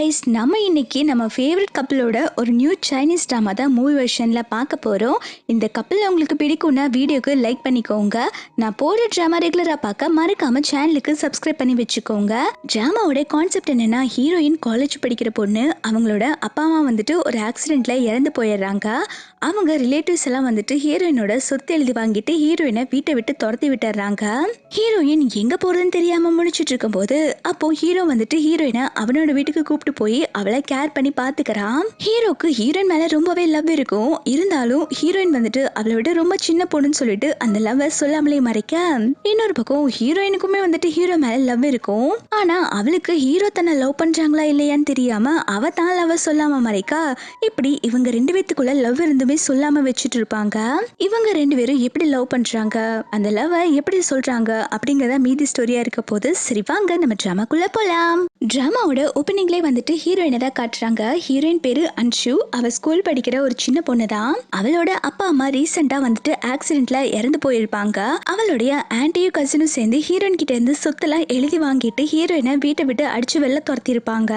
Guys, நம்ம இன்னைக்கு நம்ம ஃபேவரட் கப்பிளோட ஒரு நியூ சைனீஸ் ட்ராமா தான் மூவி வெர்ஷன்ல பார்க்க போறோம். இந்த கப்பிள் உங்களுக்கு பிடிக்கும்னா வீடியோக்கு லைக் பண்ணிக்கோங்க. நான் போடுற ட்ராமா ரெகுலரா பார்க்க மறக்காம சேனலுக்கு சப்ஸ்கிரைப் பண்ணி வச்சுக்கோங்க. ட்ராமாவோட கான்செப்ட் என்னன்னா, ஹீரோயின் காலேஜ் படிக்கிற பொண்ணு, அவங்களோட அப்பா அம்மா வந்துட்டு ஒரு ஆக்சிடென்ட்ல இறந்து போயிடுறாங்க. அவங்க ரிலேட்டிவ்ஸ் எல்லாம் வந்துட்டு ஹீரோயினோட சொத்து எழுதி வாங்கிட்டு ஹீரோயினை வீட்டை விட்டு துரத்தி விட்டுறாங்க. ஹீரோயின் எங்க போறதுன்னு தெரியாம முடிச்சிட்டு இருக்கும் போது அப்போ ஹீரோ வந்துட்டு ஹீரோயினை அவனோட வீட்டுக்கு கூப்பிட்டு போய் அவளை கேர் பண்ணி பாத்துக்கிறான். ஹீரோக்கு ஹீரோயின் மேல ரொம்பவே லவ் இருக்கும். இருந்தாலும் ஹீரோயின் வந்துட்டு அவளை விட ரொம்ப சின்ன பொண்ணுன்னு சொல்லிட்டு அந்த லவ் சொல்லாமலே மறைக்க, இன்னொரு பக்கம் ஹீரோயினுக்குமே வந்துட்டு ஹீரோ மேல லவ் இருக்கும். ஆனா அவளுக்கு ஹீரோ தன்னை லவ் பண்றாங்களா இல்லையான்னு தெரியாம அவ தான் லவ் சொல்லாம மறைக்க, இப்படி இவங்க ரெண்டு பேத்துக்குள்ள லவ் இருந்துமே சொல்லாம வச்சுட்டு இருப்பாங்க. இவங்க ரெண்டு பேரும் எப்படி லவ் பண்றாங்க, அந்த லவ் எப்படி சொல்றாங்க அப்படிங்கறத மீதி ஸ்டோரியா இருக்க போது. சரி வாங்க நம்ம டிராமாக்குள்ள போலாம். டிராமாவோட ஓப்பனிங்லேயே வந்துட்டு ஹீரோயினை தான் காட்டுறாங்க. ஹீரோயின் பேரு அன்ஷு. அவ ஸ்கூல் படிக்கிற ஒரு சின்ன பொண்ணு தான். அவளோட அப்பா அம்மா ரீசெண்டா வந்துட்டு ஆக்சிடென்ட்ல இறந்து போயிருப்பாங்க. அவளுடைய ஆன்டியும் கசினும் சேர்ந்து ஹீரோயின் கிட்ட இருந்து சொத்தெல்லாம் எழுதி வாங்கிட்டு ஹீரோயினை வீட்டை விட்டு அடிச்சு வெளில துரத்தி இருப்பாங்க.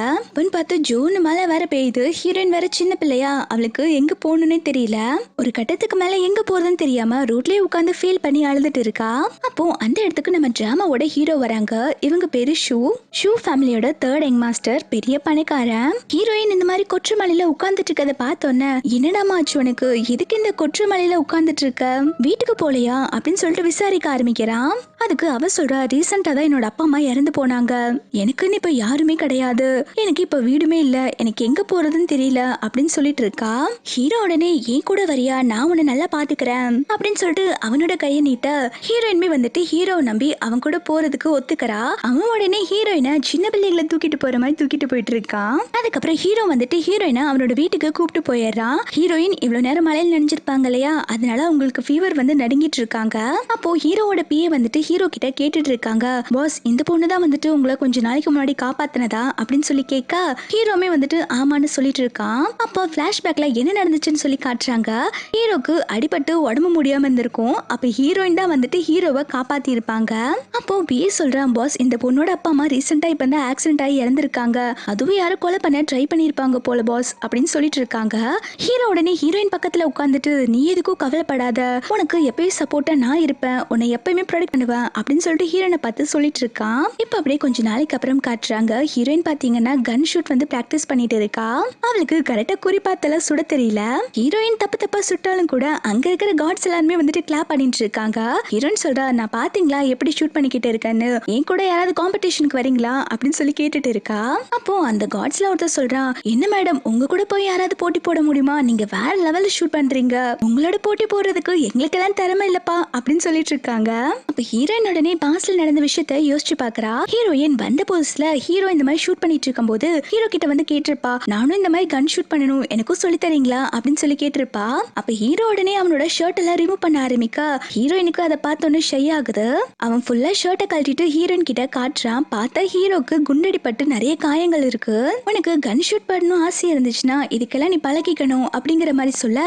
பார்த்து ஜூன் மழை வேற பெய்யுது. ஹீரோயின் வேற சின்ன பிள்ளையா, அவளுக்கு எங்க போகணும்னே தெரியல. ஒரு கட்டத்துக்கு மேல எங்க போறதுன்னு தெரியாம ரோட்லயே உட்காந்து ஃபீல் பண்ணி அழுதுட்டு இருக்கா. அப்போ அந்த இடத்துக்கு நம்ம டிராமாவோட ஹீரோ வராங்க. இவங்க பேரு ஷூ ஃபேமிலியோட தேர்ட் யங் மாஸ்டர், பெரிய பணக்காரன். ஹீரோயின் இந்த மாதிரி கொற்று மலையில உட்கார்ந்துட்டு இருக்கதை பார்த்தோன்னே, என்னடாமா ஆச்சு உனக்கு, எதுக்கு இந்த கொற்று மலையில உட்கார்ந்துட்டு இருக்க, வீட்டுக்கு போலையா அப்படின்னு சொல்லிட்டு விசாரிக்க ஆரம்பிக்கிறான். அதுக்கு அவ சொல்றா, ரீசெண்டா தான் என்னோட அப்பா அம்மா இறந்து போனாங்க, எனக்குன்னு இப்ப யாருமே கிடையாது, எனக்கு இப்ப வீடுமே இல்ல, எனக்கு எங்க போறதுன்னு தெரியல அப்படின்னு சொல்லிட்டு இருக்கா. ஹீரோ உடனே என் கூட வரியா, நான் உன்னை நல்லா பாத்துக்கிறேன் அப்படின்னு சொல்லிட்டு அவனோட கையை நீட்ட, ஹீரோயின்மே வந்துட்டு ஹீரோ நம்பி அவன் கூட போறதுக்கு ஒத்துக்கிறா. அவன் உடனே ஹீரோயினை சின்ன பிள்ளைகளை தூக்கிட்டு போற மாதிரி தூக்கிட்டு போயிட்டு இருக்கான். அதுக்கப்புறம் ஹீரோ வந்துட்டு ஹீரோயினை அவனோட வீட்டுக்கு கூப்பிட்டு போயிடுறான். ஹீரோயின் இவ்வளவு நேரம் மழையில் நனைஞ்சிருப்பாங்க இல்லையா, அதனால அவங்களுக்கு ஃபீவர் வந்து நடுங்கிட்டு இருக்காங்க. அப்போ ஹீரோவோட பிஏ வந்துட்டு ஹீரோ கிட்ட கேட்டுட்டு இருக்காங்க, பாஸ் இந்த பொண்ணு தான் வந்துட்டு உங்களை கொஞ்ச நாளைக்கு முன்னாடி காப்பாத்தினதா அப்படின்னு சொல்லி கேட்க, ஹீரோமே வந்துட்டு ஆமான்னு சொல்லிட்டு இருக்கான். அப்போ பிளாஷ்பேக்ல என்ன நடந்துச்சுன்னு சொல்லி காட்டுறாங்க. ஹீரோக்கு அடிபட்டு உடம்பு முடியாம இருந்திருக்கும். அப்ப ஹீரோயின் தான் வந்துட்டு ஹீரோவை காப்பாத்தி இருப்பாங்க. அப்போ பிஏ சொல்றான், பாஸ் இந்த பொண்ணோட அப்பா அம்மா ரீசெண்டா இப்ப தான் ஆக்சிடென்ட் ஆகி இறந்திருக்காங்க, அதுவும் யாரும் கொலை பண்ண ட்ரை பண்ணிருப்பாங்க போல பாஸ் அப்படின்னு சொல்லிட்டு இருக்காங்க. ஹீரோ உடனே ஹீரோயின் பக்கத்துல உட்காந்துட்டு, நீ எதுக்கும் கவலைப்படாத, உனக்கு எப்பயும் சப்போர்ட்டா நான் இருப்பேன், உன்னை எப்பயுமே ப்ரொடெக்ட் பண்ணுவேன் அப்படின்னு சொல்லிட்டு ஹீரோனை பார்த்து சொல்லிட்டு இருக்கான். இப்ப அப்படியே கொஞ்ச நாளைக்கு அப்புறம் காட்டுறாங்க. ஹீரோயின் பாத்தீங்கன்னா கன் ஷூட் வந்து பிராக்டிஸ் பண்ணிட்டு இருக்கா. அவளுக்கு கரெக்டா குறிப்பாத்தெல்லாம் சுட தெரியல. ஹீரோயின் தப்பா சுட்டாலும் கூட அங்க இருக்கிற காட்ஸ் எல்லாருமே வந்துட்டு கிளாப் பண்ணிட்டு இருக்காங்க. ஹீரோயின் சொல்றா, நான் பாத்தீங்களா எப்படி ஷூட் பண்ணிக்கிட்டு இருக்கேன்னு, என் கூட யாராவது காம்படிஷனுக்கு வரீங்களா அப்படின்னு சொல்லி கேட்டுட்டு இருக்கா. அப்போ அந்த காட்ஸ்ல ஒருத்தர் சொல்றான், என்ன மேடம் உங்க கூட போய் யாராவது போட்டி போட முடியுமா, நீங்க வேற லெவல்ல ஷூட் பண்றீங்க, உங்களோட போட்டி போடுறதுக்கு எங்களுக்கு எல்லாம் திறமை இல்லப்பா அப்படின்னு சொல்லிட்டு இருக்காங்க. அப்ப ஹீரோயின் உடனே பாஸ்ல நடந்த விஷயத்த யோசிச்சு பாக்குறா. ஹீரோயின் வந்த புதுசுல ஹீரோ இந்த மாதிரி ஷூட் பண்ணிட்டு இருக்கும் போது ஹீரோ கிட்ட வந்து கேட்டிருப்பா, நானும் இந்த மாதிரி கன் ஷூட் பண்ணணும், எனக்கும் சொல்லி தரீங்களா அப்படின்னு சொல்லி கேட்டிருப்பா. அப்ப ஹீரோ உடனே அவனோட ஷர்ட் எல்லாம் ரிமூவ் பண்ண ஆரம்பிக்க, ஹீரோயினுக்கு அதை பார்த்தோன்னு ஷை ஆகுது. அவன் ஃபுல்லா ஷர்ட்டை கழட்டிட்டு ஹீரோயின் கிட்ட காட்டுறான். பார்த்தா ஹீரோக்கு குண்டடிப்பட்டு நிறைய காயங்கள் இருக்கு. உனக்கு கன் ஷூட் பண்ணணும் ஆசை இருந்துச்சுன்னா இதுக்கெல்லாம் நீ பழகிக்கணும் அப்படிங்கிற மாதிரி சொல்ல,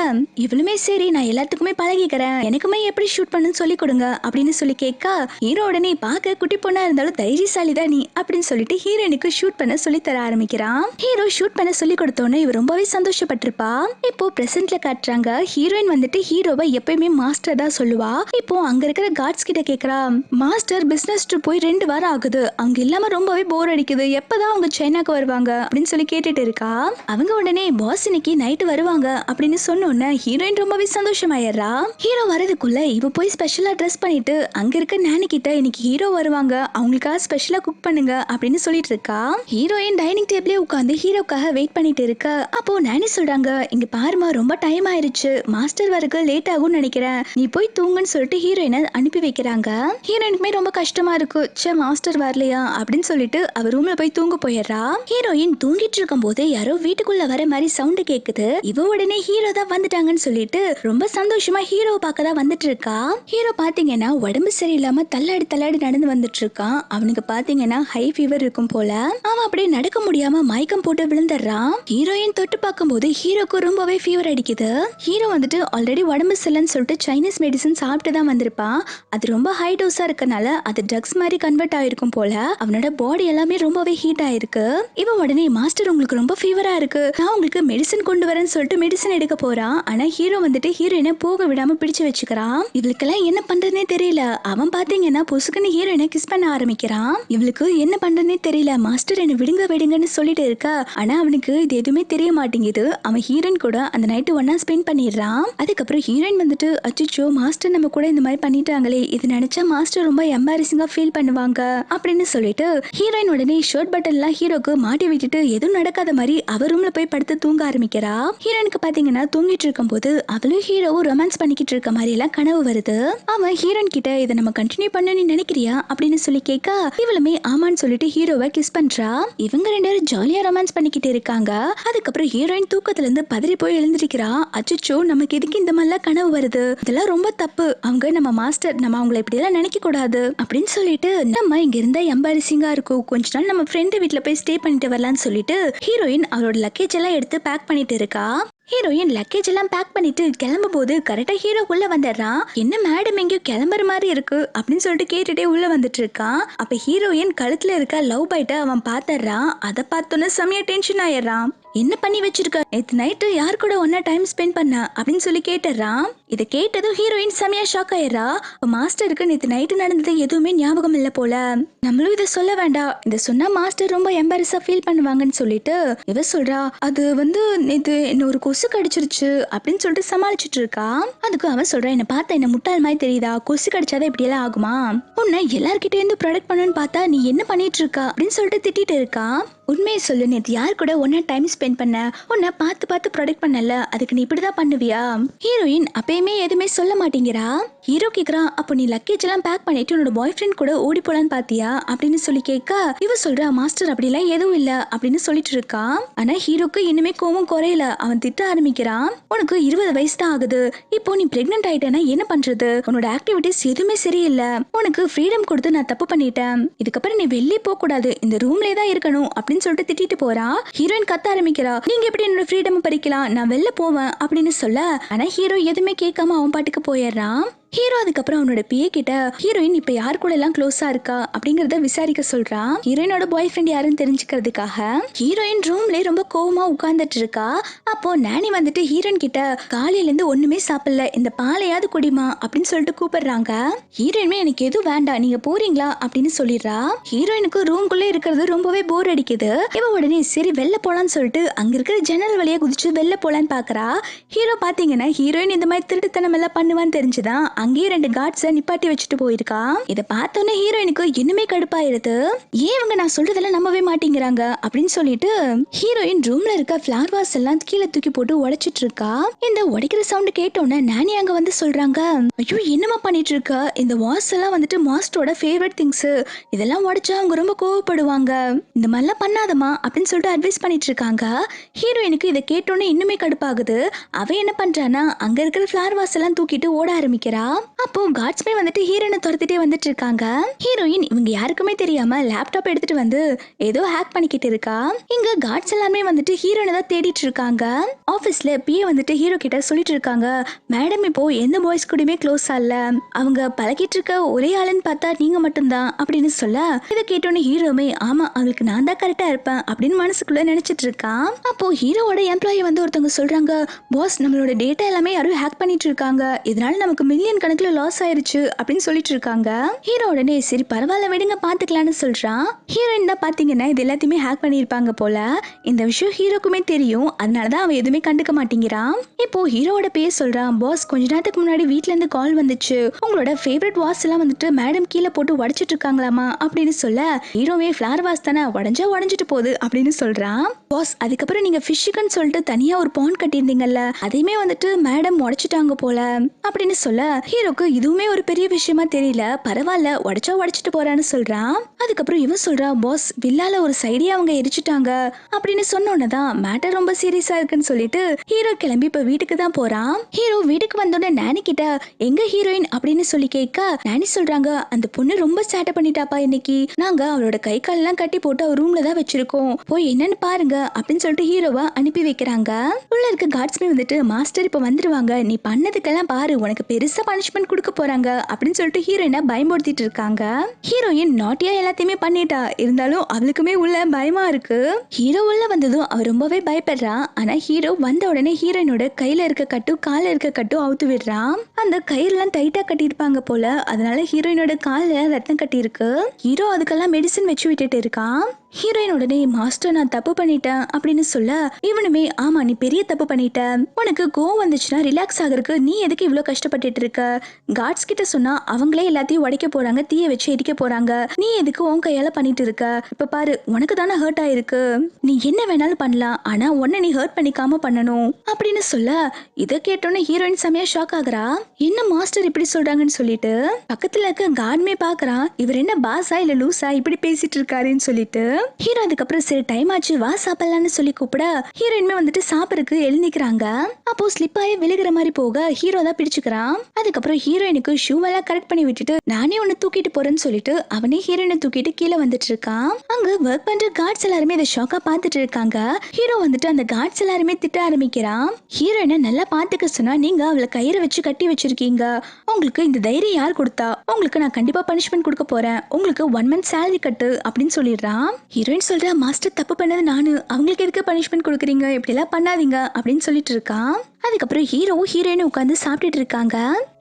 இவளுமே சரி நான் எல்லாத்துக்குமே பழகிக்கிறேன், எனக்குமே எப்படி ஷூட் பண்ணணும்னு சொல்லி கொடுங்க அப்படின்னு சொல்லி கேட்க, ஹீரோ உடனே பார்க்க குட்டி பொண்ணா இருந்தாலும் தைரியசாலி தான் நீ அப்படின்னு சொல்லிட்டு ஹீரோயினுக்கு ஷூட் பண்ண சொல்லி தர ஆரம்பிக்கிறான். ஹீரோ ஷூட் பண்ண சொல்லி கொடுத்தோன்னே இவ ரொம்பவே சந்தோஷப்பட்டிருப்பா. இப்போ பிரசன்ட்ல காட்டுறாங்க. ஹீரோயின் வந்துட்டு ஹீரோவை எப்பயுமே மாஸ்டர் தான் சொல்லுவா. இப்போ அங்க இருக்கிற கார்ட்ஸ் கிட்ட கேக்குறா, மாஸ்டர் பிசினஸ் ட்ரிப் போய் 2 வாரம் ஆகுது, அவங்க இல்லாம ரொம்பவே போர் அடிக்குது, எப்பதான் அவங்க சைனாக்கு வருவாங்க அப்படின்னு சொல்லி கேட்டுட்டு இருக்கா. அவங்க உடனே பாஸ் இன்னைக்கு நைட்டு வருவாங்க அப்படின்னு சொன்னோன்னே ஹீரோயின் ரொம்பவே சந்தோஷமாயிடுறா. ஹீரோ வரதுக்குள்ள இவ போய் ஸ்பெஷலா ட்ரெஸ் பண்ணிட்டு அங்க இருக்க நானி கிட்ட இன்னைக்கு ஹீரோ வருவாங்க, அவங்களுக்காக ஸ்பெஷலா குக் பண்ணுங்க அப்படின்னு சொல்லிட்டு இருக்கா. ஹீரோயின் டைனிங் டேபிளே உட்காந்து ஹீரோக்காக வெயிட் பண்ணிட்டு இருக்க. அப்போ நானி சொல்றாங்க, இங்க பாருமா ரொம்ப டைம் ஆயிருச்சு, மாஸ்டர் வரக்கு லேட் ஆகும்னு நினைக்கிறேன், நீ போய் தூங்குன்னு சொல்லிட்டு ஹீரோயினை அனுப்பி வைக்கிறாங்க. ஹீரோயினுக்குமே ரொம்ப கஷ்டமா இருக்கு, சே மாஸ்டர் வரலையா அப்படின்னு சொல்லிட்டு அவ ரூம்ல போய் தூங்க போயிடுறா. ஹீரோயின் தூங்கிட்டு இருக்கும் போது யாரோ வீட்டுக்குள்ள வர மாதிரி சவுண்ட் கேக்குது. இவ உடனே ஹீரோ தான் வந்துட்டாங்கன்னு சொல்லிட்டு ரொம்ப சந்தோஷமா ஹீரோவை பார்க்க தான் வந்துட்டு இருக்கா. ஹீரோ பாத்தீங்கன்னா உடம்பு சரியில்லை இல்லாம தள்ளாடி தள்ளாடி நடந்து வந்துட்டு இருக்கான். அவனுக்கு பாத்தீங்கன்னா ஹை ஃபீவர் இருக்கும் போல. அவன் அப்படியே நடக்க முடியாம மயக்கம் போட்டு விழுந்துடுறான். ஹீரோயின் தொட்டு பார்க்கும்போது ஹீரோக்கு ரொம்பவே ஃபீவர் அடிக்குது. ஹீரோ வந்துட்டு ஆல்ரெடி உடம்பு சரியில்லைன்னு சொல்லிட்டு சைனீஸ் மெடிசன் சாப்பிட்டு தான் வந்திருப்பான். அது ரொம்ப ஹை டோஸா இருக்கனால அது ட்ரக்ஸ் மாதிரி கன்வெர்ட் ஆயிருக்கும் போல. அவனோட பாடி எல்லாமே ரொம்பவே ஹீட் ஆயிருக்கு. இவன் உடனே மாஸ்டர் உங்களுக்கு ரொம்ப ஃபீவரா இருக்கு, நான் உங்களுக்கு மெடிசன் கொண்டு வரேன்னு சொல்லிட்டு மெடிசன் எடுக்க போறான். ஆனா ஹீரோ வந்துட்டு ஹீரோயினை போக விடாம பிடிச்சு வச்சுக்கிறான். இவளுக்கெல்லாம் என்ன பண்றதுனே தெரியல. அவன் பாத்தீங்கன்னா பொசுக்குன்னு ஹீரோயினை கிஸ் பண்ண ஆரம்பிக்கிறான். இவளுக்கு என்ன பண்றதுனே தெரியல. மாஸ்டர் என்ன விடுங்க விடுங்கன்னு சொல்லிட்டு இருக்கா. ஆனா அவனுக்கு இது எதுவுமே தெரிய மாட்டேங்குது. அவன் ஹீரோயின் கூட அந்த நைட்டு ஒன்னா ஸ்பெண்ட் பண்ணிடுறான். அதுக்கப்புறம் ஹீரோயின் வந்துட்டு அச்சோ மாஸ்டர் நம்ம கூட இந்த மாதிரி பண்ணிட்டாங்களே, இது நினைச்சா மாஸ்டர் ரொம்ப எம்பாரசிங்கா ஃபீல் பண்ணுவாங்க அப்படின்னு சொல்லிட்டு ஹீரோயின் உடனே ஷர்ட் பட்டன் எல்லாம் ஹீரோக்கு மாட்டி விட்டுட்டு எதுவும் நடக்காத மாதிரி அவ ரூம்ல போய் படுத்து தூங்க ஆரம்பிக்கிறா. ஹீரோனுக்கு பாத்தீங்கன்னா தூங்கிட்டு இருக்கும் போது அவளும் ஹீரோவும் ரொமான்ஸ் பண்ணிக்கிட்டு இருக்க மாதிரி எல்லாம் கனவு வருது. அவன் ஹீரோயின் கிட்ட இதை நம்ம கண்டினியூ பண்ண நீ நினைக்கிறியா அப்படின்னு சொல்லி கேட்க இவளுமே ஆமான்னு சொல்லிட்டு ஹீரோவை கிஸ் பண்றா. இவங்க ரெண்டு பேரும் ஜாலியா ரொமான்ஸ் பண்ணிக்கிட்டு இருக்காங்க. அதுக்கப்புறம் ஹீரோயின் தூக்கத்துல இருந்து பதறி போய் எழுந்திருக்கிறா. அச்சோ நமக்கு எதுக்கு இந்த மாதிரிலாம் கனவு வருது, இதெல்லாம் ரொம்ப தப்பு, அவங்க நம்ம மாஸ்டர், நம்ம அவங்களை இப்படி எல்லாம் நினைக்க கூடாது அப்படின்னு சொல்லிட்டு நம்ம இங்க இருந்தா எம்பாரசிங்கா இருக்கும், கொஞ்ச நாள் நம்ம ஃப்ரெண்டு வீட்டுல போய் ஸ்டே பண்ணிட்டு வரலாம்னு சொல்லிட்டு ஹீரோயின் அவளோட லக்கேஜ் எல்லாம் எடுத்து பேக் பண்ணிட்டு இருக்கா. ஹீரோயின் லக்கேஜ் எல்லாம் பேக் பண்ணிட்டு கிளம்பும் போது கரெக்டா ஹீரோ உள்ள வந்துடுறான். என்ன மேடம் எங்கேயோ கிளம்புற மாதிரி இருக்கு அப்படின்னு சொல்லிட்டு கேட்டுட்டே உள்ள வந்துட்டு இருக்கான். அப்ப ஹீரோயின் கழுத்துல இருக்க லவ் பைட்ட அவன் பாத்துறான். அதை பார்த்தோன்னு செமையா டென்ஷன் ஆயிடுறான். என்ன பண்ணி வச்சிருக்க, நேத்து நைட்டு யார் கூட ஒன்னா டைம் ஸ்பெண்ட் பண்ண அப்படின்னு சொல்லி கேட்டுறான். இதை கேட்டதும் ஹீரோயின் செமையா ஷாக் ஆயிடுறா. மாஸ்டருக்கு நேத்து நைட்டு நடந்தது எதுவுமே ஞாபகம் இல்ல போல, நம்மளும் இதை சொல்ல வேண்டாம், இதை சொன்னா மாஸ்டர் ரொம்ப எம்பாரஸா ஃபீல் பண்ணுவாங்கன்னு சொல்லிட்டு இவ சொல்றா. அது வந்து நேத்து என்ன ஒரு கொசு கடிச்சிருச்சு அப்படின்னு சொல்லிட்டு சமாளிச்சுட்டு இருக்கா. அதுக்கு அவன் சொல்றான், என்ன பார்த்தா என்ன முட்டாள் மாதிரி தெரியுதா, கொசு கடிச்சாதான் இப்படி எல்லாம் ஆகுமா, உன்னை எல்லார்கிட்ட இருந்து ப்ரொடெக்ட் பண்ணணும்னு பார்த்தா நீ என்ன பண்ணிட்டு இருக்கா அப்படின்னு சொல்லிட்டு திட்டிட்டு இருக்கா. உண்மையை சொல்லு, நேத்து யார் கூட ஒன்னா டைம் ஸ்பெண்ட் பண்ண, உன்னை பார்த்து பார்த்து ப்ரொடெக்ட் பண்ணல, அதுக்கு நீ இப்படிதான் பண்ணுவியா. ஹீரோயின் அப்பயுமே எதுவுமே சொல்ல மாட்டேங்கிறா. ஹீரோ கேக்குறான், அப்போ நீ லக்கேஜ் எல்லாம் பேக் பண்ணிட்டு உன்னோட பாய் ஃப்ரெண்ட் கூட ஓடி போலான்னு பாத்தியா அப்படின்னு சொல்லி கேட்க இவ சொல்றா, மாஸ்டர் அப்படிலாம் எதுவும் இல்ல அப்படின்னு சொல்லிட்டு இருக்கா. ஆனா ஹீரோக்கு இன்னுமே கோவம் குறையல. அவன் திட்ட ஆரம்பிக்கிறான். உனக்கு 20 வயசு தான் ஆகுது, இப்போ நீ பிரெக்னென்ட் ஆயிட்டேன்னா என்ன பண்றது, உன்னோட ஆக்டிவிட்டிஸ் எதுவுமே சரியில்லை, உனக்கு ஃப்ரீடம் கொடுத்து நான் தப்பு பண்ணிட்டேன், இதுக்கப்புறம் நீ வெளியே போக கூடாது, இந்த ரூம்லயே தான் இருக்கணும் அப்படின்னு சொல்லிட்டு திட்டிட்டு போறா. ஹீரோயின் கத்த ஆரம்பிக்கிறா, நீங்க எப்படி என்னோட ஃப்ரீடம் பறிக்கலாம், நான் வெளில போவேன் அப்படின்னு சொல்ல. ஆனா ஹீரோ எதுவுமே கேட்காம அவன் பாட்டுக்கு போயிடுறான். ஹீரோ அதுக்கப்புறம் அவனோட பிஏ கிட்ட ஹீரோயின் இப்ப யார் கூட எல்லாம் க்ளோஸா இருக்கா அப்படிங்கறத விசாரிக்க சொல்றான். ஹீரோயினோட பாய் ஃப்ரெண்ட் யாருன்னு தெரிஞ்சுக்கிறதுக்காக ஹீரோயின் ரூம்ல ரொம்ப கோவமா உட்கார்ந்துட்டு இருக்கா. அப்போ நானி வந்துட்டு ஹீரோயின் கிட்ட காலையில இருந்து ஒண்ணுமே சாப்பிடல, இந்த பாலையாவது குடிமா அப்படின்னு சொல்லிட்டு கூப்பிடுறாங்க. ஹீரோயினுமே எனக்கு எதுவும் வேண்டாம், நீங்க போறீங்களா அப்படின்னு சொல்லிடுறா. ஹீரோயினுக்கு ரூம்குள்ளே இருக்கிறது ரொம்பவே போர் அடிக்குது. இவ உடனே சரி வெளில போலான்னு சொல்லிட்டு அங்க இருக்கிற ஜன்னல் வழியா குதிச்சு வெளில போலான்னு பாக்குறா. ஹீரோ பாத்தீங்கன்னா ஹீரோயின் இந்த மாதிரி திருட்டுத்தனம் எல்லாம் பண்ணுவான்னு தெரிஞ்சுதான் அங்கேயே 2 கார்ட்ஸை நிப்பாட்டி வச்சுட்டு போயிருக்கா. இதை பார்த்தோன்னே ஹீரோயினுக்கு இன்னுமே கடுப்பாயிருது. ஏன் இவங்க நான் சொல்றதெல்லாம் நம்பவே மாட்டேங்கிறாங்க அப்படின்னு சொல்லிட்டு ஹீரோயின் ரூம்ல இருக்க ஃபிளவர் வாஸ் எல்லாம் கீழே தூக்கி போட்டு உடைச்சிட்டு இருக்கா. இந்த உடைக்கிற சவுண்ட் கேட்டோன்னே நானி அங்க வந்து சொல்றாங்க, ஐயோ என்னமா பண்ணிட்டு இருக்க, இந்த வாஸ் எல்லாம் வந்துட்டு மாஸ்டரோட ஃபேவரட் திங்ஸ், இதெல்லாம் உடைச்சா அவங்க ரொம்ப கோவப்படுவாங்க, இந்த மாதிரிலாம் பண்ணாதமா அப்படின்னு சொல்லிட்டு அட்வைஸ் பண்ணிட்டு இருக்காங்க. ஹீரோயினுக்கு இதை கேட்டோன்னே இன்னுமே கடுப்பாகுது. அவ என்ன பண்றானா அங்க இருக்கிற ஃபிளவர் வாஸ் எல்லாம் தூக்கிட்டு ஓட ஆரம்பிக்கிறா. அப்போ கார்ட்ஸ்மே வந்துட்டு ஹீரோயினை துரத்திட்டே வந்துட்டு இருக்காங்க. ஹீரோயின் இவங்க யாருக்குமே தெரியாம லேப்டாப் எடுத்துட்டு வந்து ஏதோ ஹேக் பண்ணிக்கிட்டு இருக்கா. இங்க கார்ட்ஸ் எல்லாமே வந்துட்டு ஹீரோயினை தான் தேடிட்டு இருக்காங்க. ஆபீஸ்ல பிஏ வந்துட்டு ஹீரோ கிட்ட சொல்லிட்டு இருக்காங்க, மேடம் இப்போ எந்த பாய்ஸ் கூடயுமே க்ளோஸ் ஆகல, அவங்க பழகிட்டு இருக்க ஒரே ஆளுன்னு பார்த்தா நீங்க மட்டும்தான் அப்படின்னு சொல்ல இதை கேட்டோன்னே ஹீரோமே ஆமா அவளுக்கு நான் தான் கரெக்டா இருப்பேன் அப்படின்னு மனசுக்குள்ள நினைச்சிட்டு இருக்கான். அப்போ ஹீரோவோட எம்ப்ளாயி வந்து ஒருத்தவங்க சொல்றாங்க, பாஸ் நம்மளோட டேட்டா எல்லாமே யாரும் ஹேக் பண்ணிட்டு இருக்காங்க, இதனால நமக்கு மில்லியன் கணக்குல லாஸ் ஆயிருச்சு அப்படின்னு சொல்லிட்டு இருக்காங்க. ஹீரோ உடனே சரி பரவாயில்ல விடுங்க பாத்துக்கலாம்னு சொல்றான். ஹீரோயின் தான் பாத்தீங்கன்னா இது எல்லாத்தையுமே ஹேக் பண்ணிருப்பாங்க போல. இந்த விஷயம் ஹீரோக்குமே தெரியும், அதனாலதான் அவன் எதுவுமே கண்டுக்க மாட்டேங்கிறான். இப்போ ஹீரோவோட பேர் சொல்றான், பாஸ் கொஞ்ச நேரத்துக்கு முன்னாடி வீட்ல இருந்து கால் வந்துச்சு, உங்களோட ஃபேவரட் வாஸ் எல்லாம் வந்துட்டு மேடம் கீழே போட்டு உடைச்சிட்டு இருக்காங்களாமா அப்படின்னு சொல்ல ஹீரோவே ஃபிளவர் வாஸ் தானே உடஞ்சா உடஞ்சிட்டு போகுது அப்படின்னு சொல்றான். பாஸ் அதுக்கப்புறம் நீங்க ஃபிஷ்ஷுக்குன்னு சொல்லிட்டு தனியா ஒரு பாண்ட் கட்டியிருந்தீங்கல்ல, அதையுமே வந்துட்டு மேடம் உடைச்சிட்டாங்க போல அப்படின்னு சொல்ல ஹீரோக்கு இதுவுமே ஒரு பெரிய விஷயமா தெரியல. பரவாயில்ல, உடைச்சா உடைச்சிட்டு போறான்னு சொல்றான். அதுக்கப்புறம் இவன் சொல்றா, பாஸ் வில்லால ஒரு சைடே அவங்க எரிச்சுட்டாங்க அப்படின்னு சொன்னோன்னதான் மேட்டர் ரொம்ப சீரியஸா இருக்குன்னு சொல்லிட்டு ஹீரோ கிளம்பி இப்ப வீட்டுக்கு தான் போறான். ஹீரோ வீட்டுக்கு வந்தோடனே நானி கிட்ட எங்க ஹீரோயின் அப்படின்னு சொல்லி கேட்க நானி சொல்றாங்க, அந்த பொண்ணு ரொம்ப சேட்டை பண்ணிட்டாப்பா இன்னைக்கு. நாங்க அவளோட கை கால் எல்லாம் கட்டி போட்டு அவ ரூம்ல தான் வச்சிருக்கோம், போய் என்னன்னு பாருங்க அப்படின்னு சொல்லிட்டு ஹீரோவை அனுப்பி வைக்கிறாங்க. உள்ள இருக்க கார்ட்ஸ்மே வந்துட்டு மாஸ்டர் இப்ப வந்துருவாங்க, நீ பண்ணதுக்கெல்லாம் பாரு உனக்கு பெருசா பனிஷ்மெண்ட் கொடுக்க போறாங்க அப்படின்னு சொல்லிட்டு ஹீரோயினை பயன்படுத்திட்டு இருக்காங்க. ஹீரோயின் நாட்டியா எல்லாத்தையுமே பண்ணிட்டா, இருந்தாலும் அவளுக்குமே உள்ள பயமா இருக்கு. ஹீரோ உள்ள வந்ததும் அவ ரொம்பவே பயப்படுறா. ஆனா ஹீரோ வந்த உடனே ஹீரோயினோட கையில இருக்க கட்டும் கால இருக்க கட்டும் அவுத்து விடுறான். அந்த கயிறுலாம் டைட்டா கட்டியிருப்பாங்க போல, அதனால ஹீரோயினோட கால்ல ரத்தம் கட்டி இருக்கு. ஹீரோ அதுக்கெல்லாம் மெடிசன் வச்சு விட்டுட்டு இருக்கான். ஹீரோயின் உடனே மாஸ்டர் நான் தப்பு பண்ணிட்டேன் அப்படின்னு சொல்ல இவனுமே ஆமா நீ பெரிய தப்பு பண்ணிட்ட, உனக்கு கோவம் வந்துச்சுன்னா ரிலாக்ஸ் ஆகிறதுக்கு நீ எதுக்கு இவ்வளவு கஷ்டப்பட்டுட்டு இருக்க, கார்ட்ஸ் கிட்ட சொன்னா அவங்களே எல்லாத்தையும் உடைக்க போறாங்க, தீய வச்சு எரிக்க போறாங்க, நீ எதுக்கு உன் கையால பண்ணிட்டு இருக்க, இப்ப பாரு உனக்கு தானே ஹர்ட் ஆயிருக்கு, நீ என்ன வேணாலும் பண்ணலாம், ஆனா உன்னை நீ ஹர்ட் பண்ணிக்காம பண்ணணும் அப்படின்னு சொல்ல இதை கேட்டோன்னு ஹீரோயின் செமையா ஷாக் ஆகுறா. என்ன மாஸ்டர் இப்படி சொல்றாங்கன்னு சொல்லிட்டு பக்கத்துல இருக்க கார்டுமே பாக்குறான், இவர் என்ன பாஸா இல்ல லூசா இப்படி பேசிட்டு இருக்காருன்னு சொல்லிட்டு ஹீரோ அதுக்கப்புறம் சரி டைம் ஆச்சு வா சாப்பிடலான்னு சொல்லி கூப்பிட ஹீரோயின்மே வந்துட்டு சாப்பிடறதுக்கு எழுந்திக்கிறாங்க. அப்போ ஸ்லிப் ஆகி விழுகிற மாதிரி போக ஹீரோ தான் பிடிச்சுக்கிறான். அதுக்கப்புறம் ஹீரோயினுக்கு ஷூ எல்லாம் கரெக்ட் பண்ணி விட்டுட்டு நானே உன்னை தூக்கிட்டு போறேன்னு சொல்லிட்டு அவனே ஹீரோயினை தூக்கிட்டு கீழே வந்துட்டு இருக்கான். அங்க ஒர்க் பண்ற கார்ட்ஸ் எல்லாருமே இதை ஷாக்கா பாத்துட்டு இருக்காங்க. ஹீரோ வந்துட்டு அந்த கார்ட்ஸ் எல்லாருமே திட்ட ஆரம்பிக்கிறான். ஹீரோயினை நல்லா பாத்துக்க சொன்னா நீங்க அவளை கயிறை வச்சு கட்டி வச்சிருக்கீங்க, உங்களுக்கு இந்த தைரியம் யார் கொடுத்தா, உங்களுக்கு நான் கண்டிப்பா பனிஷ்மெண்ட் கொடுக்க போறேன், உங்களுக்கு 1 month salary கட்டு அப்படின்னு சொல்லிடுறான். ஹீரோயின் சொல்றா மாஸ்டர் தப்பு பண்ணது நானு, அவங்களுக்கு எதுக்கு பனிஷ்மெண்ட் கொடுக்குறீங்க, இப்படி எல்லாம் பண்ணாதீங்க அப்படின்னு சொல்லிட்டு இருக்கான். அதுக்கப்புறம் ஹீரோவும் ஹீரோயினும் உட்காந்து சாப்பிட்டுட்டு இருக்காங்க.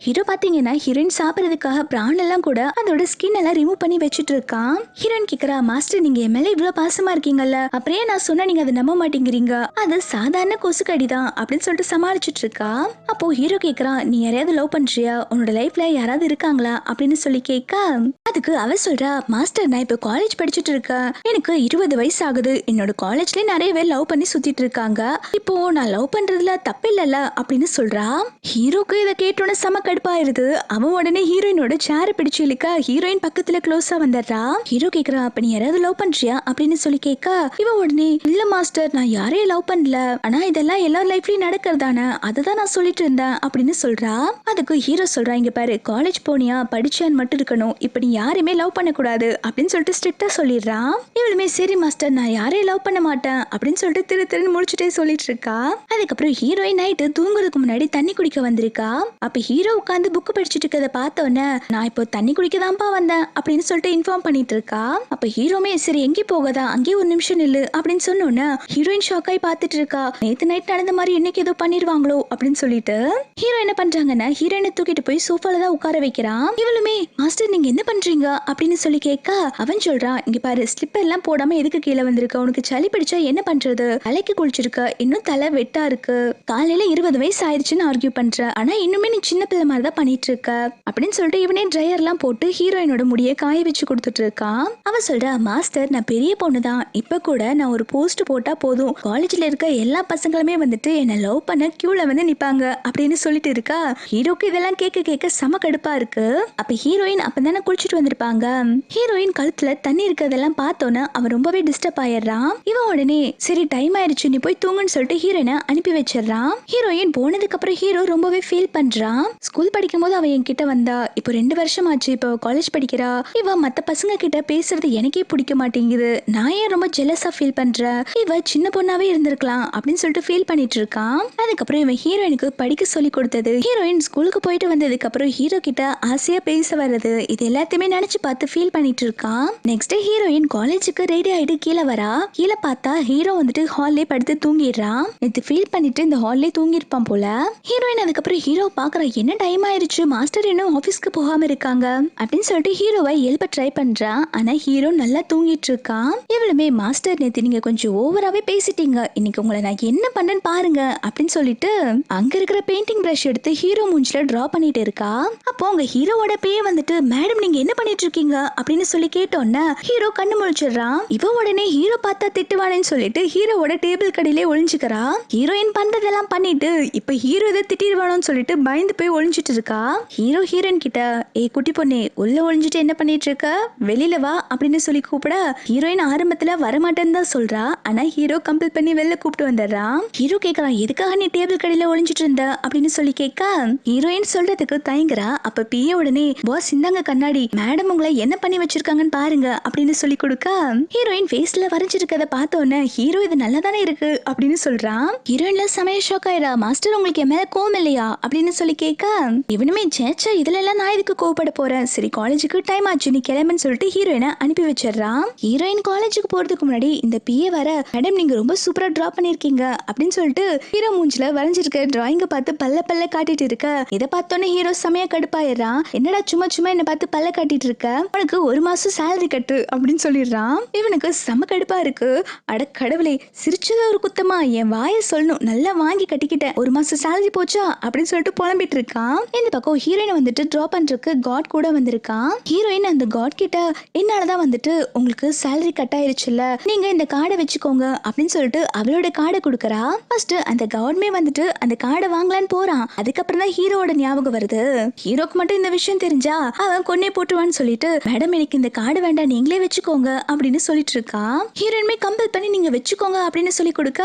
ஹீரோ பாத்தீங்கன்னா ஹீரோயின் சாப்பிடறதுக்காக பிரான் எல்லாம் கூட அதோட ஸ்கின் எல்லாம் ரிமூவ் பண்ணி வச்சுட்டு இருக்கான். ஹீரோயின் கேக்குறா மாஸ்டர் நீங்க என் மேல இவ்வளவு பாசமா இருக்கீங்கல்ல, அப்படியே நான் சொன்னா நீங்க அதை நம்ப மாட்டேங்கிறீங்க, அது சாதாரண கொசுக்கடி தான் அப்படின்னு சொல்லிட்டு சமாளிச்சுட்டு இருக்கா. அப்போ ஹீரோ கேக்குறான் நீ யாரையாவது லவ் பண்றியா, உன்னோட லைஃப்ல யாராவது இருக்காங்களா அப்படின்னு சொல்லி கேட்க அதுக்கு அவ சொல்றா மாஸ்டர் நான் இப்ப காலேஜ் படிச்சுட்டு இருக்கேன், எனக்கு 20 வயசு ஆகுது, என்னோட காலேஜ்ல நிறைய பேர் லவ் பண்ணி சுத்திட்டு இருக்காங்க, இப்போ நான் லவ் பண்றதுல தப்பு இல்ல அப்படின்னு சொல்றா. ஹீரோக்கு இதை கேட்டோட செம கடுப்பாயிருது. அவன் உடனே ஹீரோயினோட சேர பிடிச்சு இழுக்க ஹீரோயின் பக்கத்துல க்ளோஸா வந்துடுறா. ஹீரோ கேக்குறா அப்ப நீ யாராவது லவ் பண்றியா அப்படின்னு சொல்லி கேட்க இவன் உடனே இல்ல மாஸ்டர் நான் யாரையும் லவ் பண்ணல, ஆனா இதெல்லாம் எல்லார் லைஃப்லயும் நடக்கிறதானே, அதுதான் நான் சொல்லிட்டு இருந்தேன் அப்படின்னு சொல்றா. அதுக்கு ஹீரோ சொல்றா இங்க பாரு காலேஜ் போனியா படிச்சான்னு மட்டும் இருக்கணும், இப்ப நீ யாரையுமே லவ் பண்ண கூடாது அப்படின்னு சொல்லிட்டு ஸ்ட்ரிக்டா சொல்லிடுறான். இவளுமே சரி மாஸ்டர் நான் யாரையும் லவ் பண்ண மாட்டேன் அப்படின்னு சொல்லிட்டு திரு திருன்னு முடிச்சுட்டே சொல்லிட்டு இருக்கா. அதுக்கப்புறம் ஹீரோயின் நைட்டு தூங்குறதுக்கு முன்னாடி தண்ணி குடிக்க வந்திருக்கா. அப்ப ஹீரோ உட்காந்து புக் படிச்சுட்டு இருக்கத பார்த்தோன்னே நான் இப்போ தண்ணி குடிக்கதான்ப்பா வந்தேன் அப்படின்னு சொல்லிட்டு இன்ஃபார்ம் பண்ணிட்டு இருக்கா. அப்ப ஹீரோமே சரி எங்கே போகதா அங்கே ஒரு நிமிஷம் நில்லு அப்படின்னு சொன்னோன்னே ஹீரோயின் ஷாக்காய் பார்த்துட்டு இருக்கா. நேத்து நைட் நடந்த மாதிரி இன்னைக்கு ஏதோ பண்ணிருவாங்களோ அப்படின்னு சொல்லிட்டு ஹீரோ என்ன பண்றாங்கன்னா ஹீரோயினை தூக்கிட்டு போய் சோஃபால தான் உட்கார வைக்கிறான். இவளுமே மாஸ்டர் நீங்க என்ன பண்றீங்க அப்படின்னு சொல்லி கேட்க அவன் சொல்றான் இங்க பாரு ஸ்லிப்பர் எல்லாம் போடாம எதுக்கு கீழே வந்திருக்க, உனக்கு சளி பிடிச்சா என்ன பண்றது, தலைக்கு குளிச்சிருக்க, இன்னும் தலை வெட்டா இருக்கு, காலையில 20 வயசு ஆயிடுச்சுன்னு ஆர்கியூ பண்ற, ஆனா இன்னுமே நீ சின்ன பிள்ளை மாதிரி தான் பண்ணிட்டு இருக்க அப்படின்னு சொல்லிட்டு இவனே ட்ரையர் எல்லாம் போட்டு ஹீரோயினோட முடிய காய வச்சு கொடுத்துட்டு இருக்கான். அவ சொல்ற மாஸ்டர் நான் பெரிய பொண்ணு தான், இப்ப கூட நான் ஒரு போஸ்ட் போட்டா போதும் காலேஜ்ல இருக்க எல்லா பசங்களுமே வந்துட்டு என்ன லவ் பண்ண கியூல வந்து நிப்பாங்க அப்படின்னு சொல்லிட்டு இருக்கா. ஹீரோக்கு இதெல்லாம் கேட்க கேட்க செம கடுப்பா இருக்கு. அப்ப ஹீரோயின் அப்பதானே குளிச்சுட்டு வந்திருப்பாங்க. ஹீரோயின் கழுத்துல தண்ணி இருக்கிறதெல்லாம் பார்த்தோன்னே அவன் ரொம்பவே டிஸ்டர்ப் ஆயிடுறான். இவன் உடனே சரி டைம் ஆயிடுச்சு நீ போய் தூங்குன்னு சொல்லிட்டு ஹீரோயினை அனுப்பி வச்சிடறான். ஹீரோயின் போனதுக்கு அப்புறம் ஹீரோ ரொம்பவே ஃபீல் பண்றான். ஸ்கூல் படிக்கும் போது அவ என்கிட்ட வந்தா, இப்போ 2 வருஷம் ஆச்சு, இப்போ காலேஜ் படிக்கிறா, இவ மத்த பசங்க கிட்ட பேசுறது எனக்கே பிடிக்க மாட்டேங்குது, நான் ஏன் ரொம்ப ஜெலஸா ஃபீல் பண்றேன், இவ சின்ன பொண்ணாவே இருந்திருக்கலாம் அப்படின்னு சொல்லிட்டு ஃபீல் பண்ணிட்டு இருக்கான். அதுக்கப்புறம் இவன் ஹீரோயினுக்கு படிக்க சொல்லி கொடுத்தது, ஹீரோயின் ஸ்கூலுக்கு போயிட்டு வந்ததுக்கு அப்புறம் ஹீரோ கிட்ட ஆசையா பேச வர்றது, இது எல்லாத்தையுமே நினைச்சு பார்த்து ஃபீல் பண்ணிட்டு இருக்கான். நெக்ஸ்ட் ஹீரோயின் காலேஜுக்கு ரெடி ஆயிட்டு கீழே வரா. கீழே பார்த்தா ஹீரோ வந்துட்டு ஹால்லே படுத்து தூங்கிடுறான். இது ஃபீல் பண்ணிட்டு இந்த ஹால்லே தூங்கிருப்பான் போல. ஹீரோயின் அதுக்கப்புறம் ஹீரோ பாக்குற என்ன டைம் ஆயிருச்சு மாஸ்டர் இன்னும் ஆபீஸ்க்கு போகாம இருக்காங்க அப்படின்னு சொல்லிட்டு ஹீரோவை எழுப்ப ட்ரை பண்றா. ஆனா ஹீரோ நல்லா தூங்கிட்டு இருக்கான். இவளுமே மாஸ்டர் நேத்து நீங்க கொஞ்சம் ஓவராவே பேசிட்டீங்க, இன்னைக்கு உங்களை நான் என்ன பண்ணேன்னு பாருங்க அப்படின்னு சொல்லிட்டு அங்க இருக்கிற பெயிண்டிங் பிரஷ் எடுத்து ஹீரோ மூஞ்சில டிரா பண்ணிட்டு இருக்கா. அப்போ உங்க ஹீரோவோட பேய வந்துட்டு மேடம் நீங்க என்ன பண்ணிட்டு இருக்கீங்க அப்படின்னு சொல்லி கேட்டோன்னா ஹீரோ கண்ணு முழிச்சிடுறான். இவ உடனே ஹீரோ பார்த்தா திட்டுவானேன்னு சொல்லிட்டு ஹீரோவோட டேபிள் கடையிலே ஒளிஞ்சுக்கிறா. ஹீரோயின் பண்றதெல்லாம் பண்ணிட்டு பண்ணிட்டு இப்ப ஹீரோ இதை திட்டிடுவானோன்னு சொல்லிட்டு பயந்து போய் ஒளிஞ்சிட்டு இருக்கா. ஹீரோ ஹீரோயின் கிட்ட குட்டி பொண்ணே உள்ள ஒளிஞ்சிட்டு என்ன பண்ணிட்டு இருக்க, வெளியில வா அப்படின்னு சொல்லி கூப்பிட ஹீரோயின் ஆரம்பத்துல வரமாட்டேன்னு தான் சொல்றா. ஆனா ஹீரோ கம்பல் பண்ணி வெளில கூப்பிட்டு வந்துடுறான். ஹீரோ கேக்குறான் எதுக்காக நீ டேபிள் கடையில ஒளிஞ்சிட்டு இருந்த அப்படின்னு சொல்லி கேட்க ஹீரோயின் சொல்றதுக்கு தயங்குறா. அப்ப பிஏ உடனே பாஸ் இந்தாங்க கண்ணாடி, மேடம் உங்களை என்ன பண்ணி வச்சிருக்காங்கன்னு பாருங்க அப்படின்னு சொல்லி கொடுக்க ஹீரோயின் ஃபேஸ்ல வரைஞ்சிருக்கத பார்த்தோன்னே ஹீரோ இது நல்லா தானே இருக்கு அப்படின்னு சொல்றான். ஹீரோயின்ல சமய ஷாக் ஆயிரா. மாஸ்டர் உங்களுக்கு என் மேல கோவம் இல்லையா அப்படின்னு சொல்லி கேட்க இவனுமே சேச்சா இதுல எல்லாம் நான் இதுக்கு கோவப்பட போறேன், சரி காலேஜுக்கு டைம் ஆச்சு நீ கிளம்புன்னு சொல்லிட்டு ஹீரோயினை அனுப்பி வச்சிடறான். ஹீரோயின் காலேஜுக்கு போறதுக்கு முன்னாடி இந்த பிஏ வர மேடம் நீங்க ரொம்ப சூப்பரா டிரா பண்ணிருக்கீங்க அப்படின்னு சொல்லிட்டு ஹீரோ மூஞ்சில வரைஞ்சிருக்க டிராயிங்க பார்த்து பல்ல பல்ல காட்டிட்டு இருக்க. இதை பார்த்தோன்னே ஹீரோ செமையா கடுப்பாயிடுறான். என்னடா சும்மா சும்மா என்ன பார்த்து பல்ல காட்டிட்டு இருக்க, உனக்கு 1 மாசம் சேலரி கட்டு அப்படின்னு சொல்லிடுறான். இவனுக்கு செம கடுப்பா இருக்கு. அட கடவுளே, சிரிச்சது ஒரு குத்தமா, என் வாயை சொல்லணும், நல்லா வாங்கி கட்டிக்கிட்டேன், 1 மாசம் சேலரி போச்சா அப்படின்னு சொல்லிட்டு புலம்பிட்டு இருக்கான். இந்த பக்கம் ஹீரோயின் வந்துட்டு டிரா பண்றதுக்கு காட் கூட வந்திருக்கான். ஹீரோயின் அந்த காட் கிட்ட என்னாலதான் வந்துட்டு உங்களுக்கு சேலரி கட் ஆயிருச்சுல்ல, நீங்க இந்த கார்டை வச்சுக்கோங்க அப்படின்னு சொல்லிட்டு அவளோட கார்டை கொடுக்கறா. ஃபர்ஸ்ட் அந்த கவர்மே வந்துட்டு அந்த கார்டை வாங்கலான்னு போறான். அதுக்கப்புறம் தான் ஹீரோட ஞாபகம் வருது. ஹீரோக்கு மட்டும் இந்த விஷயம் தெரிஞ்சா அவன் கொன்னே போட்டுவான்னு சொல்லிட்டு மேடம் எனக்கு இந்த கார்டு வேண்டாம் நீங்களே வச்சுக்கோங்க அப்படின்னு சொல்லிட்டு இருக்கா. ஹீரோயின்மே கம்பல் பண்ணி நீங்க வச்சுக்கோங்க அப்படின்னு சொல்லி கொடுக்க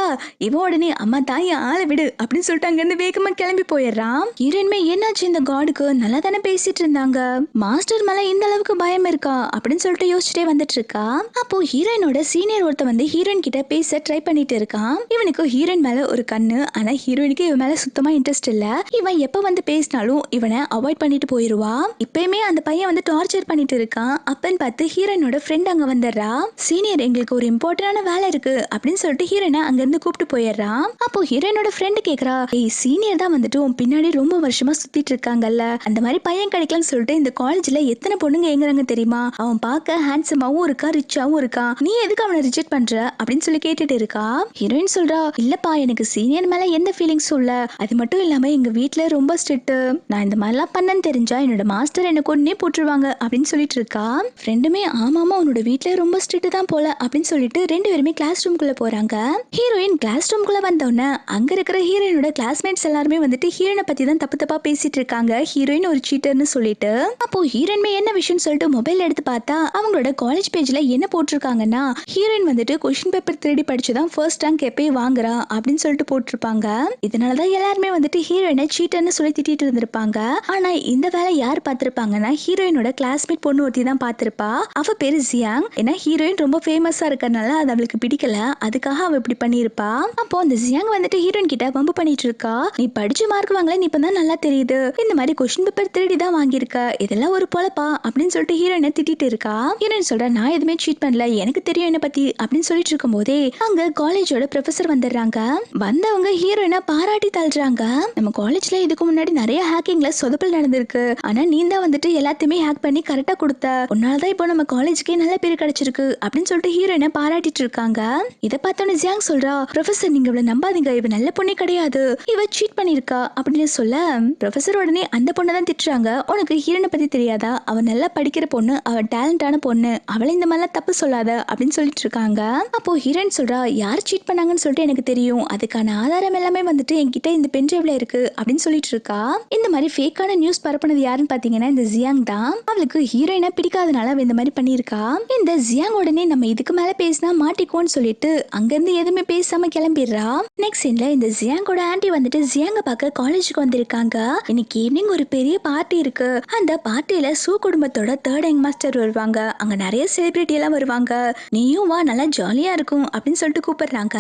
இவன் உடனே அம்மா தாய் ஆளை விடு அப்படின்னு சொல்லிட்டு அங்க இருந்து வேகமா கிளம்பி போயிடுறான். ஹீரோயின்மே என்னாச்சு இந்த கார்டுக்கு, நல்லா தானே பேசிட்டு இருந்தாங்க, மாஸ்டர் மேல இந்த அளவுக்கு பயம் இருக்கா அப்படின்னு சொல்லிட்டு யோசிச்சுட்டே வந்துட்டு இருக்கா. அப்போ ஹீரோயினோட சீனியர் ஒருத்த வந்து ஹீரோயின் கிட்ட பேச ட்ரை பண்ணிட்டு இருக்கான். இவனுக்கு ஹீரோயின் மேல ஒரு கண்ணு, ஆனா ஹீரோயினுக்கு இவன் மேல சுத்தமா இன்ட்ரெஸ்ட் இல்ல. இவன் எப்ப வந்து பேசினாலும் இவனை அவாய்ட் பண்ணிட்டு போயிருவா. இப்பயுமே அந்த பையன் வந்து டார்ச்சர் பண்ணிட்டு இருக்கான். அப்பன்னு பார்த்து ஹீரோயினோட ஃப்ரெண்ட் அங்க வந்துடுறா. சீனியர் எங்களுக்கு ஒரு இம்பார்ட்டன்டான வேலை இருக்கு அப்படின்னு சொல்லிட்டு ஹீரோயினை அங்க இருந்து கூப்பிட்டு போயிடுறான். அப்போ ஹீரோயினோட ஃப்ரெண்ட் கேக்குறா சீனியர் தான் வந்துட்டு உன் பின்னாடி ரொம்ப வருஷமா சுத்திட்டு இருக்காங்கல்ல, அந்த மாதிரி பையன் கிடைக்கலன்னு சொல்லிட்டு இந்த காலேஜ்ல எத்தனை பொண்ணுங்க ஏங்குறாங்க தெரியுமா, அவன் பார்க்க ஹேண்ட்ஸமாவும் இருக்கா ரிச்சாவும் இருக்கான், நீ எதுக்கு அவனை ரிஜெக்ட் பண்ற அப்படின்னு சொல்லி கேட்டுட்டு இருக்கா. ஹீரோயின் சொல்றா இல்லப்பா எனக்கு சீனியர் மேல எந்த ஃபீலிங்ஸும் இல்ல, அது மட்டும் இல்லாம எங்க வீட்டுல ரொம்ப ஸ்ட்ரிக்ட், நான் இந்த மாதிரிலாம் பண்ணன்னு தெரிஞ்சா என்னோட மாஸ்டர் என்ன கொன்னே போட்டுருவாங்க அப்படின்னு சொல்லிட்டு இருக்கா. ஃப்ரெண்டுமே ஆமாமா உன்னோட வீட்டுல ரொம்ப ஸ்ட்ரிக்ட் தான் போல அப்படின்னு சொல்லிட்டு 2 பேருமே கிளாஸ் ரூம்குள்ள போறாங்க. ஹீரோயின் கிளாஸ் ரூம்குள்ள வந்தோடனே அங்க இருக்கிற ஹீரோயினோட கிளாஸ்மேட்ஸ் எல்லாருமே வந்துட்டு ஹீரோயினை பத்தி தான் தப்பு தப்பா பேசிட்டு இருக்காங்க, ஹீரோயின் ஒரு சீட்டர்னு சொல்லிட்டு. அப்போ ஹீரோயின்மே என்ன விஷயம் சொல்லிட்டு மொபைல் எடுத்து பார்த்தா அவங்களோட காலேஜ் பேஜ்ல என்ன போட்டிருக்காங்கன்னா ஹீரோயின் வந்துட்டு கொஸ்டின் பேப்பர் தேடி படிச்சுதான் ஃபர்ஸ்ட் ரேங்க் எப்பயும் வாங்குறா அப்படின்னு சொல்லிட்டு போட்டிருப்பாங்க. இதனாலதான் எல்லாருமே வந்துட்டு ஹீரோயினை சீட்டர்னு சொல்லி திட்டிட்டு இருந்திருப்பாங்க. ஆனா இந்த வேலை யார் பார்த்திருப்பாங்கன்னா ஹீரோயினோட கிளாஸ்மேட் பொண்ணு ஒருத்தி தான் பார்த்திருப்பா. அவ பேரு ஜியாங். ஏன்னா ஹீரோயின் ரொம்ப ஃபேமஸா இருக்கறனால அது அவளுக்கு பிடிக்கல, அதுக்காக அவ இப்படி பண்ணிருப்பா. அப்போ அந்த ஜியாங் வந்துட்டு ஹீரோயின் கிட்ட வம்பு பண்ணிட்டு இருக்கா. நீ படிச்சு மார்க் வாங்கல, நீ இப்பதான் நல்லா தெரியுது, இந்த மாதிரி கொஸ்டின் பேப்பர் திருடி தான் வாங்கியிருக்க, இதெல்லாம் ஒரு பொழப்பா அப்படின்னு சொல்லிட்டு ஹீரோயினை திட்டிட்டு இருக்கா. ஹீரோயின் சொல்ற நான் எதுவுமே சீட் பண்ணல, எனக்கு தெரியும் என்ன பத்தி அப்படின்னு சொல்லிட்டு இருக்கும் போதே அங்க காலேஜோட ப்ரொஃபசர் வந்துடுறாங்க. வந்தவங்க ஹீரோயினை பாராட்டி தள்ளுறாங்க. நம்ம காலேஜ்ல இதுக்கு முன்னாடி நிறைய ஹேக்கிங்ல சொதப்பல் நடந்திருக்கு, ஆனா நீ தான் வந்துட்டு எல்லாத்தையுமே ஹேக் பண்ணி கரெக்டா கொடுத்த, உன்னாலதான் இப்போ நம்ம காலேஜுக்கே நல்ல பேர் கிடைச்சிருக்கு அப்படின்னு சொல்லிட்டு ஹீரோயினை பாராட்டிட்டு இருக்காங்க. இதை பார்த்தோன்னு ஜியாங் சொல்றா ப்ரொஃபசர் நீங்க இவளை நம்பாதீங்க, இவ நல்ல பொண்ணே கிடையாது, இவ சீட் பண்ணிருக்கா அப்படின்னு சொல்ல ப்ரொஃபசர் உடனே அந்த பொண்ணை தான் திட்டுறாங்க. உனக்கு ஹீரோனை பத்தி தெரியாதா, அவ நல்லா படிக்கிற பொண்ணு, அவ டேலண்டான பொண்ணு, அவளை இந்த மாதிரிலாம் தப்பு சொல்லாத அப்படின்னு சொல்லிட்டு இருக்காங்க. அப்போ ஹீரோயின் சொல்றா யார் சீட் பண்ணாங்கன்னு சொல்லிட்டு எனக்கு தெரியும், அதுக்கான ஆதாரம் எல்லாமே வந்துட்டு என்கிட்ட இந்த பென் டிரைவ்ல இருக்கு அப்படின்னு சொல்லிட்டு இருக்கா. இந்த மாதிரி ஃபேக்கான நியூஸ் பரப்புனது யாருன்னு பாத்தீங்கன்னா இந்த ஜியாங் தான். அவளுக்கு ஹீரோயினை பிடிக்காதனால அவ இந்த மாதிரி பண்ணிருக்கா. இந்த ஜியாங் உடனே நம்ம இதுக்கு மேல பேசினா மாட்டிக்கோன்னு சொல்லிட்டு அங்கிருந்து எதுவுமே பேசாம கிளம்பிடுறா. நெக்ஸ்ட் சீன்ல இந்த ஜியாங்கோட ஆன்ட்டி வந்துட்டு ஜியாங்க பார்க்க காலேஜுக்கு வந்திருக்காங்க. இன்னைக்கு ஈவினிங் ஒரு பெரிய பார்ட்டி இருக்கு, அந்த பார்ட்டியில சூ குடும்பத்தோட 3rd யங் மாஸ்டர் வருவாங்க, அங்க நிறைய செலிபிரிட்டி எல்லாம் வருவாங்க, நீயும் வா நல்லா ஜாலியா இருக்கும் அப்படின்னு சொல்லிட்டு கூப்பிடுறாங்க.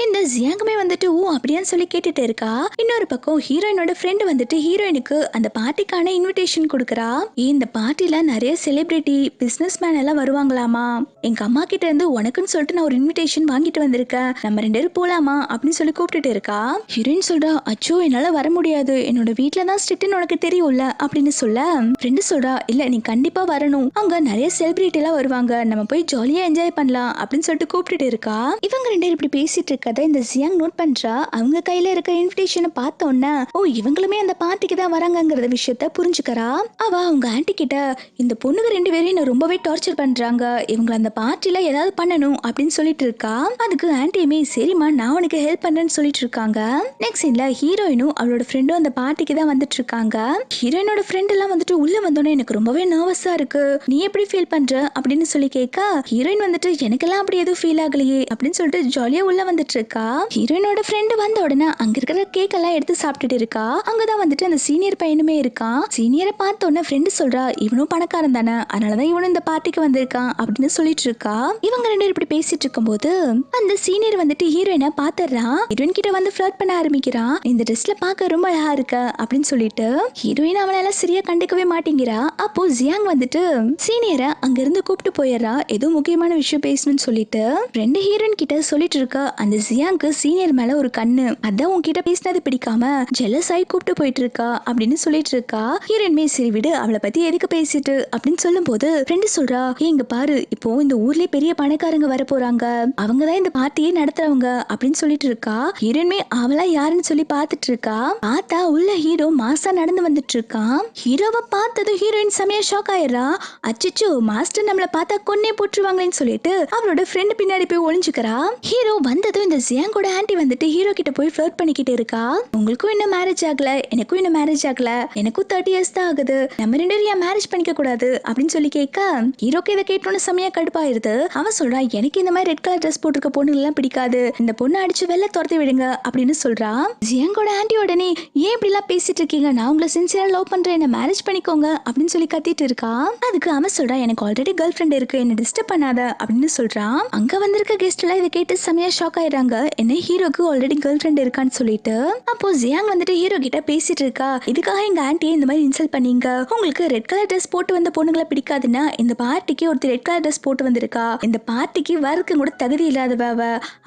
இந்த ஜியாங்குமே வந்துட்டு ஓ அப்படியான்னு சொல்லி கேட்டுட்டு இருக்கா. இன்னொரு பக்கம் ஹீரோயினோட ஃப்ரெண்ட் வந்துட்டு ஹீரோயினுக்கு அந்த பார்ட்டிக்கான இன்விடேஷன் கொடுக்கறா. இந்த பார்ட்டில நிறைய செலிபிரிட்டி பிசினஸ் மேன் எல்லாம் வருவாங்களாமா, எங்க அம்மா கிட்ட இருந்து உனக்குன்னு சொல்லிட்டு நான் ஒரு இன்விடேஷன் வாங்கிட்டு வந்திருக்கேன், நம்ம 2 பேரும் போலாமா அப்படின்னு சொல்லி கூப்பிட்டுட்டு இருக்கா. ஹீரோயின் சொல்றா அச்சோ என்னால வர முடியாது, என்னோட வீட்டுல தான் ஸ்ட்ரிக்ட்னு உனக்கு தெரியும்ல அப்படின்னு சொல்ல ஃப்ரெண்டு சொல்றா இல்ல நீ கண்டிப்பா வரணும், அங்க நிறைய செலிபிரிட்டி எல்லாம் வருவாங்க, நம்ம போய் ஜாலியா என்ஜாய் பண்ணலாம் அப்படின்னு சொல்லிட்டு கூப்பிட்டுட்டு இருக்கா. இவங்க 2 பேரும் இப்படி பேசிட்டு இருக்கத இந்த ஜியாங் நோட் பண்றா. அவங்க கையில இருக்க இன்விடேஷனை பார்த்த உடனே ஓ இவங்களுமே அந்த பார்ட்டிக்கு தான் வராங்கங்கிற விஷயத்த புரிஞ்சுக்கிறா. அவ அவங்க ஆன்ட்டி கிட்ட இந்த பொண்ணுங்க 2 பேரும் என்ன ரொம்பவே டார்ச்சர் பண்றாங்க, இவங்க அந்த பார்ட்டில ஏதாவது பண்ணணும் அப்படின்னு சொல்லிட்டு இருக்கா. அதுக்கு ஆன்ட்டியுமே சரிம்மா நான் உனக்கு ஹெல்ப் பண்றேன்னு சொல்லிட்டு இருக்காங்க. நெக்ஸ்ட் சீன்ல ஹீரோயினும் அவளோட ஃப்ரெண்டும் அந்த பார்ட்டிக்கு தான் வந்துட்டு இருக்காங்க. ஹீரோயினோட ஃப்ரெண்ட் எல்லாம் வந்துட்டு உள்ள வந்தோடனே எனக்கு ரொம்பவே நர்வஸா இருக்கு, நீ எப்படி ஃபீல் பண்ற அப்படின்னு சொல்லி கேட்க, ஹீரோயின் வந்துட்டு எனக்கெல்லாம் அப்படி எதுவும் ஃபீல் ஆகலையே அப்படின்னு சொல்லிட்டு ஜாலியா உள்ள வந்துட்டு இருக்கா. ஹீரோயினோட ஃப்ரெண்ட் வந்த உடனே அங்க இருக்கிற கேக் எல்லாம் எடுத்து சாப்பிட்டுட்டு இருக்கா. அங்கதான் வந்துட்டு அந்த சீனியர் பையனுமே இருக்கான். சீனியரை பார்த்த உடனே ஃப்ரெண்டு சொல்றா, இவனும் பணக்காரன் தானே, அதனாலதான் இவனும் இந்த பார்ட்டிக்கு வந்திருக்கான் அப்படின்னு சொல்லிட்டு இருக்கா. இவங்க ரெண்டு பேரும் இப்படி பேசிட்டு இருக்கும்போது அந்த சீனியர் வந்துட்டு ஹீரோயினை பாத்துறா. ஹீரோயின் கிட்ட வந்து ஃபிளர்ட் பண்ண ஆரம்பிக்கிறான். இந்த ட்ரெஸ்ல பார்க்க ரொம்ப அழகா இருக்க அப்படின்னு சொல்லிட்டு ஹீரோயின் அவளெல்லாம் சரியா கண்டுக்கவே மாட்டேங்கிறா. அப்போ ஜியாங் வந்துட்டு சீனியரை அங்க இருந்து கூப்பிட்டு போயிடுறா, ஏதோ முக்கியமான விஷயம் பேசணும்னு சொல்லிட்டு. ரெண்டு ஹீரோயின் கிட்ட சொல்லிட்டு இருக்க அந்த ஜியாங்க்கு சீனியர் மேல ஒரு கண்ணு, அதான் உன்கிட்ட பேசினது பிடிக்காம ஜெலஸ் ஆகி கூப்பிட்டு போயிட்டு இருக்கா அப்படின்னு சொல்லிட்டு இருக்கா. ஹீரோயின்மே சரி விடு, அவளை பத்தி எதுக்கு பேசிட்டு அப்படின்னு சொல்லும் போது ஃப்ரெண்டு சொல்றா, இங்க பாரு, இப்போ இந்த ஊர்லயே பெரிய பணக்காரங்க வர போறாங்க, அவங்கதான் இந்த பார்ட்டியே நடத்துறவங்க அப்படின்னு சொல்லிட்டு இருக்கா. ஹீரோயின்மே அவளா யாருன்னு சொல்லி பாத்துட்டு இருக்கா. பார்த்தா உள்ள ஹீரோ மாசா நடந்து வந்துட்டு இருக்கான். ஹீரோவை பார்த்ததும் ஹீரோயின் செமையா ஷாக் ஆயிடுறா. அச்சச்சோ, மாஸ்டர் நம்மள பார்த்தா கொன்னே போட்டுருவாங்களேன்னு சொல்லிட்டு அவளோட ஃப்ரெண்ட் பின்னாடி போய் ஒளிஞ்சுக்கிறா. ஹீரோ வந்ததும் இந்த ஜியாங்கோட ஆன்ட்டி வந்துட்டு ஹீரோ கிட்ட போய் ஃபிளர்ட் பண்ணிக்கிட்டு இருக்கா. உங்களுக்கும் இன்னும் மேரேஜ் ஆகல, எனக்கும் இன்னும் மேரேஜ் ஆகல, எனக்கும் 30 இயர்ஸ் தான் ஆகுது, நம்ம ரெண்டு பேரும் ஏன் மேரேஜ் பண்ணிக்க கூடாது அப்படின்னு சொல்லி கேட்க, ஹீரோக்கு இதை கேட்டோன்னு செமையா கடுப்பாயிருது. அவன் சொல்றான், எனக்கு இந்த மாதிரி ரெட் கலர் ட்ரெஸ் போட்டிருக்க பொண்ணு எல்லாம் பிடிக்காது, இந்த பொண்ணு அடிச்சு வெளில துரத்தி விடுங்க அப்படின்னு சொல்றான். ஜியாங்கோட ஆன்ட்டி உடனே, ஏன் இப்படி எல்லாம் பேசிட்டு இருக்கீங்க, நான் உங்களை சின்சியரா லவ் பண்றேன், என்ன மேரேஜ் பண்ணிக்கோங்க அப்படின்னு சொல்லி கத்திட்டு இருக்கா. அதுக்கு அவன் சொல்றான், எனக்கு ஆல்ரெடி கேர்ள் ஃப்ரெண்ட் இருக்கு, என்ன டிஸ்டர்ப் பண்ணாத அப்படின்னு சொல்றான். அங்க வந்திருக்க கெஸ்ட் எல்லாம் இதை கேட்டு செமையா ஷாக் ஆயிடுறாங்க, என்ன ஹீரோக்கு ஆல்ரெடி கேர்ள் ஃப்ரெண்ட் இருக்கான்னு சொல்லிட்டு. அப்போ ஜியாங் வந்துட்டு ஹீரோ கிட்ட பேசிட்டு இருக்கா, இதுக்காக எங்க ஆன்ட்டியை இந்த மாதிரி இன்சல்ட் பண்ணீங்க, உங்களுக்கு ரெட் கலர் ட்ரெஸ் போட்டு வந்த பொண்ணுங்களை பிடிக்காதுன்னா இந்த பார்ட்டிக்கு ஒருத்தர் ரெட் கலர் ட்ரெஸ் போட்டு வந்திருக்கா, இந்த பார்ட்டிக்கு வரக்கு கூட தகுதி இல்லாதவ,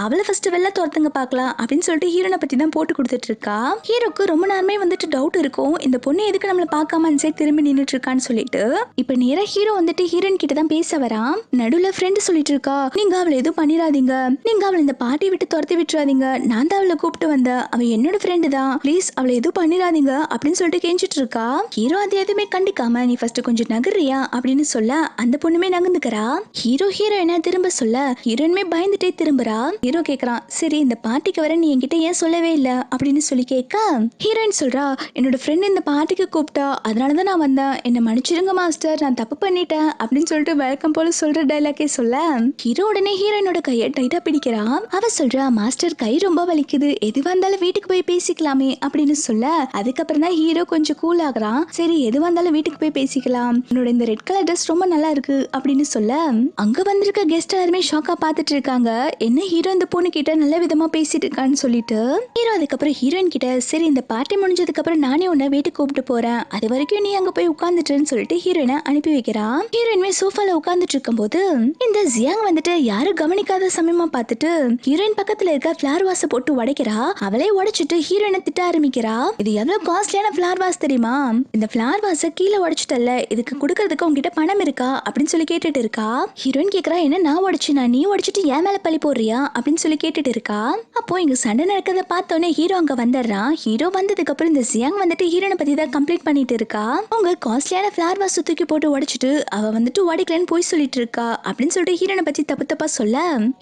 அவளை ஃபர்ஸ்ட் வெளில துரத்துங்க பார்க்கலாம் அப்படின்னு சொல்லிட்டு ஹீரோனை பத்தி தான் போட்டு கொடுத்துட்டு இருக்கா. ஹீரோக்கு ரொம்ப நேரமே வந்துட்டு டவுட் இருக்கும், இந்த பொண்ணு எதுக்கு நம்மள பார்க்காம அந்த சைடு திரும்பி நின்னுட்டு இருக்கான்னு சொல்லிட்டு. இப்ப நேரா ஹீரோ வந்துட்டு ஹீரோயின் கிட்ட தான் பேச வரான். நடுவுல ஃப்ரெண்ட் சொல்லிட்டு இருக்கா, நீங்க அவளை எதுவும் பண்ணிடாதீங்க, நீங்க அவளை இந்த பார்ட்டி விட்டு துரத்தி விட்டுறாதீங்க, நான் தான் அவளை கூப்பிட்டு வந்த, அவ என்னோட ஃப்ரெண்டு தான், ப்ளீஸ் அவளை எதுவும் பண்ணிடாதீங்க அப்படின்னு சொல்லிட்டு கெஞ்சிட்டு இருக்கா. ஹீரோ அது எதுவுமே கண்டிக்காம, நீ ஃபர்ஸ்ட் கொஞ்சம் நகர்றியா அப்படின்னு சொல்ல அந்த பொண்ணுமே நகர்ந்துக்கிறா. ஹீரோயினை திரும்ப சொல்ல ஹீரோயினுமே பயந்துட்டே திரும்புறா. ஹீரோ கேக்குறான், சரி இந்த பார்ட்டிக்கு வர நீ என்கிட்ட ஏன் சொல்லவே இல்ல அப்படின்னு சொல்லி கேட்க, ஹீரோயின் சொல்றா, என்னோட ஃப்ரெண்ட் இந்த பார்ட்டிக்கு கூப்பிட்டா, அதனாலதான் நான் வந்தேன், என்ன மன்னிச்சிருங்க மாஸ்டர், நான் தப்பு பண்ணிட்டேன் அப்படின்னு சொல்லிட்டு வழக்கம் போல சொல்ற டைலாக்கே சொல்ல, ஹீரோ உடனே ஹீரோயினோட கையை டைட்டா பிடிக்கிறான். அவ சொல்றா, மாஸ்டர் கை ரொம்ப வலிக்குது, எது வந்தாலும் வீட்டுக்கு போய் பேசிக்கலாமே அப்படின்னு சொல்ல, அதுக்கப்புறம் தான் ஹீரோ கொஞ்சம் கூல் ஆகுறான். சரி எது வந்தாலும் வீட்டுக்கு போய் பேசிக்கலாம், என்னோட இந்த ரெட் கலர் ட்ரெஸ் ரொம்ப நல்லா இருக்கு அப்படின்னு சொல்ல, அங்க வந்திருக்க கெஸ்ட் எல்லாருமே ஷாக்கா பாத்துட்டு இருக்காங்க, என்ன ஹீரோ இந்த பொண்ணு கிட்ட நல்ல விதமா பேசிட்டு இருக்கான்னு சொல்லிட்டு. ஹீரோ அதுக்கப்புறம் ஹீரோயின் கிட்ட, சரி இந்த பார்ட்டி முடிஞ்சதுக்கு அப்புறம் நானே உன்னை வீட்டுக்கு கூப்பிட்டு போறேன், அது வரைக்கும் நீ அங்க போய் உட்கார்ந்துட்டுன்னு சொல்லிட்டு ஹீரோயினை அனுப்பி வைக்கிறான். ஹீரோயின்மே சோஃபால உட்கார்ந்துட்டு இருக்கும் போது இந்த ஜியாங் வந்துட்டு யாரும் கவனிக்காத சமயமா பார்த்துட்டு ஹீரோயின் பக்கத்துல இருக்க ஃபிளவர் வாஸை போட்டு உடைக்கிறா. அவளே உடைச்சிட்டு ஹீரோயினை திட்ட ஆரம்பிக்கிறா, இது எவ்வளவு காஸ்ட்லியான ஃபிளவர் வாஸ் தெரியுமா, இந்த ஃபிளவர் வாஸை கீழே உடைச்சிட்டல்ல, இதுக்கு கொடுக்கறதுக்கு உங்ககிட்ட பணம் இருக்கா அப்படின்னு சொல்லி கேட்டுட்டு இருக்கா. ஹீரோயின் கேக்குறா, என்ன நான் உடைச்சுனா, நீ உடைச்சிட்டு ஏன் மேல பழி போடுறியா அப்படின்னு சொல்லி கேட்டுட்டு இருக்கா. அப்போ இங்க சண்டை நடக்கிறத பார்த்தோன்னே ஹீரோ அங்க வந்துடுறான். ஹீரோ வந்ததுக்கு அப்புறம் இந்த ஜியாங் வந்துட்டு ஹீரோனை பத்தி தான் கம்ப்ளீட் பண்ணிட்டு இருக்கா. அவங்க காஸ்ட்லியான ஃபிளவர் வாஸ் தூக்கி போட்டு உடைச்சிட்டு அவ வந்துட்டு உடைக்கலன்னு போய் சொல்லிட்டு இருக்கா அப்படின்னு சொல்லிட்டு ஹீரோனை பத்தி தப்பு தப்பா சொல்ல,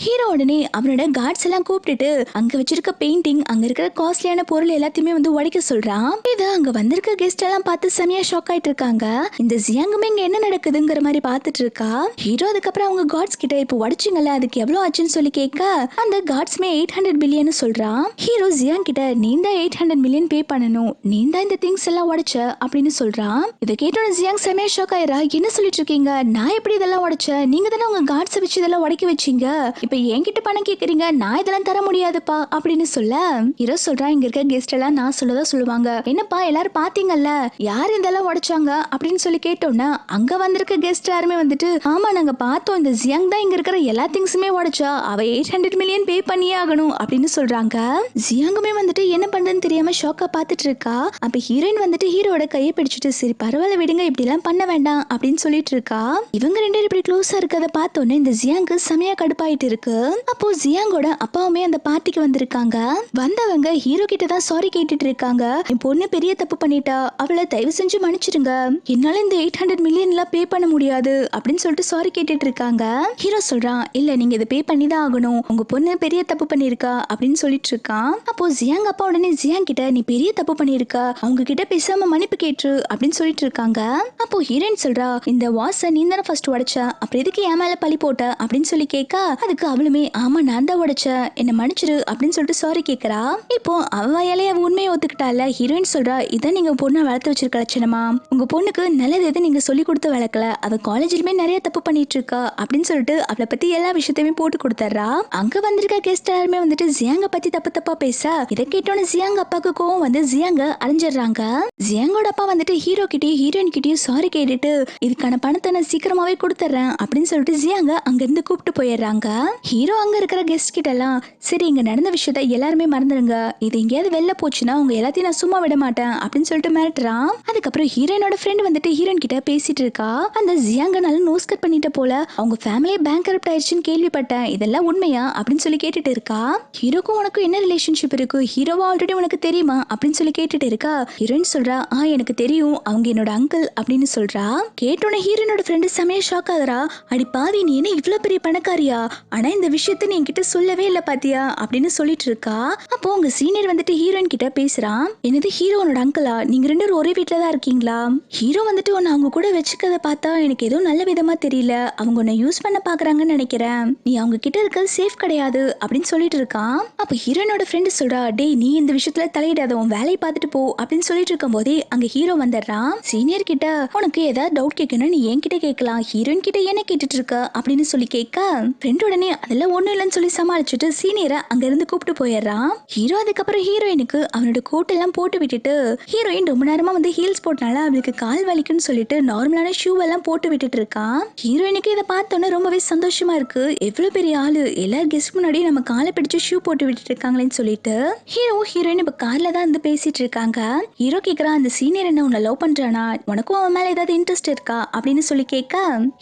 ஹீரோ உடனே அவனோட கார்ட்ஸ் எல்லாம் கூப்பிட்டுட்டு அங்க வச்சிருக்க பெயிண்டிங், அங்க இருக்கிற காஸ்ட்லியான பொருள் எல்லாத்தையுமே வந்து உடைக்க சொல்றான். இது அங்க வந்திருக்க கெஸ்ட் எல்லாம் பார்த்து செமையா ஷாக் ஆயிட்டு இருக்காங்க. இந்த ஜியாங்குமே இங்க என்ன நடக்குதுங்கிற மாதிரி பார்த்துட்டு இருக்கா. ஹீரோ அதுக்கப்புறம் அவங்க கார்ட்ஸ் கிட்ட, இப்போ உடைச்சிங்கல்ல அதுக்கு எவ்வளவு ஆச்சுன்னு சொல்லி கேட்க, அந்த கார்ட்ஸ்மே 800 பில்லியன் சொல்றான். ஹீரோ ஜியாங் கிட்ட, நீ தான் 800 மில்லியன் பே பண்ணணும், நீ தான் இந்த திங்ஸ் எல்லாம் உடைச்ச அப்படின்னு சொல்றான். இதை கேட்டோட ஜியாங் செமையா ஷாக் ஆயிரா, என்ன சொல்லிட்டு இருக்கீங்க, நான் எப்படி இதெல்லாம் உடைச்சேன், நீங்க தானே உங்க கார்ட்ஸை வச்சு இதெல்லாம் உடைக்க வச்சீங்க, இப்ப என்கிட்ட பணம் கேக்குறீங்க, நான் இதெல்லாம் தர முடியாதுப்பா அப்படின்னு சொல்ல, ஹீரோ சொல்றான், இங்க இருக்க கெஸ்ட் எல்லாம் நான் சொல்லதான் சொல்லுவாங்க, என்னப்பா எல்லாரும் பாத்தீங்கல்ல யார் இதெல்லாம் உடைச்சாங்க அப்படின்னு சொல்லி கேட்டோன்னா அங்க வந்திருக்க கெஸ்ட் யாருமே வந்துட்டு, ஆமா நாங்க பார்த்தோம், இந்த ஜியாங் தான் இங்க இருக்கிற எல்லா திங்ஸுமே உடைச்சா, அவ 800 மில்லியன் பே பண்ணியே ஆகணும் அப்படின்னு சொல்றாங்க. ஜியாங்குமே வந்துட்டு என்ன பண்றதுன்னு தெரியாம ஷாக்கா பாத்துட்டு இருக்கா. அப்ப ஹீரோயின் வந்துட்டு ஹீரோட கையை பிடிச்சிட்டு, சரி பரவாயில்ல விடுங்க, இப்படி எல்லாம் பண்ண வேண்டாம் அப்படின்னு சொல்லிட்டு இருக்கா. இவங்க ரெண்டு பேரும் இப்படி க்ளோஸா இருக்கத பார்த்தோன்னே இந்த ஜியாங்கு செமையா கடுப்பாயிட்டு இருக்கு. அப்போ ஜியாங்கோட அப்பாவுமே அந்த பார்ட்டிக்கு வந்திருக்காங்க. வந்தவங்க ஹீரோ கிட்ட தான் சாரி கேட்டுட்டு இருக்காங்க, என் பொண்ணு பெரிய தப்பு பண்ணிட்டா, அவளை தயவு செஞ்சு மன்னிச்சிருங்க, என்னால இந்த 800 மில்லியன் எல்லாம் பே பண்ண முடியாது அப்படின்னு சொல்லிட்டு சாரி கேட்டுட்டு இருக்காங்க. ஹீரோ சொல்றான், இல்ல நீங்க இதை பே பண்ணி தான் ஆகணும், உங்க பொண்ணு பெரிய தப்பு பண்ணிருக்கா அப்படின்னு சொல்லிட்டு இருக்கான். அப்போ ஜியாங் அப்பா உடனே ஜியாங் கிட்ட நீ பெரிய தப்பு பண்ணிருக்க, அவங்க கிட்ட பேசாம மன்னிப்பு கேட்டு அப்படின்னு சொல்லிட்டு இருக்காங்க. அப்போ ஹீரோயின் சொல்றா இந்த வாச நீ தானே ஃபர்ஸ்ட் உடைச்ச, அப்புறம் எதுக்கு என் மேல பழி போட்ட அப்படின்னு சொல்லி கேட்க, அதுக்கு அவளுமே ஆமா நான் தான் உடைச்ச, என்ன மன்னிச்சிரு அப்படின்னு சொல்லிட்டு சாரி கேட்கறா. இப்போ அவ வாயாலே அவ உண்மையை ஒத்துக்கிட்டால. ஹீரோயின் சொல்றா இதான் நீங்க பொண்ணை வளர்த்து வச்சிருக்க லட்சணமா, உங்க பொண்ணுக்கு நல்லது எது நீங்க சொல்லி கொடுத்து வளர்க்கல, அவ காலேஜ்லயுமே நிறைய தப்பு பண்ணிட்டு இருக்கா அப்படின்னு சொல்லிட்டு அவளை பத்தி எல்லா விஷயத்தையுமே போட்டு கொடுத்துறா. அங்க வந்திருக்க கெஸ்ட் எல்லாருமே வந்துட்டு ஜியாங்க பத்தி தப்பு தப்பா பேச, இதை கேட்டோன்னு ஜியாங்க அப்பாக்கு கோவம் வந்து ஜியாங்க அழிஞ்சிடுறாங்க. ஜியாங்கோட அப்பா வந்துட்டு ஹீரோ கிட்டயும் ஹீரோயின் கிட்டயும் சாரி கேட்டுட்டு இதுக்கான பணத்தை நான் சீக்கிரமாவே கொடுத்துறேன் அப்படின்னு சொல்லிட்டு ஜியாங்க அங்க இருந்து கூப்பிட்டு போயிடுறாங்க. ஹீரோ அங்க இருக்கிற கெஸ்ட் கிட்ட எல்லாம் சரி இங்க நடந்த விஷயத்த எல்லாருமே மறந்துடுங்க, இது எங்கேயாவது வெளில போச்சுன்னா உங்க எல்லாத்தையும் நான் சும்மா விட மாட்டேன் அப்படின்னு சொல்லிட்டு மிரட்டுறான். அதுக்கப்புறம் ஹீரோயினோட ஃப்ரெண்ட் வந்துட்டு ஹீரோயின் கிட்ட பேசிட்டு இருக்கா. அந்த ஜியாங்க நல்ல நோஸ் கட் பண்ணிட்ட போல, அவங்க ஃபேமிலியே பேங்க் கரப்ட் ஆயிடுச்சுன்னு கேள்விப்பட்டேன், இதெல்லாம் உண்மையா அப்படின்னு சொல்லி கேட்டுட்டு இருக்கா. ஹீரோக்கும் உனக்கு என்ன ரிலேஷன்ஷிப் இருக்கு, ஹீரோவா ஆல்ரெடி உனக்கு தெரியுமா அப்படின்னு சொல்லி கேட்டுட்டு இருக்கா. ஹீரோயின் சொல்றா எனக்கு தெரியும், அவங்க என்னோட அங்கிள் அப்படின்னு சொல்றா. கேட்டோட ஹீரோனோட ஃப்ரெண்டு செமையா ஷாக் ஆகுறா. அடி பாவி நீ என்ன இவ்வளவு பெரிய பணக்காரியா, ஆனா இந்த விஷயத்த நீ என்கிட்ட சொல்லவே இல்ல பாத்தியா அப்படின்னு சொல்லிட்டு இருக்கா. அப்போ உங்க சீனியர் வந்துட்டு ஹீரோயின் கிட்ட பேசுறான். என்னது ஹீரோனோட அங்கிளா, நீங்க ரெண்டு பேரும் ஒரே வீட்டுல தான் இருக்கீங்களா? ஹீரோ வந்துட்டு உன்னை அவங்க கூட வச்சுக்கத பார்த்தா எனக்கு ஏதோ நல்ல விதமா தெரியல, அவங்க உன்னை யூஸ் பண்ண பாக்குறாங்கன்னு நினைக்கிறேன், நீ அவங்க கிட்ட இருக்கிறது சேஃப் கிடையாது அப்படின்னு சொல்லிட்டு இருக்கான். அப்ப ஹீரோனோட ஃப்ரெண்டு சொல்றா டேய் நீ இந்த விஷயத்துல தலையிடாத, உன் வேலையை பார்த்துட்டு போ அப்படின்னு சொல்லிட்டு இருக்கும் போதே அங்க ஹீரோ வந்துடுறான். சீனியர் கிட்ட உனக்கு ஏதாவது டவுட் கேட்கணும் நீ என்கிட்ட கேட்கலாம், ஹீரோயின் கிட்ட என்ன கேட்டுட்டு இருக்க அப்படின்னு சொல்லி கேட்க, ஃப்ரெண்ட் உடனே அதெல்லாம் ஒண்ணும் இல்லைன்னு சொல்லி சமாளிச்சுட்டு சீனியரை அங்க இருந்து கூப்பிட்டு போயிடுறான். ஹீரோ அதுக்கப்புறம் ஹீரோயினுக்கு அவனோட கோட் எல்லாம் போட்டு விட்டுட்டு, ஹீரோயின் ரொம்ப நேரமா வந்து ஹீல்ஸ் போட்டனால அவளுக்கு கால் வலிக்குன்னு சொல்லிட்டு நார்மலான ஷூ எல்லாம் போட்டு விட்டுட்டு இருக்கான். ஹீரோயினுக்கு இதை பார்த்தோன்னே ரொம்பவே சந்தோஷமா இருக்கு, எவ்வளவு பெரிய ஆளு, எல்லாரும் கெஸ்ட் முன்னாடி நம்ம காலை பிடிச்சு ஷூ போட்டு விட்டுட்டு இருக்காங்களேன்னு சொல்லிட்டு. ஹீரோ ஹீரோயின் இப்ப கார்ல தான் வந்து பேசிட்டு இருக்காங்க. ஹீரோ கேக்குறான் அந்த சீனியர் என்ன உன்னை லவ் பண்றானா, உனக்கும் அவன் மேல ஏதாவது இன்ட்ரெஸ்ட் இருக்கா அப்படின்னு சொல்லி கேட்க,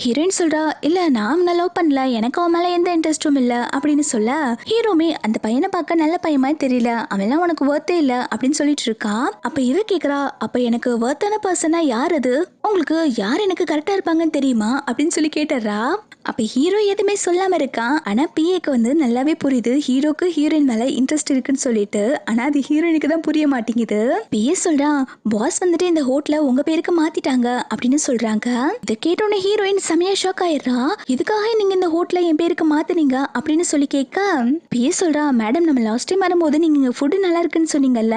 ஹீரோயின் சொல்றா இல்ல நான் அவனை லவ் பண்ணல, எனக்கு அவன் மேல எந்த இன்ட்ரெஸ்டும் இல்ல அப்படின்னு சொல்ல, ஹீரோமே அந்த பையனை பார்க்க நல்ல பையன் மாதிரி தெரியல, அவன்லாம் உனக்கு வர்த்தே இல்ல அப்படின்னு சொல்லிட்டு இருக்கா. அப்ப இவ கேக்குறா அப்ப எனக்கு வர்த்தான பர்சனா யார் அது, உங்களுக்கு யார் எனக்கு கரெக்டா இருப்பாங்கன்னு தெரியுமா அப்படின்னு சொல்லி கேட்டுறா. அப்ப ஹீரோ எதுவுமே சொல்லாம இருக்கான். ஆனா பிஏக்கு வந்து நல்லாவே புரியுது ஹீரோக்கு ஹீரோயின் மேல இன்ட்ரெஸ்ட் இருக்குன்னு சொல்லிட்டு, ஆனா அது ஹீரோயினுக்கு தான் புரிய மாட்டேங்குது. பிஏ சொல்றான் பாஸ் வந்துட்டு இந்த ஹோட்டல உங்க பேருக்கு மாத்திட்டாங்க அப்படின்னு சொல்றாங்க. இதை கேட்டோன்னு ஹீரோயின் செமையா ஷாக் ஆயிடுறா. இதுக்காக நீங்க இந்த ஹோட்டல என் பேருக்கு மாத்தினீங்க அப்படின்னு சொல்லி கேட்க, பிஏ சொல்றா மேடம் நம்ம லாஸ்ட் டைம் வரும்போது நீங்க ஃபுட் நல்லா இருக்குன்னு சொன்னீங்கல்ல,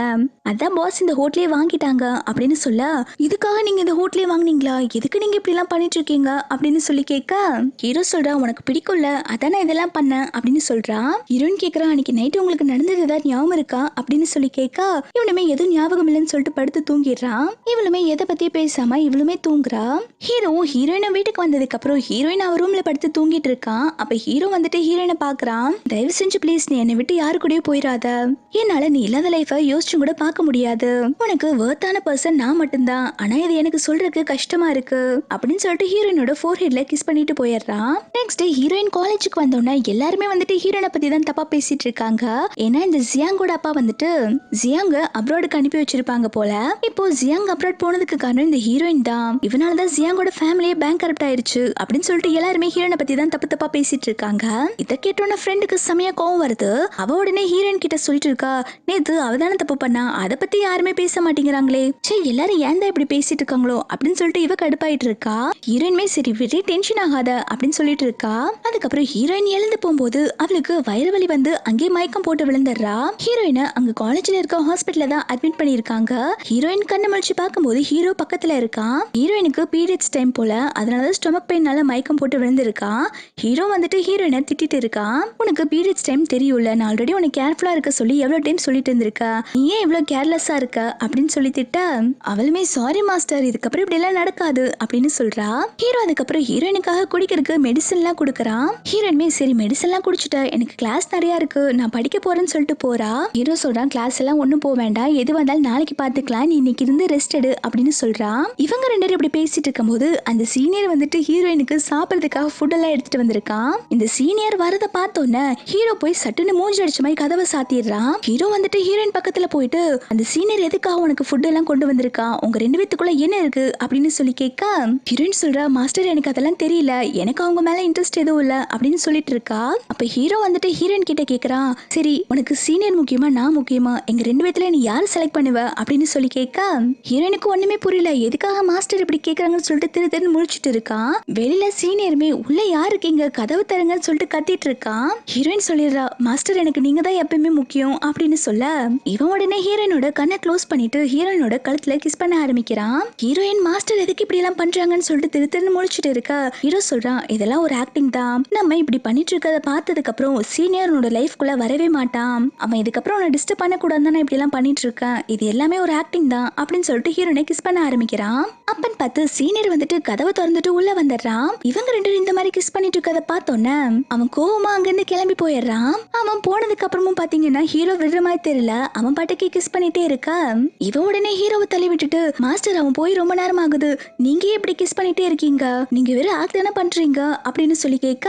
அதான் பாஸ் இந்த ஹோட்டலே வாங்கிட்டாங்க அப்படின்னு சொல்ல, இதுக்காக நீங்க இந்த ஹோட்டலே வாங்கினீங்களா, எதுக்கு நீங்க இப்படி எல்லாம் பண்ணிட்டு இருக்கீங்க அப்படின்னு சொல்லி கேட்க, ஹீரோ சொல்றா உனக்கு பிடிக்கும்ல அதானே இதெல்லாம் பண்ண அப்படின்னு சொல்றா. ஹீரோயின் கேக்குறா அன்னைக்கு நைட் உங்களுக்கு நடந்தது ஏதாவது ஞாபகம் இருக்கா அப்படின்னு சொல்லி கேட்க, இவனுமே எதுவும் ஞாபகம் இல்லைன்னு சொல்லிட்டு படுத்து தூங்கிடுறான். இவளுமே எதை பத்தி பேசாம இவளுமே தூங்குறா. ஹீரோ ஹீரோயினை வீட்டுக்கு வந்ததுக்கு அப்புறம் ஹீரோயின் அவ ரூம்ல படுத்து தூங்கிட்டு இருக்கான். அப்ப ஹீரோ வந்துட்டு ஹீரோயினை பாக்குறான். தயவு செஞ்சு ப்ளீஸ் நீ என்னை விட்டு யாரு கூடயும் போயிடாத, என்னால நீ இல்லாத லைஃபை யோசிச்சு கூட பார்க்க முடியாது, உனக்கு வர்த்தான பர்சன் நான் மட்டும்தான், ஆனா இது எனக்கு சொல்றதுக்கு கஷ்டமா இருக்கு அப்படின்னு சொல்லிட்டு ஹீரோயினோட ஃபோர்ஹெட்ல கிஸ் பண்ணிட்டு போயிடுறான். நெக்ஸ்ட் டே ஹீரோயின் காலேஜுக்கு வந்தோடனே எல்லாருமே வந்துட்டு ஹீரோயினை பத்தி தான் தப்பா பேசிட்டு இருக்காங்க. ஏன்னா இந்த ஜியாங்கோட அப்பா வந்துட்டு ஜியாங்க அப்ராடுக்கு அனுப்பி வச்சிருப்பாங்க போல. இப்போ ஜியாங் அப்ராட் போனதுக்கு காரணம் இந்த ஹீரோயின் தான், இவனாலதான் ஜியாங்கோட ஃபேமிலியே பேங்க் கரப்ட் ஆயிருச்சு அப்படின்னு சொல்லிட்டு எல்லாருமே ஹீரோயினை பத்தி தான் தப்பு தப்பா பேசிட்டு இருக்காங்க. இதை கேட்டோன்னா ஃப்ரெண்டுக்கு செமையா கோவம் வருது. அவ உடனே ஹீரோயின் கிட்ட சொல்லிட்டு இருக்கா நேத்து அவதான தப்பு பண்ணா, அதை பத்தி யாருமே பேச மாட்டேங்கிறாங்களே, சே எல்லாரும் ஏன் தான் இப்படி பேசிட்டு இருக்காங்களோ அப்படின்னு சொல்லிட்டு இவ கடுப்பாயிட்டு இருக்கா. ஹீரோயின்மே சரி வெரி டென்ஷன் ஆகாத அப்படின்னு சொல்லிட்டு இருக்கா. அதுக்கப்புறம் ஹீரோயின் எழுந்து போகும்போது அவளுக்கு வயிறு வலி வந்து அங்கே மயக்கம் போட்டு விழுந்துடுறா. ஹீரோயினை அங்க காலேஜ்ல இருக்க ஹாஸ்பிட்டல்ல தான் அட்மிட் பண்ணிருக்காங்க. ஹீரோயின் கண்ணு முழிச்சு பார்க்கும்போது ஹீரோ பக்கத்துல இருக்கான். ஹீரோயினுக்கு பீரியட்ஸ் டைம் போல, அதனால ஸ்டொமக் பெயின்னால மயக்கம் போட்டு விழுந்திருக்கா. ஹீரோ வந்துட்டு ஹீரோயினை திட்டிட்டு இருக்கான். உனக்கு பீரியட்ஸ் டைம் தெரியும்ல, நான் ஆல்ரெடி உனக்கு கேர்ஃபுல்லா இருக்க சொல்லி எவ்வளவு டைம் சொல்லிட்டு இருந்திருக்க, நீ ஏன் இவ்வளவு கேர்லெஸ்ஸா இருக்க அப்படின்னு சொல்லி திட்ட, அவளுமே சாரி மாஸ்டர் இதுக்கப்புறம் இப்படி எல்லாம் நடக்காது அப்படின்னு சொல்றா. ஹீரோ அதுக்கப்புறம் ஹீரோயினுக்காக குடிக்கிறதுக்கு மெடிசன் எல்லாம் கொடுக்கறான். ஹீரோயினுமே சரி மெடிசன் எல்லாம் குடிச்சிட்ட, எனக்கு கிளாஸ் நிறைய இருக்கு நான் படிக்க போறேன்னு சொல்லிட்டு போறா. ஹீரோ சொல்றான் கிளாஸ் எல்லாம் ஒண்ணும் போக வேண்டாம், எது வந்தாலும் நாளைக்கு பாத்துக்கலாம், நீ இன்னைக்கு இருந்து ரெஸ்ட் எடு அப்படின்னு சொல்றான். இவங்க ரெண்டு பேரும் இப்படி பேசிட்டு இருக்கும் போது அந்த சீனியர் வந்துட்டு ஹீரோயினுக்கு சாப்பிடறதுக்காக ஃபுட் எல்லாம் எடுத்துட்டு வந்திருக்கான். இந்த சீனியர் வரத பார்த்தோன்னே ஹீரோ போய் சட்டுன்னு மூஞ்சி அடிச்ச மாதிரி கதவை சாத்திடுறான். ஹீரோ வந்துட்டு ஹீரோயின் பக்கத்துல போயிட்டு அந்த சீனியர் எதுக்காக உனக்கு ஃபுட் எல்லாம் கொண்டு வந்திருக்கா, உங்க ரெண்டு பேத்துக்குள்ள என்ன இருக்கு அப்படின்னு சொல்லி கேட்க, ஹீரோயின் சொல்றா மாஸ்டர் எனக்கு அதெல்லாம் தெரியல, எனக்கு அவங்க மேல இன்ட்ரெஸ்ட் எதுவும் இல்ல அப்படின்னு சொல்லிட்டு இருக்கா. அப்ப ஹீரோ வந்துட்டு ஹீரோயின் கிட்ட கேக்குறான் சரி உனக்கு சீனியர் முக்கியமா நான் முக்கியமா, எங்க 2 பேத்துல நீ யாரை செலக்ட் பண்ணுவ அப்படின்னு சொல்லி கேட்க ஹீரோயினுக்கு ஒண்ணுமே புரியல. எதுக்காக மாஸ்டர் இப்படி கேக்குறாங்கன்னு சொல்லிட்டு திரு திருன்னு முழிச்சிட்டு இருக்கான். வெளியில சீனியருமே உள்ள யாரு இருக்கீங்க, கதவு தருங்கன்னு சொல்லிட்டு கத்திட்டு இருக்கான். ஹீரோயின் சொல்லிடுறா, மாஸ்டர் எனக்கு நீங்க தான் எப்பயுமே முக்கியம் அப்படின்னு சொல்ல இவன் உடனே ஹீரோயினோட கண்ணை க்ளோஸ் பண்ணிட்டு ஹீரோயினோட கழுத்துல கிஸ் பண்ண ஆரம்பிக்கிறான். ஹீரோயின் மாஸ்டர் எதுக்கு இப்படி எல்லாம் பண்றாங்கன்னு சொல்லிட்டு திரு திருன்னு முழிச்சிட்டு இருக்க ஹீரோ சொல்றான், இதெல்லாம் ஒரு ஆக்டிங் தான். நம்ம இப்படி பண்ணிட்டு இருக்கத பார்த்ததுக்கு அப்புறம் சீனியரோட லைஃப்குள்ள வரவே மாட்டான். அவன் இதுக்கப்புறம் உன்னை டிஸ்டர்ப் பண்ண கூடாதுன்னு நான் இப்படி எல்லாம் பண்ணிட்டு இருக்கேன். இது எல்லாமே ஒரு ஆக்டிங் தான் அப்படின்னு சொல்லிட்டு ஹீரோனை கிஸ் பண்ண ஆரம்பிக்கிறான். அப்பன்னு பார்த்து சீனியர் வந்துட்டு கதவை திறந்துட்டு உள்ள வந்துடுறான். இவங்க 2 பேரும் இந்த மாதிரி கிஸ் பண்ணிட்டு இருக்கத பார்த்தோன்னே அவன் கோவமா அங்கிருந்து கிளம்பி போயிடுறான். அவன் போனதுக்கு அப்புறமும் பாத்தீங்கன்னா ஹீரோ விடுற மாதிரி தெரியல. அவன் பாட்டுக்கு கிஸ் பண்ணிட்டே இருக்க இவன் உடனே ஹீரோவை தள்ளி விட்டுட்டு, மாஸ்டர் அவன் போய் ரொம்ப நேரம் ஆகுது, நீங்க எப்படி கிஸ் பண்ணிட்டே இருக்கீங்க, நீங்க வெறும் ஆக்ட் தானே பண்றீங்க அப்படின்னு சொல்லி கேட்க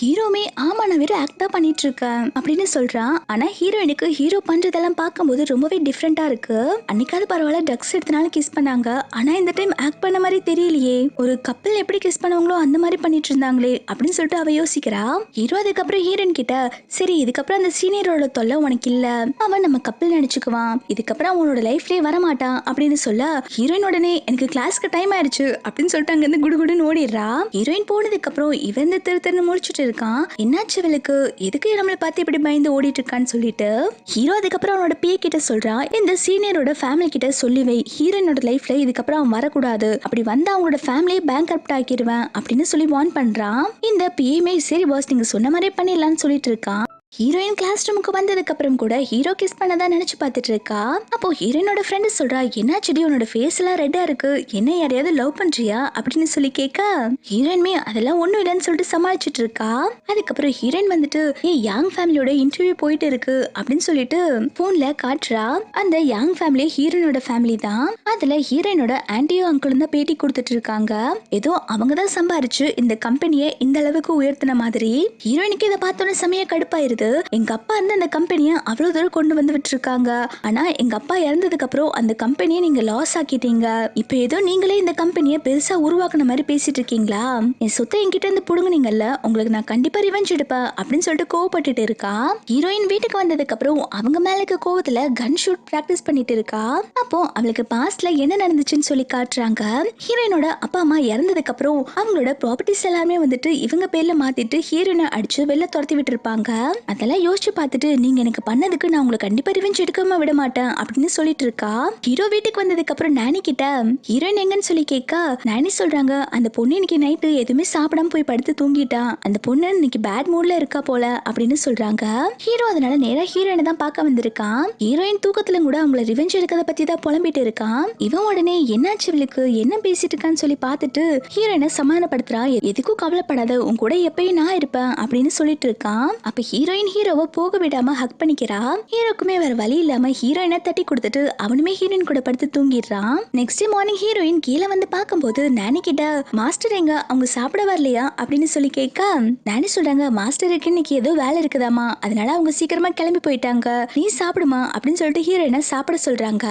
ஹீரோமே ஆமா நான் வெறும் ஆக்ட் தான் பண்ணிட்டு இருக்கேன் அப்படின்னு சொல்றான். ஆனா ஹீரோயினுக்கு ஹீரோ பண்றதெல்லாம் பார்க்கும்போது ரொம்பவே டிஃப்ரெண்டா இருக்கு. அன்னைக்காவது பரவாயில்ல ட்ரக்ஸ் எடுத்தனால கிஸ் பண்ணாங்க, ஆனா இந்த டைம் ஆக்ட் பண்ண மாதிரி தெரியலையே, ஒரு கப்பல் எப்படி கிஸ் பண்ணுவாங்களோ அந்த மாதிரி பண்ணிட்டு இருந்தாங்களே அப்படின்னு சொல்லிட்டு அவ யோசிக்கிறா. ஹீரோ அதுக்கப்புறம் ஹீரோயின் கிட்ட, சரி இதுக்கப்புறம் அந்த சீனியரோட தொல்லை உனக்கு இல்ல, அவன் நம்ம கப்பல் நினைச்சுக்குவான், இதுக்கப்புறம் அவனோட லைஃப்லயே வரமாட்டான் அப்படின்னு சொல்ல ஹீரோயின் உடனே எனக்கு கிளாஸ்க்கு டைம் ஆயிடுச்சு அப்படின்னு சொல்லிட்டு அங்க இருந்து குடுகுடுன்னு ஓடிடுறா. ஹீரோயின் போனதுக்கு அப்புறம் இவன் திரு திருன்னு முடிச்சுட்டு இருக்கான். என்னாச்சு இவளுக்கு, எதுக்கு நம்மளை பார்த்து இப்படி பயந்து ஓடிட்டு இருக்கான்னு சொல்லிட்டு ஹீரோ அதுக்கப்புறம் அவனோட பிஏ கிட்ட சொல்றான், இந்த சீனியரோட ஃபேமிலி கிட்ட சொல்லி வை, ஹீரோயினோட லைஃப்ல இதுக்கப்புறம் அவன் வரக்கூடாது, அப்படி வந்து அவங்களோட ஃபேமிலியை பேங்க் கரப்ட் ஆக்கிடுவேன் அப்படின்னு சொல்லி வார்ன் பண்றான். இந்த பிஏமே சரி பாஸ் நீங்க சொன்ன மாதிரியே பண்ணிடலாம்னு சொல்லிட்டு இருக்கான். ஹீரோயின் கிளாஸ் ரூமுக்கு வந்ததுக்கு அப்புறம் கூட ஹீரோ கிஸ் பண்ணதான் நினைச்சு பார்த்துட்டு இருக்கா. அப்போ ஹீரோயினோட ஃப்ரெண்டு சொல்றா, என்னாச்சுடி உன்னோட ஃபேஸ் எல்லாம் ரெட்டா இருக்கு, என்ன யாரையாவது லவ் பண்றியா அப்படின்னு சொல்லி கேட்க ஹீரோயின்மே அதெல்லாம் ஒண்ணும் இல்லைன்னு சொல்லிட்டு சமாளிச்சுட்டு இருக்கா. அதுக்கப்புறம் ஹீரோயின் வந்துட்டு யாங் ஃபேமிலியோட இன்டர்வியூ போயிட்டு இருக்கு அப்படின்னு சொல்லிட்டு போன்ல காட்டுறா. அந்த யாங் ஃபேமிலி ஹீரோயினோட ஃபேமிலி தான். அதுல ஹீரோயினோட ஆன்டியும் அங்கிளும் தான் பேட்டி கொடுத்துட்டு இருக்காங்க. ஏதோ அவங்க தான் சம்பாரிச்சு இந்த கம்பெனியை இந்த அளவுக்கு உயர்த்தின மாதிரி. ஹீரோயினுக்கு இதை பார்த்தோன்னே செமையா கடுப்பாயிருது. எங்க அப்பா இருந்து அந்த கம்பெனியை அவ்வளவு தூரம் கொண்டு வந்து விட்டுருக்காங்க, ஆனா எங்க அப்பா இறந்ததுக்கு அப்புறம் அந்த கம்பெனியை நீங்க லாஸ் ஆக்கிட்டீங்க, இப்ப ஏதோ நீங்களே இந்த கம்பெனியை பெருசா உருவாக்குன மாதிரி பேசிட்டு இருக்கீங்களா, என் சொத்தை என்கிட்ட இருந்து புடுங்குனீங்கல்ல, உங்களுக்கு நான் கண்டிப்பா ரிவெஞ்ச் எடுப்பேன் அப்படின்னு சொல்லிட்டு கோவப்பட்டுட்டு இருக்கா. ஹீரோயின் வீட்டுக்கு வந்ததுக்கு அப்புறம் அவங்க மேல இருக்க கோவத்துல கன் ஷூட் பிராக்டிஸ் பண்ணிட்டு இருக்கா. அப்போ அவளுக்கு பாஸ்ட்ல என்ன நடந்துச்சுன்னு சொல்லி காட்டுறாங்க. ஹீரோயினோட அப்பா அம்மா இறந்ததுக்கு அப்புறம் அவங்களோட ப்ராப்பர்ட்டிஸ் எல்லாமே வந்துட்டு இவங்க பேர்ல மாத்திட்டு ஹீரோயினை அடிச்சு வெளில துரத்தி விட்டு இருப்பாங்க. அதெல்லாம் யோசிச்சு பார்த்துட்டு நீங்க எனக்கு பண்ணதுக்கு நான் உங்களுக்கு கண்டிப்பா ரிவெஞ்ச் எடுக்காம விட மாட்டேன் அப்படின்னு சொல்லிட்டு இருக்கா. ஹீரோ வீட்டுக்கு வந்ததுக்கு அப்புறம் நானி கிட்ட ஹீரோயின் எங்கன்னு சொல்லி கேட்க நானி சொல்றாங்க, அந்த பொண்ணு இன்னைக்கு நைட்டு எதுவுமே சாப்பிடாம போய் படுத்து தூங்கிட்டா, அந்த பொண்ணு இன்னைக்கு பேட் மூட்ல இருக்கா போல அப்படின்னு சொல்றாங்க. ஹீரோ அதனால நேரா ஹீரோயினை தான் பார்க்க வந்திருக்கான். ஹீரோயின் தூக்கத்துல கூட அவங்கள ரிவெஞ்ச் எடுக்கிறத பத்தி தான் புலம்பிட்டு இருக்கான். இவன் உடனே என்னாச்சு இவளுக்கு என்ன பேசிட்டு இருக்கான்னு சொல்லி பார்த்துட்டு ஹீரோயினை சமாதானப்படுத்துறா. எதுக்கும் கவலைப்படாத, உன் கூட எப்பயும் நான் இருப்பேன் அப்படின்னு சொல்லிட்டு இருக்கான். அப்ப ஹீரோயின் ஹீரோவை போக விடாம ஹக் பண்ணிக்கிறா. ஹீரோக்குமே வேற வழி இல்லாம ஹீரோயினை தட்டி கொடுத்துட்டு அவனுமே ஹீரோயின் கூட படுத்து தூங்கிடுறான். நெக்ஸ்ட் மார்னிங் ஹீரோயின் கீழே வந்து பார்க்கும்போது நானி கிட்ட மாஸ்டர் எங்க, அவங்க சாப்பிட வரலையா அப்படின்னு சொல்லி கேட்க நானி சொல்றாங்க, மாஸ்டருக்கு இன்னைக்கு ஏதோ வேலை இருக்குதாமா, அதனால அவங்க சீக்கிரமா கிளம்பி போயிட்டாங்க, நீ சாப்பிடுமா அப்படின்னு சொல்லிட்டு ஹீரோயினை சாப்பிட சொல்றாங்க.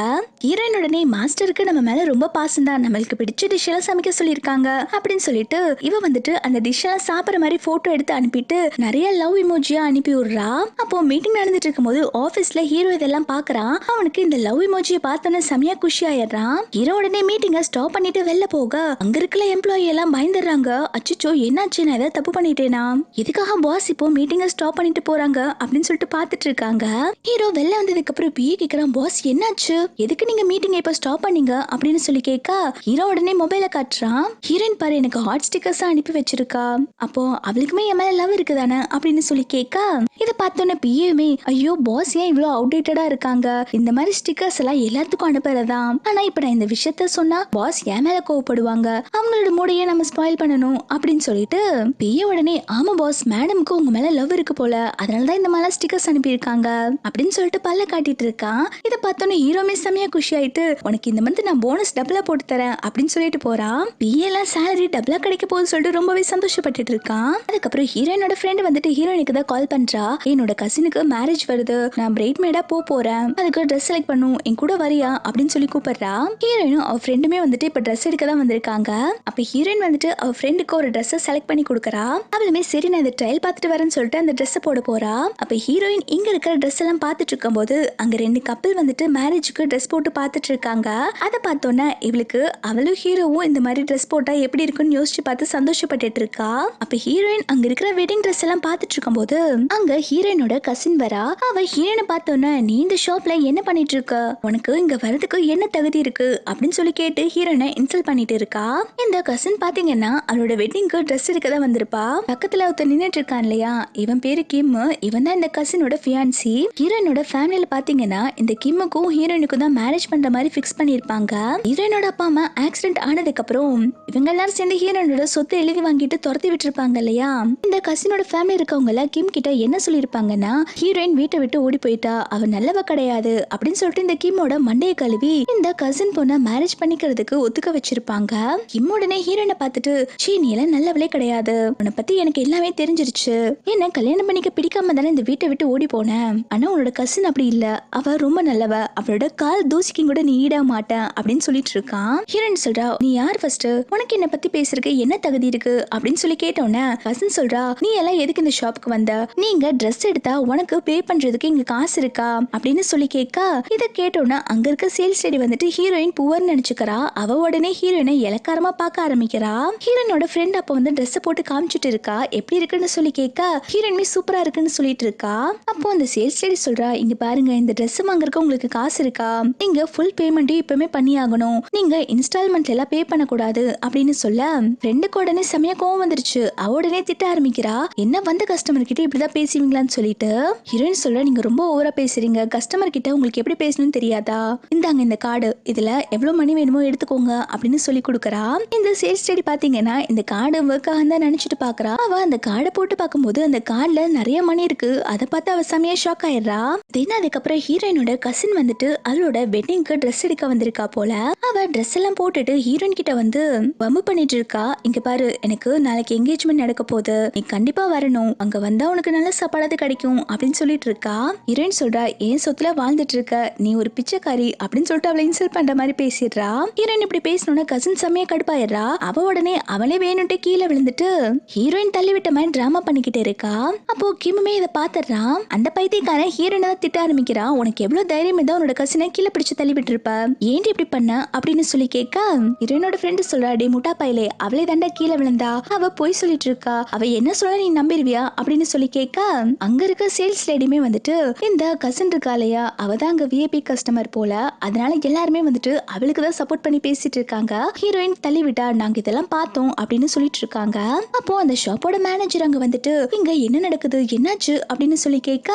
ஹீரோயின் உடனே மாஸ்டருக்கு நம்ம மேல ரொம்ப பாசம் தான், நம்மளுக்கு பிடிச்ச டிஷ் எல்லாம் சமைக்க சொல்லியிருக்காங்க அப்படின்னு சொல்லிட்டு இவ வந்துட்டு அந்த டிஷ் எல்லாம் சாப்பிடுற மாதிரி போட்டோ எடுத்து அனுப்பிட்டு நிறைய லவ் இமோஜியா அனுப்பி விடுறா. அப்போ மீட்டிங் நடந்துட்டு இருக்கும்போது ஆபீஸ்ல ஹீரோ இதெல்லாம் பாக்குறான். அவனுக்கு இந்த லவ் இமோஜியை பார்த்தோன்னே செமையா குஷி ஆயிடுறான். ஹீரோ உடனே மீட்டிங்கை ஸ்டாப் பண்ணிட்டு வெளில போக அங்க இருக்கிற எம்ப்ளாயி எல்லாம் பயந்துடுறாங்க. அச்சோ என்னாச்சு, நான் ஏதாவது தப்பு பண்ணிட்டேனா, எதுக்காக பாஸ் இப்போ மீட்டிங்கை ஸ்டாப் பண்ணிட்டு போறாங்க அப்படின்னு சொல்லிட்டு பாத்துட்டு இருக்காங்க. ஹீரோ வெளில வந்ததுக்கு அப்புறம் பிஏ கேக்குறான், பாஸ் என்னாச்சு, எதுக்கு நீங்க மீட்டிங்கை இப்ப ஸ்டாப் பண்ணீங்க அப்படின்னு சொல்லி கேட்க ஹீரோ உடனே மொபைலை காட்டுறான். ஹீரோயின் பாரு எனக்கு ஹாட் ஸ்டிக்கர்ஸ் அனுப்பி வச்சிருக்கா, அப்போ அவளுக்குமே என் மேல லவ் இருக்குதானே அப்படின்னு சொல்லி கேட்க இதை பார்த்தோன்னே பிஏமே ஐயோ பாஸ் ஏன் இவ்வளவு அவுடேட்டடா இருக்காங்க, இந்த மாதிரி ஸ்டிக்கர்ஸ் எல்லாம் எல்லாத்துக்கும் அனுப்புறதா, ஆனா இப்ப நான் இந்த விஷயத்த சொன்னா பாஸ் என் மேல கோவப்படுவாங்க, அவங்களோட மூடையே நம்ம ஸ்பாயில் பண்ணணும் அப்படின்னு சொல்லிட்டு பிஏ உடனே ஆமா பாஸ் மேடம்க்கு உங்க மேல லவ் இருக்கு போல, அதனாலதான் இந்த மாதிரி ஸ்டிக்கர்ஸ் அனுப்பியிருக்காங்க அப்படின்னு சொல்லிட்டு பல்ல காட்டிட்டு இருக்கான். இதை பார்த்தோன்னே ஹீரோமே செமையா குஷி ஆயிட்டு உனக்கு இந்த மந்த் நான் போனஸ் டபுளா போட்டு தரேன் அப்படின்னு சொல்லிட்டு போறான். பிஏ எல்லாம் சேலரி டபுளா கிடைக்க போகுது சொல்லிட்டு ரொம்பவே சந்தோஷப்பட்டுட்டு இருக்கான். அதுக்கப்புறம் ஹீரோயினோட ஃப்ரெண்ட் வந்துட்டு ஹீரோயினுக்கு தான் கால் பண்றா. சொல்றா, என்னோட கசினுக்கு மேரேஜ் வருது, நான் பிரைட் மேடா போறேன், அதுக்கு ட்ரெஸ் செலக்ட் பண்ணும், என் கூட வரியா அப்படின்னு சொல்லி கூப்பிடுறா. ஹீரோயினும் அவ ஃப்ரெண்டுமே வந்துட்டு இப்ப ட்ரெஸ் எடுக்க தான் வந்திருக்காங்க. அப்ப ஹீரோயின் வந்துட்டு அவ ஃப்ரெண்டுக்கு ஒரு ட்ரெஸ் செலக்ட் பண்ணி கொடுக்கறா. அவளுமே சரி நான் இந்த ட்ரையல் பார்த்துட்டு வரேன்னு சொல்லிட்டு அந்த ட்ரெஸ் போட போறா. அப்ப ஹீரோயின் இங்க இருக்கிற ட்ரெஸ் எல்லாம் பார்த்துட்டு இருக்கும்போது அங்க ரெண்டு கப்பல் வந்துட்டு மேரேஜுக்கு ட்ரெஸ் போட்டு பார்த்துட்டு இருக்காங்க. அதை பார்த்தோன்னா இவளுக்கு அவளும் ஹீரோவும் இந்த மாதிரி ட்ரெஸ் போட்டா எப்படி இருக்குன்னு யோசிச்சு பார்த்து சந்தோஷப்பட்டுட்டு இருக்கா. அப்ப ஹீரோயின் அங்க இருக்கிற வெட்டிங் ட்ரெஸ் எல்லாம் பார்த்துட்டு இருக்கும்போது அங்க ஹீரோயினோட கசின் வரா. அவ ஹீரோயினை பார்த்தோன்னா நீ இந்த ஷாப்ல என்ன பண்ணிட்டு இருக்க, உனக்கு இங்க வரதுக்கு என்ன தகுதி இருக்கு அப்படின்னு சொல்லி கேட்டு ஹீரோயினை இன்சல்ட் பண்ணிட்டு இருக்கா. இந்த கசின் பாத்தீங்கன்னா அவளோட வெட்டிங்க்கு ட்ரெஸ் எடுக்க தான் வந்திருப்பா. பக்கத்துல ஒருத்தர் நின்னுட்டு இருக்கான் இல்லையா, இவன் பேரு கிம். இவன் தான் இந்த கசினோட ஃபியான்சி. ஹீரோயினோட ஃபேமிலியில பாத்தீங்கன்னா இந்த கிம்முக்கும் ஹீரோயினுக்கும் தான் மேரேஜ் பண்ற மாதிரி ஃபிக்ஸ் பண்ணிருப்பாங்க. ஹீரோயினோட அப்பா அம்மா ஆக்சிடென்ட் ஆனதுக்கு அப்புறம் இவங்க எல்லாரும் சேர்ந்து ஹீரோயினோட சொத்தை எழுதி வாங்கிட்டு துரத்தி விட்டுருப்பாங்க இல்லையா. இந்த கசினோட ஃபேமிலி இருக்கவங்க எல்லாம் கிம் கிட்ட என்ன சொல்லிருப்பாங்கன்னா, ஹீரோயின் வீட்டை விட்டு ஓடி போயிட்டா, அவ நல்லவ கிடையாது அப்படின்னு சொல்லிட்டு இந்த கிம்மோட மண்டைய கழுவி இந்த கசின் பொண்ண மேரேஜ் பண்ணிக்கிறதுக்கு ஒத்துக்க வச்சிருப்பாங்க. கிம் உடனே ஹீரோயினை பார்த்துட்டு, சீ நீ எல்லாம் நல்லவளே கிடையாது, உன்னை பத்தி எனக்கு எல்லாமே தெரிஞ்சிருச்சு, என்ன கல்யாணம் பண்ணிக்க பிடிக்காம தானே இந்த வீட்டை விட்டு ஓடி போனேன், ஆனா உன்னோட கசின் அப்படி இல்ல, அவ ரொம்ப நல்லவ, அவளோட கால் தூசிக்கும் கூட நீ ஈட மாட்டேன் அப்படின்னு சொல்லிட்டு இருக்கான். ஹீரோயின் சொல்றா, நீ யார் ஃபர்ஸ்ட், உனக்கு என்ன பத்தி பேசுறதுக்கு என்ன தகுதி இருக்கு அப்படின்னு சொல்லி கேட்டோன்னே கசின் சொல்றா, நீ எல்லாம் எதுக்கு இந்த ஷாப்புக்கு வந்த, நீங்க ட்ரெஸ் எடுத்தா உனக்கு பே பண்றதுக்கு இங்க காசு இருக்கா அப்படின்னு சொல்லி கேட்க, இதை கேட்டோன்னா அங்க இருக்க சேல்ஸ் லேடி வந்துட்டு ஹீரோயின் புவர்னு நினைச்சுக்கிறா. அவ உடனே ஹீரோயினை இலக்காரமா பார்க்க ஆரம்பிக்கிறா. ஹீரோயினோட ஃப்ரெண்ட் அப்ப வந்து ட்ரெஸ் போட்டு காமிச்சிட்டு இருக்கா, எப்படி இருக்குன்னு சொல்லி கேட்க ஹீரோயினுமே சூப்பரா இருக்குன்னு சொல்லிட்டு இருக்கா. அப்போ அந்த சேல்ஸ் லேடி சொல்றா, இங்க பாருங்க இந்த ட்ரெஸ் வாங்குறதுக்கு உங்களுக்கு காசு இருக்கா, நீங்க ஃபுல் பேமெண்ட்டையும் இப்பவுமே பண்ணி ஆகணும், நீங்க இன்ஸ்டால்மெண்ட்ல எல்லாம் பே பண்ணக்கூடாது அப்படின்னு சொல்ல ஃப்ரெண்டுக்கு உடனே செமையா கோவம் வந்துருச்சு. அவ உடனே திட்ட ஆரம்பிக்கிறா, என்ன வந்த கஸ்டமர் கிட்ட இப்படிதான் பேசுவீங்களான்னு சொல்லிட்டு. ஹீரோயின் சொல்ற, நீங்க ரொம்ப ஓவரா பேசுறீங்க, கஸ்டமர் கிட்ட உங்களுக்கு எப்படி பேசணும்னு தெரியாதா, இந்தாங்க இந்த கார்டு, இதுல எவ்வளவு மணி வேணுமோ எடுத்துக்கோங்க அப்படின்னு சொல்லி கொடுக்கறா. இந்த சேல்ஸ் லேடி பாத்தீங்கன்னா இந்த கார்டு ஒர்க் ஆக தான் நினைச்சிட்டு பாக்குறா. அவ அந்த கார்டை போட்டு பார்க்கும்போது அந்த கார்டுல நிறைய மணி இருக்கு. அதை பார்த்து அவ செமையா ஷாக் ஆயிடுறா. அதுக்கப்புறம் ஹீரோயினோட கசின் வந்துட்டு அவளோட வெட்டிங்க்கு ட்ரெஸ் எடுக்க வந்திருக்கா போல. அவ ட்ரெஸ் எல்லாம் போட்டுட்டு ஹீரோயின் கிட்ட வந்து வம்பு பண்ணிட்டு இருக்கா. இங்க பாரு, எனக்கு நாளைக்கு என்கேஜ்மெண்ட் நடக்க போகுது, நீ கண்டிப்பா வரணும், அங்க வந்தா உனக்கு நல்ல சாப்பாடு கிடைக்கும் அப்படின்னு சொல்லிட்டு இருக்கா. ஹீரோயின் சொல்றா, ஏன் சொத்துல வாழ்ந்துட்டு இருக்க, நீ ஒரு பிச்சைக்காரி அப்படின்னு சொல்லிட்டு அவளை இன்சல்ட் பண்ற மாதிரி பேசிடுறா. ஹீரோயின் இப்படி பேசணும்னா கசின் செம்மையா கடுப்பாயிடுறா. அவ உடனே அவளே வேணும்ட்டு கீழே விழுந்துட்டு ஹீரோயின் தள்ளி விட்ட மாதிரி டிராமா பண்ணிக்கிட்டு இருக்கா. அப்போ கிம்மே இதை பாத்துறான். அந்த பைத்தியக்காரன் ஹீரோயினை தான் திட்ட ஆரம்பிக்கிறான், உனக்கு எவ்வளவு தைரியம் இருந்தா உன்னோட கசினை கீழே பிடிச்சு தள்ளி விட்டு இருப்ப, ஏன் இப்படி பண்ண அப்படின்னு சொல்லி கேட்க ஹீரோயினோட ஃப்ரெண்டு சொல்றா, டே முட்டா பையலே, அவளே தாண்டா கீழே விழுந்தா, அவ போய் சொல்லிட்டு இருக்கா, அவ என்ன சொல்ல நீ நம்பிடுவியா அப்படின்னு சொல்லி கேட்க அங்க இருக்க சேல்ஸ் லேடியுமே வந்துட்டு, இந்த கசின் இருக்கா இல்லையா, அவதான் அங்க விஐபி கஸ்டமர் போல, அதனால எல்லாருமே வந்துட்டு அவளுக்கு தான் சப்போர்ட் பண்ணி பேசிட்டு இருக்காங்க. ஹீரோயின் தள்ளி விட்டா, நாங்க இதெல்லாம் பார்த்தோம் அப்படின்னு சொல்லிட்டு இருக்காங்க. அப்போ அந்த ஷாப்போட மேனேஜர் அங்க வந்துட்டு, இங்க என்ன நடக்குது, என்னாச்சு அப்படின்னு சொல்லி கேட்க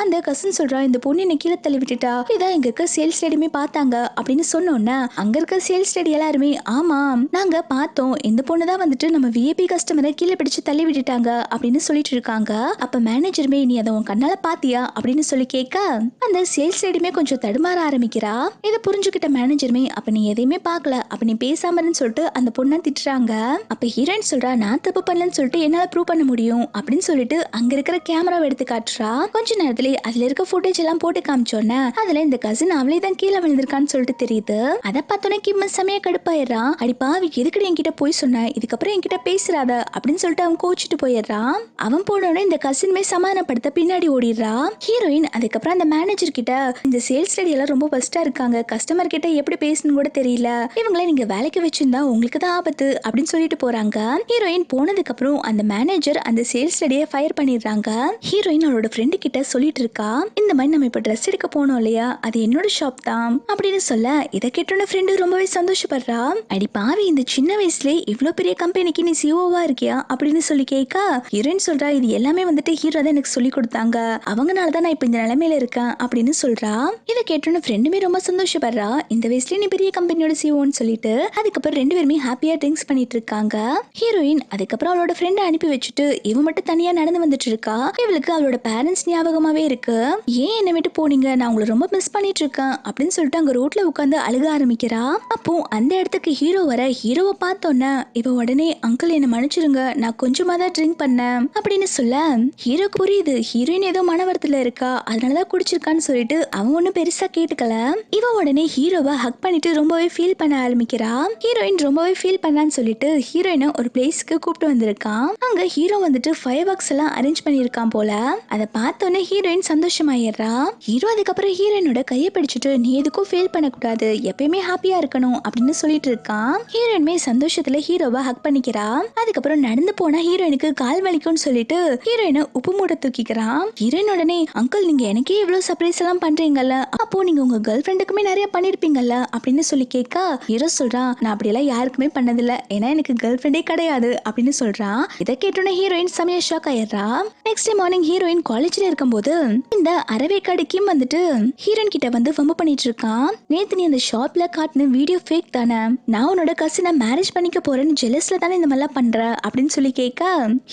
அந்த கசின் சொல்றா, இந்த பொண்ணு என்ன கீழே தள்ளி விட்டுட்டா, இதான் இங்க இருக்க சேல்ஸ் லேடியுமே பார்த்தாங்க அப்படின்னு சொன்னோன்னே அங்க இருக்க சேல்ஸ் லேடி எல்லாருமே, ஆமா நாங்க பார்த்தோம், இந்த பொண்ணு தான் வந்துட்டு நம்ம விஐபி கஸ்டமரை கீழே பிடிச்சு தள்ளி விட்டுட்டாங்க அப்படின்னு சொல்லிட்டு இருக்காங்க. அப்ப மேனேஜருமே, நீ அதை உன் கண்ணால பாத்தியா அப்படின்னு சொல்லி கேட்க அந்த சேல்ஸ் லேடியுமே கொஞ்சம் தடுமாற ஆரம்பிக்கிறா. இதை புரிஞ்சுக்கிட்ட மேனேஜருமே, அப்ப நீ எதையுமே பார்க்கல, அப்ப நீ பேசாமன்னு சொல்லிட்டு அந்த பொண்ணை திட்டுறாங்க. அப்ப ஹீரோயின் சொல்றா, நான் தப்பு பண்ணலன்னு சொல்லிட்டு என்னால ப்ரூவ் பண்ண முடியும் அப்படின்னு சொல்லிட்டு அங்க இருக்கிற கேமராவை எடுத்து காட்டுறா. கொஞ்ச நேரத்துல அதுல இருக்க ஃபுட்டேஜ் எல்லாம் போட்டு காமிச்சோன்னே அதுல இந்த கசின் அவளே தான் கீழே விழுந்திருக்கான்னு சொல்லிட்டு தெரியுது. அதை பார்த்தோன்னே கிம் செமையா கடுப்பாயிடுறான். அடி பாவி, எதுக்கு என்கிட்ட போய் சொன்ன, இதுக்கப்புறம் என்கிட்ட பேசுறாத அப்படின்னு சொல்லிட்டு அவன் கோச்சிட்டு போயிடுறான். அவன் போனோட இந்த கசின்மே சமாதானப்படுத்த பின்னாடி ஓடிடுறா. ஹீரோயின் அதுக்கப்புறம் அந்த மேனேஜர் கிட்ட, இந்த சேல்ஸ் லேடி எல்லாம் ரொம்ப ஃபர்ஸ்டா இருக்காங்க, கஸ்டமர் கிட்ட எப்படி பேசணும் கூட தெரியல, இவங்களை நீங்க வேலைக்கு வச்சிருந்தா உங்களுக்கு தான் ஆபத்து அப்படின்னு சொல்லிட்டு போறாங்க. ஹீரோயின் போனதுக்கு அப்புறம் அந்த மேனேஜர் அந்த சேல்ஸ் லேடியை ஃபயர் பண்ணிடுறாங்க. ஹீரோயின் அவளோட ஃப்ரெண்டு கிட்ட சொல்லிட்டு இருக்கா, இந்த மாதிரி நம்ம இப்ப ட்ரெஸ் எடுக்க போனோம் இல்லையா, அது என்னோட ஷாப் தான் அப்படின்னு சொல்ல, இதை கேட்டோட ஃப்ரெண்டு ரொம்பவே சந்தோஷப்படுறா. அடி பாவி, இந்த சின்ன வயசுல இவ்வளவு பெரிய கம்பெனிக்கு நீ சிஓவா இருக்கியா அப்படின்னு சொல்லி கேட்க ஹீரோயின் சொல்றா, இது எல்லாமே வந்துட்டு ஹீரோ தான் எனக்கு சொல்லி கொடுத்தாங்க, அவங்கனாலதான் நான் இப்ப இந்த நிலைமையில இருக்கேன் அப்படின்னு சொல்றா. இதை கேட்டோன்னு ஃப்ரெண்டுமே ரொம்ப சந்தோஷப்படுறா, இந்த வயசுல நீ பெரிய கம்பெனியோட சிஓன்னு சொல்லிட்டு. அதுக்கப்புறம் ரெண்டு பேருமே ஹாப்பியா ட்ரிங்க்ஸ் பண்ணிட்டு இருக்காங்க. ஹீரோயின் அதுக்கப்புறம் அவளோட ஃப்ரெண்டை அனுப்பி வச்சுட்டு இவ மட்டும் தனியா நடந்து வந்துட்டு இருக்கா. இவளுக்கு அவளோட பேரண்ட்ஸ் ஞாபகமாவே இருக்கு. ஏன் என்னை விட்டு போனீங்க, நான் உங்களை ரொம்ப மிஸ் பண்ணிட்டு இருக்கேன் அப்படின்னு சொல்லிட்டு அங்க ரோட்ல உட்காந்து அழுக ஆரம்பிக்கிறா. அப்போ அந்த இடத்துக்கு ஹீரோ வர, ஹீரோவை பார்த்தோன்னே இவ உடனே அங்கிள் என்ன மன்னிச்சிருங்க, நான் கொஞ்சமா தான் ட்ரிங்க் பண்ணேன் அப்படின்னு சொல்ல, ஹீரோ புரியுது ஹீரோயின் ஏதோ மனவரத்துல இருக்கா, அதனாலதான் குடிச்சிருக்கான்னு சொல்லிட்டு அவன் ஒன்னும் பெருசா கேட்டுக்கல. இவ உடனே ஹீரோவை ஹக் பண்ணிட்டு ரொம்பவே ஃபீல் பண்ண ஆரம்பிக்கிறா. ஹீரோயின் ரொம்பவே ஃபீல் பண்ணான்னு சொல்லிட்டு ஹீரோயினை ஒரு பிளேஸ்க்கு கூப்பிட்டு வந்திருக்கான். அங்க ஹீரோ வந்துட்டு ஃபயர் ஒர்க்ஸ் எல்லாம் அரேஞ்ச் பண்ணிருக்கான் போல. அதை பார்த்தோன்னே ஹீரோயின் சந்தோஷமாயிடுறா. ஹீரோ அதுக்கப்புறம் ஹீரோயினோட கையை பிடிச்சிட்டு நீ எதுக்கும் ஃபீல் பண்ணக்கூடாது, எப்பயுமே ஹாப்பியா இருக்கணும் அப்படின்னு சொல்லிட்டு இருக்கான். ஹீரோயினுமே சந்தோஷத்துல ஹீரோவை ஹக் பண்ணிக்கிறா. அதுக்கப்புறம் நடந்து போனா ஹீரோயினுக்கு கால் வலிக்கும்னு சொல்லிட்டு ஹீரோயினை உப்பு மூட தூக்கிக்கிறான். ஹீரோயின் உடனே அங்கிள் நீங்க எனக்கே இவ்வளவு சர்ப்ரைஸ் எல்லாம் பண்றீங்கல்ல, அப்போ நீங்க உங்க கேர்ள் ஃப்ரெண்டுக்குமே நிறைய பண்ணிருப்பீங்கல்ல அப்படின்னு சொல்லி கேட்க, ஹீரோ சொல்றான் நான் அப்படியெல்லாம் யாருக்குமே பண்ணதில்ல, ஏன்னா எனக்கு கேர்ள் ஃப்ரெண்டே கிடையாது அப்படின்னு சொல்றான். இதை கேட்டோன்னே ஹீரோயின் செமையா ஷாக் ஆயிடுறா. நெக்ஸ்ட் டே மார்னிங் ஹீரோயின் காலேஜ்ல இருக்கும்போது இந்த அரவேக்காடு கிம் வந்துட்டு ஹீரோயின் கிட்ட வந்து வம்பு பண்ணிட்டு இருக்கான். நேத்து நீ அந்த ஷாப்ல காட்டின வீடியோ ஃபேக் தானே, நான் உன்னோட கசினை மேரேஜ் பண்ணிக்க போறேன்னு ஜெலஸ்ல தானே இந்த மாதிரிலாம் பண்ற அப்படின்னு சொல்லி கேட்க,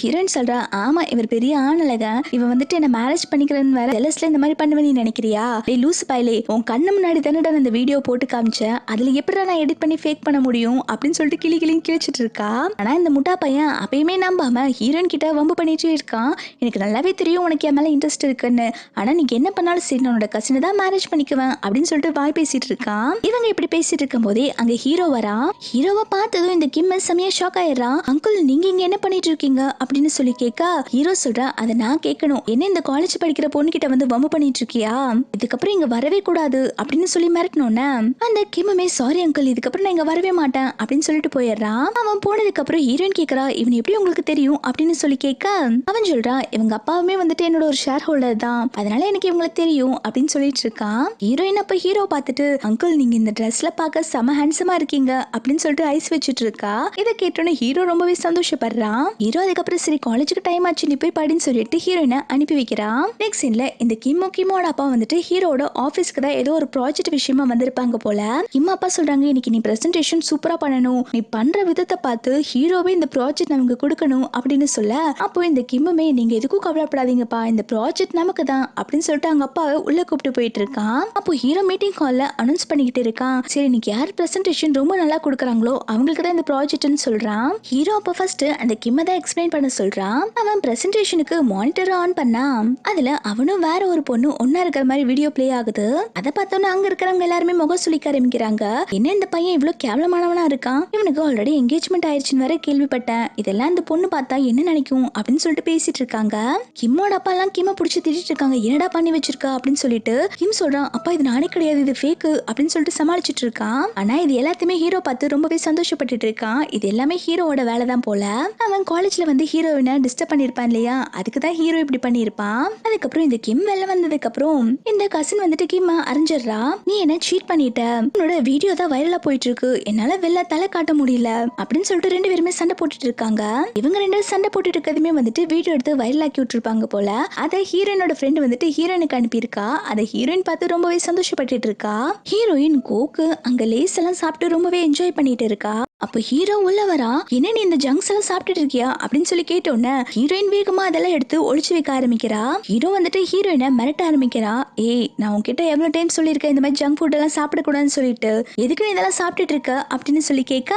ஹீரோயின் சொல்றா ஆமா இவர் பெரிய ஆணழக, இவன் வந்துட்டு என்ன மேரேஜ் பண்ணிக்கிறேன்னு வேற ஜெலஸ்ல இந்த மாதிரி பண்ணுவேன் நீ நினைக்கிறியா, டேய் லூசு பயலே, உன் கண்ணு முன்னாடி தானடா அந்த வீடியோ போட்டு காமிச்சேன், அதுல எப்படிடா நான் எடிட் பண்ணி ஃபேக் பண்ண முடியும் அப்படின்னு சொல்லிட்டு கிளி கிளின்னு கிழிச்சிட்டு இருக்கா. ஆனா இந்த முட்டா பையன் அப்பயுமே நம்பாம ஹீரோயின் கிட்ட வம்பு பண்ணிட்டே இருக்கான். எனக்கு நல்லாவே தெரியும் உனக்கு என் மேல இன்ட்ரெஸ்ட் இருக்குன்னு, ஆனா நீங்க என்ன பண்ணாலும் சரி உன்னோட கசினை தான் மேரேஜ் பண்ணிக்குவேன் அப்படின்னு சொல்லிட்டு வாய் பேசிட்டு இருக்கான். இவங்க இப்படி பேசிட்டு இருக்கும் போதே அங்க ஹீரோ வரா. ஹீரோவை பார்த்ததும் இந்த கிம் செமையா ஷாக் ஆயிடுறா. அங்கிள் நீங்க இங்க என்ன பண்ணிட்டு இருக்கீங்க அப்படின்னு சொல்லி கேட்க, ஹீரோ சொல்றா அதை நான் கேட்கணும், என்ன இந்த காலேஜ் படிக்கிற பொண்ணு கிட்ட வந்து வம்பு பண்ணிட்டு இருக்கியா, இதுக்கப்புறம் இங்க வரவே கூடாது அப்படின்னு சொல்லி மிரட்டனோன்னு அந்த கிம்முமே சாரி அங்கிள் இதுக்கப்புறம் நான் இங்க வரவே மாட்டேன் அப்படின்னு சொல்லிட்டு போயிடுறான். அவன் போனதுக்கு அப்புறம் ஹீரோயின் கேக்குறா இவன் எப்படி உங்களுக்கு தெரியும் அப்படின்னு சொல்லி கேட்க, அவன் சொல்றா இவங்க அப்பாவுமே வந்துட்டு என்னோட ஒரு ஷேர் ஹோல்டர் தான், அதனால எனக்கு இவங்களை தெரியும் அப்படின்னு சொல்லிட்டு இருக்கான். ஹீரோயின் அப்ப ஹீரோ பார்த்துட்டு அங்கிள் நீங்க இந்த ட்ரெஸ்ல பார்க்க செம ஹேண்ட்ஸமா இருக்கீங்க அப்படின்னு சொல்லிட்டு ஐஸ் வச்சுட்டு இருக்கா. இதை கேட்டோன்னு ஹீரோ ரொம்பவே சந்தோஷப்படுறான். ஹீரோ அதுக்கப்புறம் சரி காலேஜுக்கு டைம் ஆச்சு நீ போய் படின்னு சொல்லிட்டு ஹீரோயினை அனுப்பி வைக்கிறான். நெக்ஸ்ட் சீன்ல இந்த கிம்மோட அப்பா வந்துட்டு ஹீரோட ஆபீஸ்க்கு தான் ஏதோ ஒரு ப்ராஜெக்ட் விஷயமா வந்திருப்பாங்க போல. கிம் அப்பா சொல்றாங்க இன்னைக்கு நீ பிரசன்டேஷன் சூப்பரா பண்ணணும், நீ பண்ற விதத்தை பார்த்து ஹீரோவே இந்த ப்ராஜெக்ட் நமக்கு கொடுக்கணும் அப்படின்னு சொல்ல, அப்போ இந்த கிம்முமே நீங்க எதுக்கும் கவலைப்படாதீங்கப்பா இந்த ப்ராஜெக்ட் நமக்கு தான் அப்படின்னு சொல்லிட்டு அவங்க அப்பாவை உள்ள கூப்பிட்டு போயிட்டு இருக்கான். அப்போ ஹீரோ மீட்டிங் ஹால்ல அனௌன்ஸ் பண்ணிக்கிட்டு இருக்கான். சரி இன்னைக்கு யார் பிரசன்டேஷன் ரொம்ப நல்லா கொடுக்குறாங்களோ அவங்களுக்கு தான் இந்த ப்ராஜெக்ட்னு சொல்றான். ஹீரோ அப்ப ஃபர்ஸ்ட் அந்த கிம்ம தான் எக்ஸ்பிளைன் பண்ண சொல்றான். அவன் பிரசன்டேஷனுக்கு மானிட்டர் ஆன் பண்ணா அதுல அவனும் வேற ஒரு பொண்ணு ஒன்னா இருக்கிற மாதிரி வீடியோ பிளே ஆகுது. அதை பார்த்தோன்னா அங்க இருக்கிறவங்க எல்லாருமே முகம் சுளிக்க ஆரம்பிக்கிறாங்க. என்ன இந்த பையன் இவ்வளவு கேவலமானவனா இருக்கான், இவனுக்கு ஆல்ரெடி என்கேஜ்மெண்ட் ஆயிடுச்சுன்னு வேற கேள்விப்பட்டேன், இதெல்லாம் இந்த பொண்ணு பார்த்தா என்ன நினைக்கும் அப்படின்னு சொல்லிட்டு பேசிட்டு இருக்காங்க. கிம்மோட அப்பா எல்லாம் கிம்ம புடிச்சு திட்டிட்டு இருக்காங்க, என்னடா பண்ணி வச்சிருக்கா அப்படின்னு சொல்லிட்டு. கிம் சொல்றான் அப்பா இது நானே கிடையாது இது ஃபேக் அப்படின்னு சொல்லிட்டு சமாளிச்சிட்டு இருக்கான். ஆனா இது எல்லாத்தையுமே ஹீரோ பார்த்து ரொம்பவே சந்தோஷப்பட்டுட்டு இருக்கான். இது எல்லாமே ஹீரோவோட வேலை தான் போல. அவன் காலேஜ்ல வந்து ஹீரோயினை டிஸ்டர்ப் பண்ணிருப்பான் இல்லையா, அதுக்கு தான் ஹீரோ இப்படி பண்ணிருப்பான். அதுக்கப்புறம் இந்த கிம் வெளில வந்ததுக்கு அப்புறம் இந்த கசின் வந்துட்டு கிம் அறிஞ்சிடுறா. நீ என்ன சீட் பண்ணிட்ட, உன்னோட வீடியோ தான் வைரலா போயிட்டு இருக்கு, என்னால வெளில தலை காட்ட முடியல அப்படின்னு சொல்லிட்டு ரெண்டு பேருமே சண்டை போட்டுட்டு இருக்காங்க. இவங்க ரெண்டு சண்டை போட்டுட்டு இருக்கதுமே வந்துட்டு வீடியோ எடுத்து வைரல் ஆக்கி விட்டுருப்பாங்க போல. அதை ஹீரோயினோட ஃப்ரெண்ட் வந்துட்டு ஹீரோயினுக்கு அனுப்பியிருக்கா. அதை ஹீரோயின் பார்த்து ரொம்பவே சந்தோஷப்பட்டுட்டு இருக்கா. ஹீரோயின் கோக்கு அங்க லேஸ் எல்லாம் சாப்பிட்டு ரொம்பவே என்ஜாய் பண்ணிட்டு இருக்கா. அப்ப ஹீரோ உள்ள வரா. என்ன நீ இந்த ஜங்க்ஸ் எல்லாம் சாப்பிட்டுட்டு இருக்கியா அப்படின்னு சொல்லி கேட்டோன்னே ஹீரோயின் வேகமா அதெல்லாம் எடுத்து ஒளிச்சு வைக்க ஆரம்பிக்கிறா. ஹீரோ வந்துட்டு ஹீரோயினை மிரட்ட ஆரம்பிக்கிறா. ஏய் நான் உன்கிட்ட எவ்வளவு டைம் சொல்லியிருக்கேன் இந்த மாதிரி ஜங்க் ஃபுட் எல்லாம் சாப்பிடக்கூடாதுன்னு சொல்லிட்டு, எதுக்கு நீ இதெல்லாம் சாப்பிட்டுட்டு இருக்க அப்படின்னு சொல்லி கேட்க,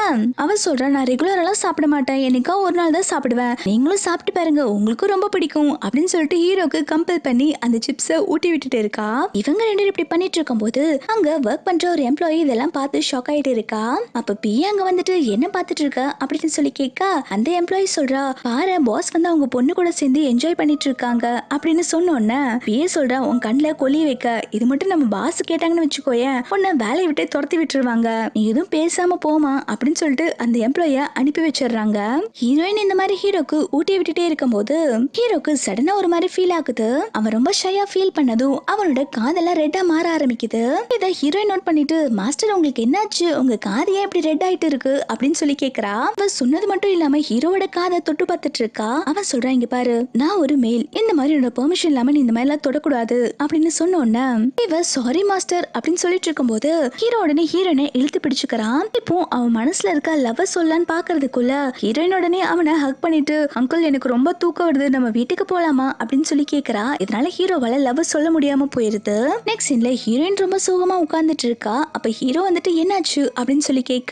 அவ சொல்றா நான் ரெகுலரெல்லாம் சாப்பிட மாட்டேன், என்னைக்கா ஒரு நாள் தான் சாப்பிடுவேன், நீங்களும் சாப்பிட்டு பாருங்க உங்களுக்கும் ரொம்ப பிடிக்கும் அப்படின்னு சொல்லிட்டு ஹீரோக்கு கம்பல் பண்ணி அந்த சிப்ஸை ஊட்டி விட்டுட்டு இருக்கா. இவங்க ரெண்டு இப்படி பண்ணிட்டு இருக்கும் போது அங்க ஒர்க் பண்ற ஒரு எம்ப்ளாயி இதெல்லாம் பார்த்து ஷாக் ஆயிட்டு இருக்கா. அப்ப பிஏ அங்க வந்துட்டு என்ன பார்த்துட்டு இருக்க அப்படின்னு சொல்லி கேட்க, அந்த எம்ப்ளாயி சொல்றா பாரு பாஸ் வந்து அவங்க பொண்ணு கூட சேர்ந்து என்ஜாய் பண்ணிட்டு இருக்காங்க அப்படின்னு சொன்னோன்னே பிஏ சொல்றா உன் கண்ணில் கொல்லி வைக்க, இது மட்டும் நம்ம பாஸ் கேட்டாங்கன்னு வச்சுக்கோயேன் உன்னை வேலையை விட்டு துரத்தி விட்டுருவாங்க, நீ எதுவும் பேசாம போமா அப்படின்னு சொல்லிட்டு அந்த எம்ப்ளாய அனுப்பி வச்சிடுறாங்க. ஹீரோயின் இந்த மாதிரி ஹீரோக்கு ஊட்டி விட்டுட்டே இருக்கும் போது ஹீரோக்கு சடனா ஒரு மாதிரி ஃபீல் ஆகுது. அவன் ரொம்ப ஷையா ஃபீல் பண்ணதும் அவனோட காதெல்லாம் ரெட்டா மாற ஆரம்பிக்குது. இதை ஹீரோயின் நோட் பண்ணிட்டு மாஸ்டர் உங்களுக்கு என்னாச்சு, உங்க காது ஏன் இப்படி ரெட் ஆயிட்டு இருக்கு அப்படின்னு சொல்லி கேக்குறா. அவ சொன்னது மட்டும் இல்லாம ஹீரோவோட காதை தொட்டு பார்த்துட்டு இருக்கா. அவன் சொல்றான் இங்க பாரு நான் ஒரு மேல், இந்த மாதிரி என்னோட பெர்மிஷன் இல்லாம நீ இந்த மாதிரி எல்லாம் தொடக்கூடாது அப்படின்னு சொன்னோன்னே இவ சாரி மாஸ்டர் அப்படின்னு சொல்லிட்டு இருக்கும் போது ஹீரோ உடனே ஹீரோயினை இழுத்து பிடிச்சுக்கிறான். இப்போ அவன் மனசுல இருக்க லவ் சொல்லலான்னு பாக்குறதுக்குள்ள ஹீரோயின் உடனே அவனை ஹக் பண்ணிட்டு அங்கிள் எனக்கு ரொம்ப தூக்கம் வருது நம்ம வீட்டுக்கு போலாமா அப்படின்னு சொல்லி கேக்குறா. இதனால ஹீரோவால லவ் சொல்ல முடியாம போயிருது. நெக்ஸ்ட் சீன்ல ஹீரோயின் ரொம்ப சோகமா உட்கார்ந்துட்டு இருக்கா. அப்ப ஹீரோ வந்துட்டு என்னாச்சு அப்படின்னு சொல்லி கேட்க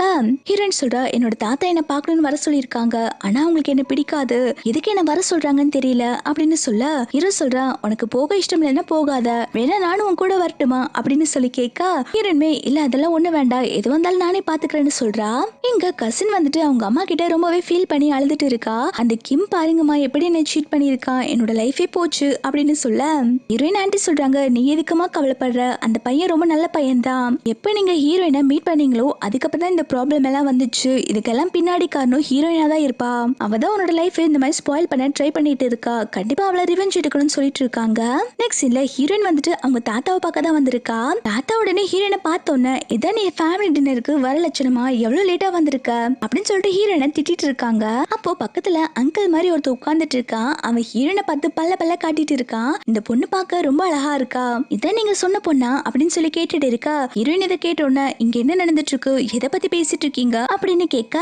ஹீரோயின் சொல்றா, என்னோட தாத்தா என்ன பார்க்கணும்னு வர சொல்லியிருக்காங்க, ஆனா அவங்களுக்கு என்ன பிடிக்காது, எதுக்கு என்ன வர சொல்றாங்கன்னு தெரியல அப்படின்னு சொல்ல ஹீரோ சொல்றா, உனக்கு போக இஷ்டம் இல்லைன்னா போகாத, வேணா நானும் உன் கூட வரட்டுமா அப்படின்னு சொல்லி கேட்க ஹீரோயின்மே இல்ல அதெல்லாம் ஒண்ணு வேண்டாம், எது வந்தாலும் நானே பாத்துக்கிறேன்னு சொல்றா. இங்க கசின் வந்துட்டு அவங்க அம்மா கிட்ட ரொம்பவே ஃபீல் பண்ணி அழுதுட்டு இருக்கா. அந்த கிம் பாருங்கம்மா எப்படி என்ன சீட் பண்ணியிருக்கான், என்னோட லைஃபே போச்சு அப்படின்னு சொல்ல ஹீரோயின் ஆண்டி சொல்றாங்க, நீ எதுக்குமா கவலைப்படுற, அந்த பையன் ரொம்ப நல்ல பையன் தான், எப்ப நீங்க ஹீரோயினை மீட் பண்ணீங்களோ அதுக்கப்புறம் தான் இந்த ப்ராப்ளம் எல்லாம் வந்துச்சு, இதுக்கெல்லாம் பின்னாடி காரணம் ஹீரோயினா தான் இருப்பா, அவதான் உன்னோட லைஃப் இந்த மாதிரி ஸ்பாயில் பண்ண ட்ரை பண்ணிட்டு இருக்கா, கண்டிப்பா அவளை ரிவெஞ்ச் எடுக்கணும்னு சொல்லிட்டு இருக்காங்க. நெக்ஸ்ட் இல்ல ஹீரோயின் வந்துட்டு அவங்க தாத்தாவை பார்க்க தான் வந்திருக்கா. தாத்தா உடனே ஹீரோயினை பார்த்தோன்னே, இதான் நீ ஃபேமிலி டின்னருக்கு வர லட்சணமா, எவ்வளவு லேட்டா வந்திருக்க அப்படின்னு சொல்லிட்டு ஹீரோயினை திட்டிட்டு இருக்காங்க. அப்போ பக்கத்துல அங்கிள் மாதிரி ஒருத்தர் உட்கார்ந்துட்டு இருக்கான். அவன் ஹீரோயினை பார்த்து பல்ல பல்ல காட்டிட்டு இருக்கான். இந்த பொண்ணு பார்க்க ரொம்ப அழகா இருக்கா, இதான் நீங்க சொன்ன பொண்ணா அப்படின்னு சொல்லி கேட்டுட்டு இருக்கா. ஹீரோயின் இதை கேட்டோன்னே, இங்க என்ன நடந்துட்டு இருக்கு, எதை பத்தி பேசிட்டு இருக்கீங்க அப்படின்னு கேட்க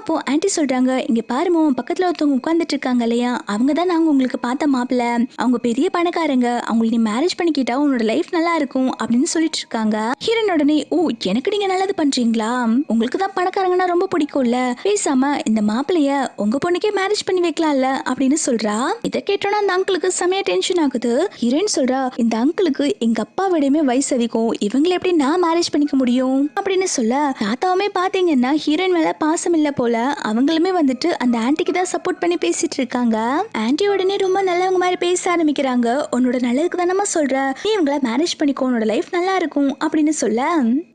அப்போ ஆன்டி சொல்றாங்க, இங்க பாருமோ பக்கத்துல ஒருத்தவங்க உட்கார்ந்துட்டு இருக்காங்க இல்லையா, அவங்க தான் நாங்க உங்களுக்கு பார்த்த மாப்பிள்ள, அவங்க பெரிய பணக்காரங்க, அவங்களுக்கு நீ மேரேஜ் பண்ணிக்கிட்டா உன்னோட லைஃப் நல்லா இருக்கும் அப்படின்னு சொல்லிட்டு இருக்காங்க. ஹீரோயின் உடனே, ஓ எனக்கு நீங்க நல்லது பண்றீங்களா, உங்களுக்கு தான் பணக்காரங்கன்னா ரொம்ப பிடிக்கும்ல, பேசாம இந்த மாப்பிள்ளைய உங்க பொண்ணுக்கே மேரேஜ் பண்ணி வைக்கலாம்ல அப்படின்னு சொல்றா. இதை கேட்டோன்னா அந்த அங்கிளுக்கு செமையா டென்ஷன் ஆகுது. ஹீரோயின் சொல்றா, இந்த அங்கிளுக்கு எங்க அப்பா விடமே வயசு அதிகம், இவங்களை எப்படி நான் மேரேஜ் பண்ணிக்க முடியும் அப்படின்னு சொல்ல தாத்தாவுமே பாத்தீங்கன்னா ஹீரோயின் மேல பாசம் இல்ல போல, அவங்களுமே வந்துட்டு அந்த ஆன்டிக்கு தான் சப்போர்ட் பண்ணி பேசிட்டு இருக்காங்க. ஆன்டி உடனே ரொம்ப நல்லவங்க மாதிரி பேச ஆரம்பிக்கிறாங்க. உன்னோட நல்லதுக்கு தானமா சொல்ற, நீ இவங்கள மேரேஜ் பண்ணிக்கோ, உன்னோட லைஃப் நல்லா இருக்கும் அப்படின்னு சொல்ல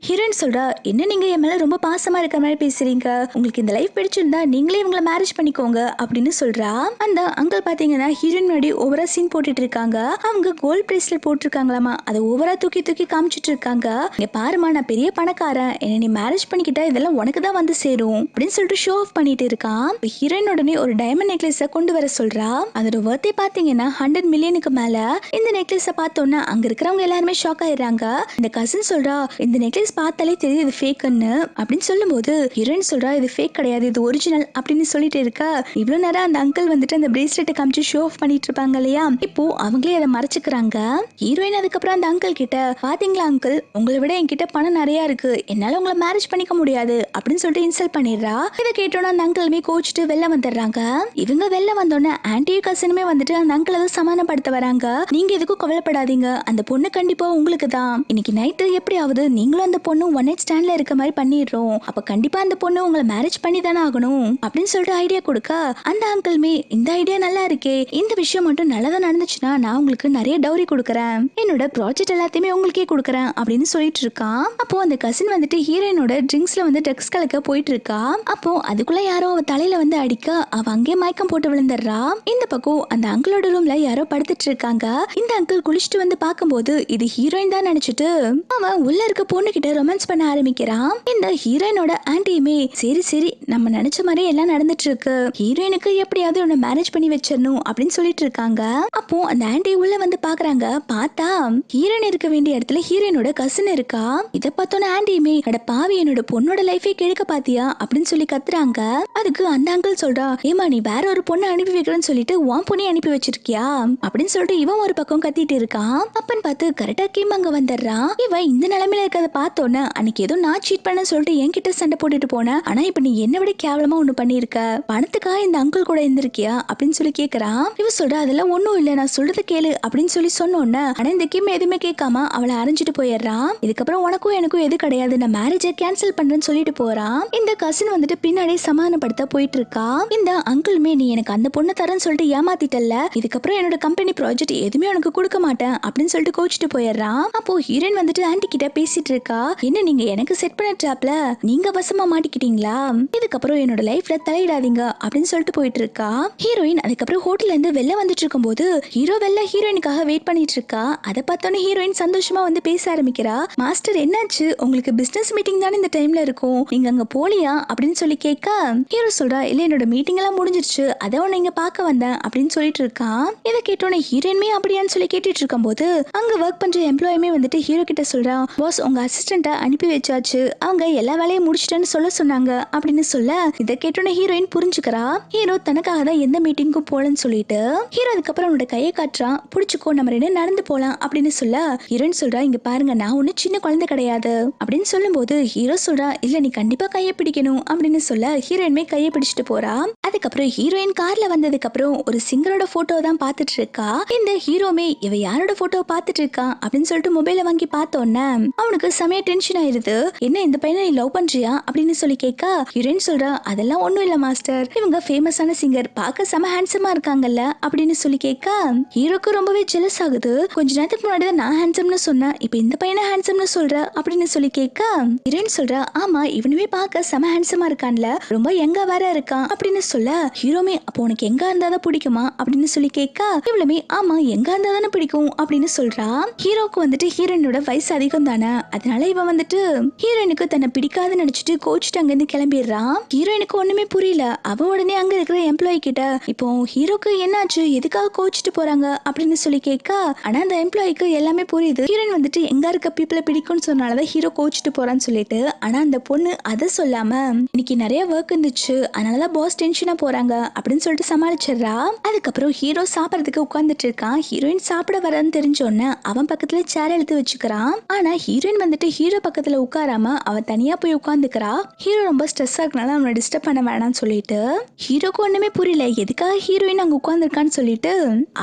ஹீரோயின் சொல்றா, என்ன நீங்க என் மேல ரொம்ப பாசமா இருக்கிற மாதிரி பேசுறீங்க, உங்களுக்கு இந்த லைஃப் பிடிச்சிருந்தா நீங்களே இவங்கள மேரேஜ் பண்ணிக்கோங்க அப்படின்னு சொல்றா. அந்த அங்கிள் பாத்தீங்கன்னா ஹீரோயின் முன்னாடி ஓவரா சீன் போட்டுட்டு இருக்காங்க. அவங்க கோல்ட் பிரேஸ்லெட் போட்டிருக்காங்களாமா, அதை ஓவரா தூக்கி தூக்கி காமிச்சிட்டு இருக்காங்க. இங்க பாருமா நான் பெரிய பணக்காரன், என்ன நீ மேரேஜ் பண்ணிக்கிட்டா இதெல்லாம் உனக்கு தான் வந்து சேரும் அப்படின்னு சொல்லிட்டு ஷோ ஆஃப் பண்ணிட்டு இருக்கான். ஹீரோயின் உடனே ஒரு டைமண்ட் நெக்லஸ கொண்டு வர சொல்றா. அதோட வர்த்தே பாத்தீங்கன்னா 100 மில்லியனுக்கு மேல. இந்த நெக்லஸ பார்த்தோன்னா அங்க இருக்கிறவங்க எல்லாருமே ஷாக் ஆயிடுறாங்க. இந்த கசின் சொல்றா, இந்த நெக்லஸ் பார்த்தாலே தெரியுது இது ஃபேக்குன்னு அப்படின்னு சொல்லும்போது ஹீரோயின் சொல்றா, இது ஃபேக் கிடையாது, இது ஒரிஜினல் அப்படின்னு சொல்லிட்டு இருக்க இவ்வளவு நேரம் அந்த அங்கிள் வந்துட்டு அந்த பிரேஸ்லெட்டை காமிச்சு ஷோ ஆஃப் பண்ணிட்டு இருப்பாங்க இல்லையா, இப்போ அவங்களே அதை மறைச்சுக்கிறாங்க. ஹீரோயின் அதுக்கப்புறம் அந்த அங்கிள் கிட்ட, பாத்தீங்களா அங்கிள், உங்களை விட என்கிட்ட பணம் நிறைய இருக்கு, என்னால உங்களை மேரேஜ் பண்ணிக்க முடியாது அப்படின்னு சொல்லிட்டு இன்சல்ட் பண்ணிடுறா. இதை கேட்டோன்னா அந்த அங்கிளுமே கோச்சிட்டு வெளில வந்துடுறாங்க. இவங்க வெளில வந்தோடனே ஆன்டியும் கசினுமே வந்துட்டு அந்த அங்கிள் அதை சமாதானப்படுத்த வராங்க. நீங்க எதுக்கும் கவலைப்படாதீங்க, அந்த பொண்ணு கண்டிப்பா உங்களுக்கு தான், இன்னைக்கு நைட்டு எப்படியாவது நீங்களும் அந்த பொண்ணு ஒன் நைட் ஸ்டாண்ட்ல இருக்க மாதிரி பண்ணிடுறோம், அப்ப கண்டிப்பா அந்த பொண்ணு உங்களை மேரேஜ் பண்ணி தானே ஆகணும் அப்படின்னு சொல்லிட்டு ஐடியா கொடுக்க அந்த அங்கிள்மே, இந்த ஐடியா நல்லா இருக்கே, இந்த விஷயம் மட்டும் நல்லதா நடந்துச்சுன்னா நான் உங்களுக்கு நிறைய டவுரி கொடுக்குறேன், என்னோட ப்ராஜெக்ட் எல்லாத்தையுமே உங்களுக்கே கொடுக்குறேன் அப்படின்னு சொல்லிட்டு இருக்கான். அப்போ அந்த கசின் வந்துட்டு ஹீரோயினோட ட்ரிங்க்ஸ்ல வந்து ட்ரக்ஸ் கலக்க போயிட்டு இருக்கா. அப்போ அதுக்குள்ள யாரோ அவ தலையில வந்து அடிக்க அவ அங்கே மயக்கம் போட்டு விழுந்துடுறா. இந்த பக்கம் அந்த அங்கிளோட ரூம்ல யாரோ படுத்துட்டு இருக்காங்க. இந்த அங்கிள் குளிச்சுட்டு வந்து பார்க்கும்போது இது ஹீரோயின் தான் நினைச்சிட்டு அவன் உள்ள இருக்க பொண்ணு கிட்ட ரொமான்ஸ் பண்ண ஆரம்பிக்கிறான். இந்த ஹீரோயினோட ஆன்டியுமே, சரி சரி நம்ம நினைச்ச மாதிரி எல்லாம் நடந்துட்டு இருக்கு, ஹீரோயினுக்கு எப்படியாவது உன்னை மேரேஜ் பண்ணி வச்சிடணும் அப்படின்னு சொல்லிட்டு இருக்காங்க. அப்போ அந்த ஆன்டி உள்ள வந்து பாக்குறாங்க. பார்த்தா ஹீரோயின் இருக்க வேண்டிய இடத்துல ஹீரோயினோட கசின் இருக்கா. இதை பார்த்தோன்னா ஆன்டியுமே, அட பாவி என்னோட பொண்ணோட லைஃபே கெடுக்க பாத்தியா அப்படின்னு சொல்லி கத்துறாங்க. அதுக்கு அந்த அங்கிள் சொல்றா, ஏமா நீ வேற ஒரு பொண்ணை அனுப்பி வைக்கிறேன்னு சொல்லிட்டு உன் பொண்ணை அனுப்பி வச்சிருக்கியா அப்படின்னு சொல்லிட்டு இவன் ஒரு பக்கம் கத்திட்டு இருக்கான். அப்பன்னு பார்த்து கரெக்டா கிம் அங்க வந்துடுறான். இவன் இந்த நிலைமையில இருக்கிறத பார்த்தோன்னே, அன்னைக்கு ஏதோ நான் சீட் பண்ண சொல்லிட்டு என்கிட்ட சண்டை போட்டுட்டு போனேன், ஆனா இப்ப நீ என்ன விட கேவலமா ஒண்ணு பண்ணிருக்க, பணத்துக்காக இந்த அங்கிள் கூட இருந்திருக்கியா அப்படின்னு சொல்லி கேக்குறான். இவ சொல்ற, அதெல்லாம் ஒண்ணும் இல்ல, நான் சொல்றத கேளு அப்படின்னு சொல்லி சொன்னோன்னு ஆனா இந்த கிம் எதுவுமே கேட்காம அவளை அரைஞ்சிட்டு போயிடுறான். இதுக்கப்புறம் உனக்கும் எனக்கும் எது கிடையாது, நான் மேரேஜை கேன்சல் பண்றேன்னு சொல்லிட்டு போறான். இந்த கசின் வந்துட்டு பின்னாடி சமாதானப்படுத்த போயிட்டு இருக்கா. இந்த அங்கிளுமே, நீ எனக்கு அந்த பொண்ணை தரேன்னு சொல்லிட்டு ஏமாத்திட்டல்ல, இதுக்கப்புறம் என்னோட கம்பெனி ப்ராஜெக்ட் எதுவுமே உனக்கு கொடுக்க மாட்டேன் அப்படின்னு சொல்லிட்டு கோச்சிட்டு போயிடுறான். அப்போ ஹீரோயின் வந்துட்டு ஆன்டி கிட்ட பேசிட்டு இருக்கா. என்ன நீங்க எனக்கு செட் பண்ண ட்ராப்ல நீங்க வசமா மாட்டிக்கிட்டீங்களா, இதுக்கப்புறம் என்னோட லைஃப்ல தலையிடாதீங்க அப்படின்னு சொல்லிட்டு போயிட்டு இருக்கா. ஹீரோயின் அதுக்கப்புறம் ஹோட்டல்ல இருந்து வெளில வந்துட்டு இருக்கும் போது ஹீரோ வெளில ஹீரோயினுக்காக வெயிட் பண்ணிட்டு இருக்கா. அதை பார்த்தோன்னே ஹீரோயின் சந்தோஷமா வந்து பேச ஆரம்பிக்கிறா. மாஸ்டர் என்னாச்சு, உங்களுக்கு பிசினஸ் மீட்டிங் தானே இந்த டைம்ல இருக்கும், நீங்க அங்க போலியா அப்படின்னு சொல்லி கேட்க ஹீரோ சொல்றா, இல்ல என்னோட மீட்டிங் எல்லாம் முடிஞ்சிருச்சு, அதை உன்னை இங்க பார்க்க வந்தேன் அப்படின்னு சொல்லிட்டு இருக்கான். இதை கேட்டோன்னே ஹீரோயின்மே அப்படியான்னு சொல்லி கேட்டுட்டு இருக்கும் போது அங்க ஒர்க் பண்ற எம்ப்ளாயுமே வந்துட்டு ஹீரோ கிட்ட சொல்றான், பாஸ் உங்க அசிஸ்டண்ட்டை அனுப்பி வச்சாச்சு, அவங்க எல்லா வேலையும் முடிச்சிட்டேன்னு சொல்ல சொன்னாங்க அப்படின்னு சொல்ல இதை கேட்டோன்னே ஹீரோயின் புரிஞ்சுக்கிறா. ஹீரோ தனக்காக தான் எந்த மீட்டிங்கும் போலன்னு சொல்லிட்டு ஹீரோ அதுக்கப்புறம் அவனோட கையை காட்டுறான். பிடிச்சிக்கோ நம்ம ரெண்டு நடந்து போலாம் அப்படின்னு சொல்ல ஹீரோயின் சொல்றா, இங்க பாருங்க நான் ஒண்ணு சின்ன குழந்தை கிடையாது அப்படின்னு சொல்லும் போது ஹீரோ சொல்றா, இல்ல நீ கண்டிப்பா கையை பிடிக்கணும் அப்படின்னு சொல்ல ஹீரோயின்மே கையை பிடிச்சிட்டு போறா. அதுக்கப்புறம் ஹீரோயின் கார்ல வந்ததுக்கு அப்புறம் ஒரு சிங்கரோட போட்டோ தான் பாத்துட்டு இருக்கா. இந்த ஹீரோமே இவ யாரோட போட்டோ பாத்துட்டு இருக்கா அப்படின்னு சொல்லிட்டு மொபைல வாங்கி பார்த்தோன்னே அவனுக்கு செமையா டென்ஷன் ஆயிருது. என்ன இந்த பையனை நீ லவ் பண்றியா அப்படின்னு சொல்லி கேட்க ஹீரோயின் சொல்றா, அதெல்லாம் ஒண்ணும் இல்ல மாஸ்டர், இவங்க ஃபேமஸான சிங்கர், பார்க்க செம ஹேண்ட்ஸமா இருக்காங்கல்ல அப்படின்னு சொல்லி கேட்க ஹீரோக்கு ரொம்பவே ஜெலஸ் ஆகுது. கொஞ்ச நேரத்துக்கு முன்னாடி தான் நான் ஹேண்ட்ஸம்னு சொன்னேன், இப்ப இந்த பையனை ஹேண்ட்ஸம்னு சொல்ற அப்படின்னு சொல்லி கேட்க ஹீரோயின் சொல்றா, ஆமா இவனுமே பார்க்க செம ஹேண்ட்ஸமா இருக்கான்ல, ரொம்ப எங்க வேற இருக்கான் அப்படின்னு சொல்ல ஹீரோமே அப்போ உனக்கு எங்க இருந்தாதான் பிடிக்குமா அப்படின்னு சொல்லி கேட்க இவ்வளவுமே ஆமா எங்க இருந்தாதானே பிடிக்கும் அப்படின்னு சொல்றா. ஹீரோக்கு வந்துட்டு ஹீரோயினோட வயசு அதிகம் தானே, அதனால இவன் வந்துட்டு ஹீரோயினுக்கு தன்னை பிடிக்காதுன்னு நினைச்சிட்டு கோச்சிட்டு அங்கிருந்து கிளம்பிடுறான். ஹீரோயினுக்கு ஒண்ணுமே புரியல. அவ உடனே அங்க இருக்கிற எம்ப்ளாயி கிட்ட இப்போ ஹீரோக்கு என்னாச்சு, எதுக்காக கோச்சிட்டு போறாங்க அப்படின்னு சொல்லி கேட்க ஆனா அந்த எம்ப்ளாய்க்கு எல்லாமே புரியுது. ஹீரோயின் வந்துட்டு எங்க இருக்க பீப்புளை பிடிக்கும்னு சொன்னாலதான் ஹீரோ கோச்சிட்டு போறான்னு சொல்லிட்டு. ஆனா அந்த பொண்ணு அதை சொல்லாம இன்னைக்கு நிறைய ஒர்க் இருந்துச்சு அதனாலதான் பாஸ் டென்ஷனா போறாங்க அப்படின்னு சொல்லிட்டு சமாளிச்சிடுறா. அதுக்கப்புறம் ஹீரோ சாப்பிடறதுக்கு உட்கார்ந்துட்டு இருக்கான். ஹீரோயின் சாப்பிட வரன்னு தெரிஞ்சோன்னு அவன் பக்கத்துல சேர் எடுத்து வச்சுக்கிறான். ஆனா ஹீரோயின் வந்துட்டு ஹீரோ பக்கத்துல உட்காராம அவன் தனியா போய் உட்கார்ந்துக்கிறா. ஹீரோ ரொம்ப ஸ்ட்ரெஸ்ஸா இருக்கனால அவனை டிஸ்டர்ப் பண்ண வேணாம்னு சொல்லிட்டு ஹீரோக்கு ஒண்ணுமே புரியல எதுக்காக ஹீரோயின் அங்க உட்கார்ந்துருக்கான்னு சொல்லிட்டு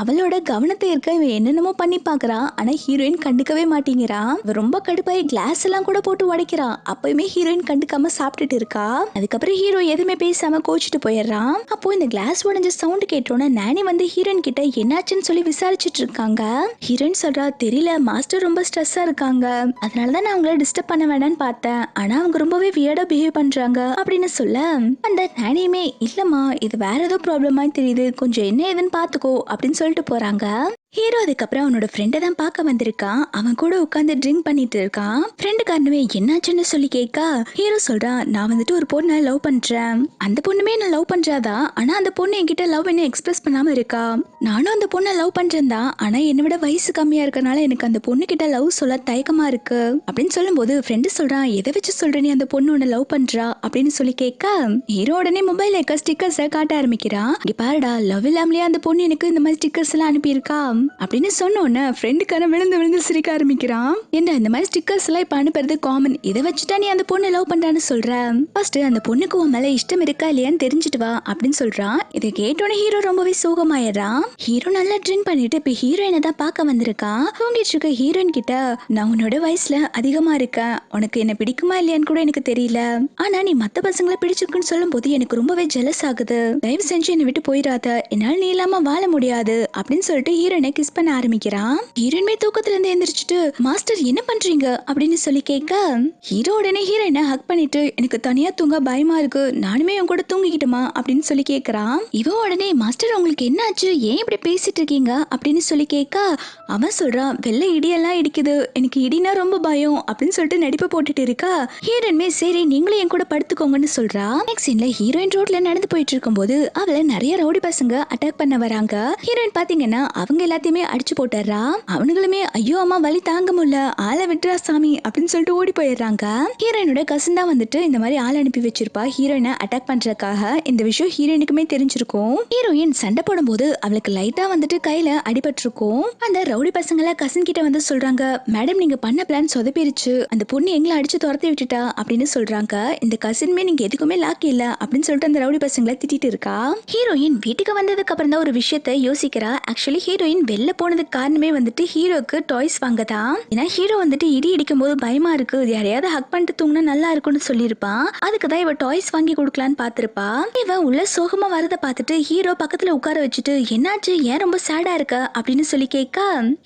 அவளோட கவனத்தை இருக்க இவன் என்னென்னமோ பண்ணி பாக்குறா. ஆனா ஹீரோயின் கண்டுக்கவே மாட்டேங்கிறா. ரொம்ப கடுப்பாய் கிளாஸ் எல்லாம் கூட போட்டு உடைக்கிறா. அப்பயுமே ஹீரோயின் கண்டுக்காம சாப்பிட்டுட்டு இருக்கா. அதுக்கப்புறம் ஹீரோ எதுவுமே பேசாம கோச்சிட்டு போயிடுறான். அப்போ இந்த கிளாஸ் உடைஞ்ச சவுண்ட் கேட்டோன்னு நானி வந்து ஹீரோயின் கிட்ட என்னாச்சுன்னு சொல்லி விசாரிச்சுட்டு இருக்காங்க. ஹீரோயின் சொல்றா, தெரியல மாஸ்டர் ரொம்ப ஸ்ட்ரெஸ்ஸா இருக்காங்க, அதனாலதான் நான் அவங்கள டிஸ்டர்ப் பண்ண வேண்டாம்னு பார்த்தேன், ஆனா அவங்க ரொம்பவே வியர்டா பிஹேவ் பண்றாங்க அப்படின்னு சொல்ல அந்த நானியுமே இல்லம்மா இது வேற ஏதோ ப்ராப்ளமா தெரியுது, கொஞ்சம் என்ன ஏதுன்னு பாத்துக்கோ அப்படின்னு சொல்லிட்டு போறாங்க. ஹீரோ அதுக்கப்புறம் அவனோட ஃப்ரெண்டை தான் பார்க்க வந்திருக்கான். அவன் கூட உட்காந்து ட்ரிங்க் பண்ணிட்டு இருக்கான். ஃப்ரெண்டு காரணமே என்னாச்சுன்னு சொல்லி கேட்க ஹீரோ சொல்றான், நான் வந்துட்டு ஒரு பொண்ணை லவ் பண்றேன், அந்த பொண்ணுமே நான் லவ் பண்றாதா, ஆனா அந்த பொண்ணு என்கிட்ட லவ் என்ன எக்ஸ்பிரஸ் பண்ணாம இருக்கா, நானும் அந்த பொண்ணை லவ் பண்றேன் தான், ஆனா என்னை விட வயசு கம்மியா இருக்கனால எனக்கு அந்த பொண்ணு கிட்ட லவ் சொல்ல தயக்கமா இருக்கு அப்படின்னு சொல்லும் போது ஃப்ரெண்டு சொல்றான், எதை வச்சு சொல்ற நீ அந்த பொண்ணு உன்னை லவ் பண்றா அப்படின்னு சொல்லி கேட்க ஹீரோ உடனே மொபைல் இருக்க ஸ்டிக்கர்ஸை காட்ட ஆரம்பிக்கிறான். இங்க பாருடா, லவ் இல்லாமலே அந்த பொண்ணு எனக்கு இந்த மாதிரி ஸ்டிக்கர்ஸ் எல்லாம் அனுப்பியிருக்கா அப்படின்னு சொன்னோன்னு ஃப்ரெண்டுக்கான விழுந்து விழுந்து சிரிக்க ஆரம்பிக்கிறான். என்ன இந்த மாதிரி ஸ்டிக்கர்ஸ் எல்லாம் இப்ப அனுப்புறது காமன், இதை வச்சுட்டா நீ அந்த பொண்ணு லவ் பண்றான்னு சொல்ற, ஃபர்ஸ்ட் அந்த பொண்ணுக்கு உன் மேல இஷ்டம் இருக்கா இல்லையான்னு தெரிஞ்சுட்டு வா அப்படின்னு சொல்றான். இதை கேட்டோன்னே ஹீரோ ரொம்பவே சோகமாயிடுறான். ஹீரோ நல்லா ட்ரிங்க் பண்ணிட்டு இப்ப ஹீரோயினை தான் பார்க்க வந்திருக்கான். தூங்கிட்டு இருக்க ஹீரோயின் கிட்ட, நான் உன்னோட வயசுல அதிகமா இருக்கேன், உனக்கு என்ன பிடிக்குமா இல்லையான்னு கூட எனக்கு தெரியல, ஆனா நீ மத்த பசங்களை பிடிச்சிருக்குன்னு சொல்லும் போது எனக்கு ரொம்பவே ஜெலஸ் ஆகுது, தயவு செஞ்சு என்னை விட்டு போயிடாத, என்னால நீ இல்லாம வாழ முடியாது அப்படின்னு சொல்லிட்டு ஹீரோயினை கிஸ் பண்ண ஆரம்பிக்கிறான். ஹீரோயின்மே தூக்கத்துல இருந்து எந்திரிச்சிட்டு மாஸ்டர் என்ன பண்றீங்க அப்படின்னு சொல்லி கேட்க ஹீரோ உடனே ஹீரோயினை ஹக் பண்ணிட்டு, எனக்கு தனியா தூங்க பயமா இருக்கு, நானுமே உன் கூட தூங்கிக்கிட்டுமா அப்படின்னு சொல்லி கேட்கறான். இவ உடனே மாஸ்டர் உங்களுக்கு என்னாச்சு, ஏன் இப்படி பேசிட்டு இருக்கீங்க அப்படின்னு சொல்லி கேட்க அவன் சொல்றான், வெள்ளை இடியெல்லாம் இடிக்குது, எனக்கு இடினா ரொம்ப பயம் அப்படின்னு சொல்லிட்டு நடிப்பு போட்டுட்டு இருக்கா. ஹீரோயின்மே சரி நீங்களும் என் கூட படுத்துக்கோங்கன்னு சொல்றா. நெக்ஸ்ட் சீன்ல ஹீரோயின் ரோட்ல நடந்து போயிட்டு இருக்கும் போது அவளை நிறைய ரவுடி பசங்க அட்டாக் பண்ண வராங்க. ஹீரோயின் பாத்தீங்கன்னா அவங்க எல்லாத்தையுமே அடிச்சு போட்டுறா. அவனுங்களுமே ஐயோ அம்மா வலி தாங்க முடியல, ஆளை விட்டுறா சாமி அப்படின்னு சொல்லிட்டு ஓடி போயிடுறாங்க. ஹீரோயினோட கசின் தான் வந்துட்டு இந்த மாதிரி ஆள் அனுப்பி வச்சிருப்பா ஹீரோயினை அட்டாக் பண்றதுக்காக. இந்த விஷயம் ஹீரோயினுக்குமே தெரிஞ்சிருக்கும். ஹீரோயின் சண்டை போடும் போது அவளுக்கு லைட்டா வந்துட்டு கையில அடிபட்டிருக்கும். அந்த ரவுடி பசங்கள கசின் கிட்ட வந்து சொல்றாங்க, மேடம் நீங்க பண்ண பிளான் சொதப்பிருச்சு, அந்த பொண்ணு எங்களை அடிச்சு துரத்தி விட்டுட்டா அப்படின்னு சொல்றாங்க. இந்த கசின்மே நீங்க எதுக்குமே லாக்கி இல்ல அப்படின்னு சொல்லிட்டு அந்த ரவுடி பசங்களை திட்டிட்டு இருக்கா. ஹீரோயின் வீட்டுக்கு வந்ததுக்கு அப்புறம் தான் ஒரு விஷயத்தை யோசிக்கிறா. ஆக்சுவலி ஹீரோயின் வெளில போனதுக்கு காரணமே வந்துட்டு ஹீரோக்கு டாய்ஸ் வாங்கதான். ஏன்னா ஹீரோ வந்துட்டு இடி இடிக்கும் போது பயமா இருக்கு, யாரையாவது ஹக் பண்ணிட்டு தூங்கினா நல்லா இருக்கும்னு சொல்லியிருப்பான். அதுக்குதான் இவ டாய்ஸ் வாங்கி கொடுக்கலான்னு பாத்திருப்பா. இவ உள்ள சோகமா வரத பார்த்துட்டு ஹீரோ பக்கத்துல உட்கார வச்சுட்டு என்னாச்சு ஏன் ரொம்ப சேடா இருக்க அப்படின்னு சொல்லி கேட்க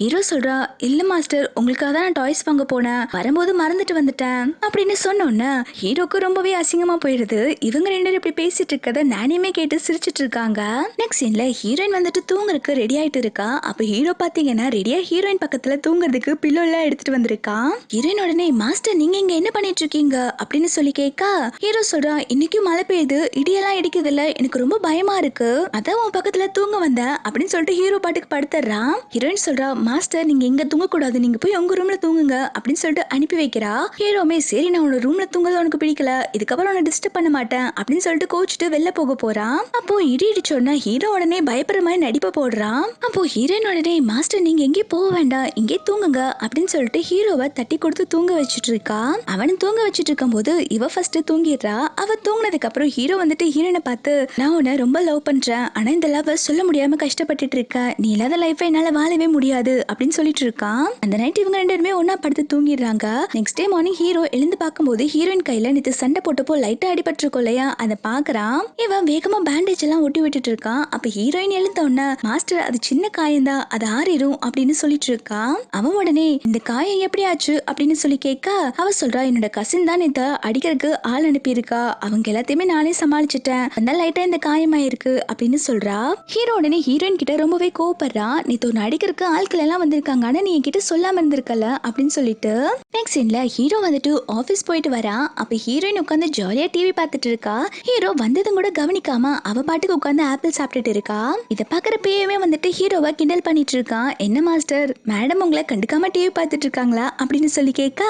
ஹீரோ சொல்றா, இல்ல மாஸ்டர் உங்களுக்காக தான் நான் டாய்ஸ் வாங்க போனேன், வரும்போது மறந்துட்டு வந்துட்டேன் அப்படின்னு சொன்னோன்னு ஹீரோக்கு ரொம்பவே அசிங்கமா போயிடுது. இவங்க ரெண்டு பேரும் இப்படி பேசிட்டு இருக்கத நானியுமே கேட்டு சிரிச்சிட்டு இருக்காங்க. நெக்ஸ்ட் சீன்ல ஹீரோயின் வந்துட்டு தூங்குறதுக்கு ரெடி ஆயிட்டு இருக்கா. அப்ப ஹீரோ பாத்தீங்கன்னா ரெடியா ஹீரோயின் பக்கத்துல தூங்குறதுக்கு பில்லோ எல்லாம் எடுத்துட்டு வந்திருக்கான். ஹீரோயின் உடனே மாஸ்டர் நீங்க இங்க என்ன பண்ணிட்டு இருக்கீங்க அப்படின்னு சொல்லி கேட்க ஹீரோ சொல்றா, இன்னைக்கும் மழை பெய்யுது, இடியெல்லாம் இடிக்குது இல்ல, எனக்கு ரொம்ப பயமா இருக்கு, அதான் உன் பக்கத்துல தூங்க வந்தேன் அப்படின்னு சொல்லிட்டு ஹீரோ பாட்டுக்கு படுத்துறான். ஹீரோயின் சொல்றா, மாஸ்டர் நீங்க இங்க தூங்க கூடாது, நீங்க போய் உங்க ரூம்ல தூங்குங்க அப்படின்னு சொல்லிட்டு அனுப்பி வைக்கிறா. ஹீரோமே சரி நான் உன்னோட ரூம்ல தூங்குறது உனக்கு பிடிக்கல, இதுக்கப்புறம் உன்னை டிஸ்டர்ப் பண்ண மாட்டேன் அப்படின்னு சொல்லிட்டு கோச்சிட்டு வெளில போக போறான். அப்போ இடி இடிச்சோன்னா ஹீரோ உடனே பயப்படுற மாதிரி நடிப்பை போடுறான். அப்போ ஹீரோயின் ஹீரோயின் உடனே மாஸ்டர் நீங்க எங்கே போக வேண்டாம், இங்கே தூங்குங்க அப்படின்னு சொல்லிட்டு ஹீரோவை தட்டி கொடுத்து தூங்க வச்சுட்டு இருக்கா. அவனும் தூங்க வச்சுட்டு இருக்கும் போது இவ ஃபர்ஸ்ட் தூங்கிடுறா. அவ தூங்கினதுக்கு அப்புறம் ஹீரோ வந்துட்டு ஹீரோனை பார்த்து, நான் உன்னை ரொம்ப லவ் பண்றேன், ஆனா இந்த லவ் சொல்ல முடியாம கஷ்டப்பட்டுட்டு இருக்க, நீ இல்லாத லைஃபை என்னால வாழவே முடியாது அப்படின்னு சொல்லிட்டு இருக்கான். அந்த நைட் இவங்க ரெண்டு பேருமே ஒன்னா படுத்து தூங்கிடுறாங்க. நெக்ஸ்ட் டே மார்னிங் ஹீரோ எழுந்து பார்க்கும்போது ஹீரோயின் கையில நேத்து சண்டை போட்டப்போ லைட்டா அடிபட்டிருக்கோம் இல்லையா, அதை பாக்குறான். இவன் வேகமா பேண்டேஜ் எல்லாம் ஒட்டி விட்டுட்டு இருக்கான். அப்ப ஹீரோயின் எழுந்தோடனே மாஸ்டர் அது சின்ன காயம்தான், அது ஆறிடும் அப்படின்னு சொல்லிட்டு இருக்கான். அவன் உடனே இந்த காயம் எப்படி ஆச்சு அப்படின்னு சொல்லி கேட்க அவ சொல்றா, என்னோட கசின் தான் நேத்து அடிக்கிறதுக்கு ஆள் அனுப்பியிருக்கா, அவங்க எல்லாத்தையுமே நானே சமாளிச்சுட்டேன், அதனால லைட்டா இந்த காயமாயிருக்கு அப்படின்னு சொல்றா. ஹீரோ உடனே ஹீரோயின் கிட்ட ரொம்பவே கோவப்படுறான். நேத்து ஒன்னு அடிக்கிறதுக்கு ஆட்கள் எல்லாம் வந்திருக்காங்க, ஆனா நீ என்கிட்ட சொல்லாம இருந்திருக்கல அப்படின்னு சொல்லிட்டு. நெக்ஸ்ட் சீன்ல ஹீரோ வந்துட்டு ஆபீஸ் போயிட்டு வரான். அப்ப ஹீரோயின் உட்காந்து ஜாலியா டிவி பார்த்துட்டு இருக்கா. ஹீரோ வந்ததும் கூட கவனிக்காம அவ பாட்டுக்கு உட்காந்து ஆப்பிள் சாப்பிட்டுட்டு இருக்கா. இத பாக்குறப்பவே வந்துட்டு ஹீரோவை கிண்டல் பண்ணிட்டு இருக்கான். என்ன மாஸ்டர், மேடம் உங்களை கண்டுக்காம டிவி பார்த்துட்டு இருக்காங்களா அப்படின்னு சொல்லி கேட்க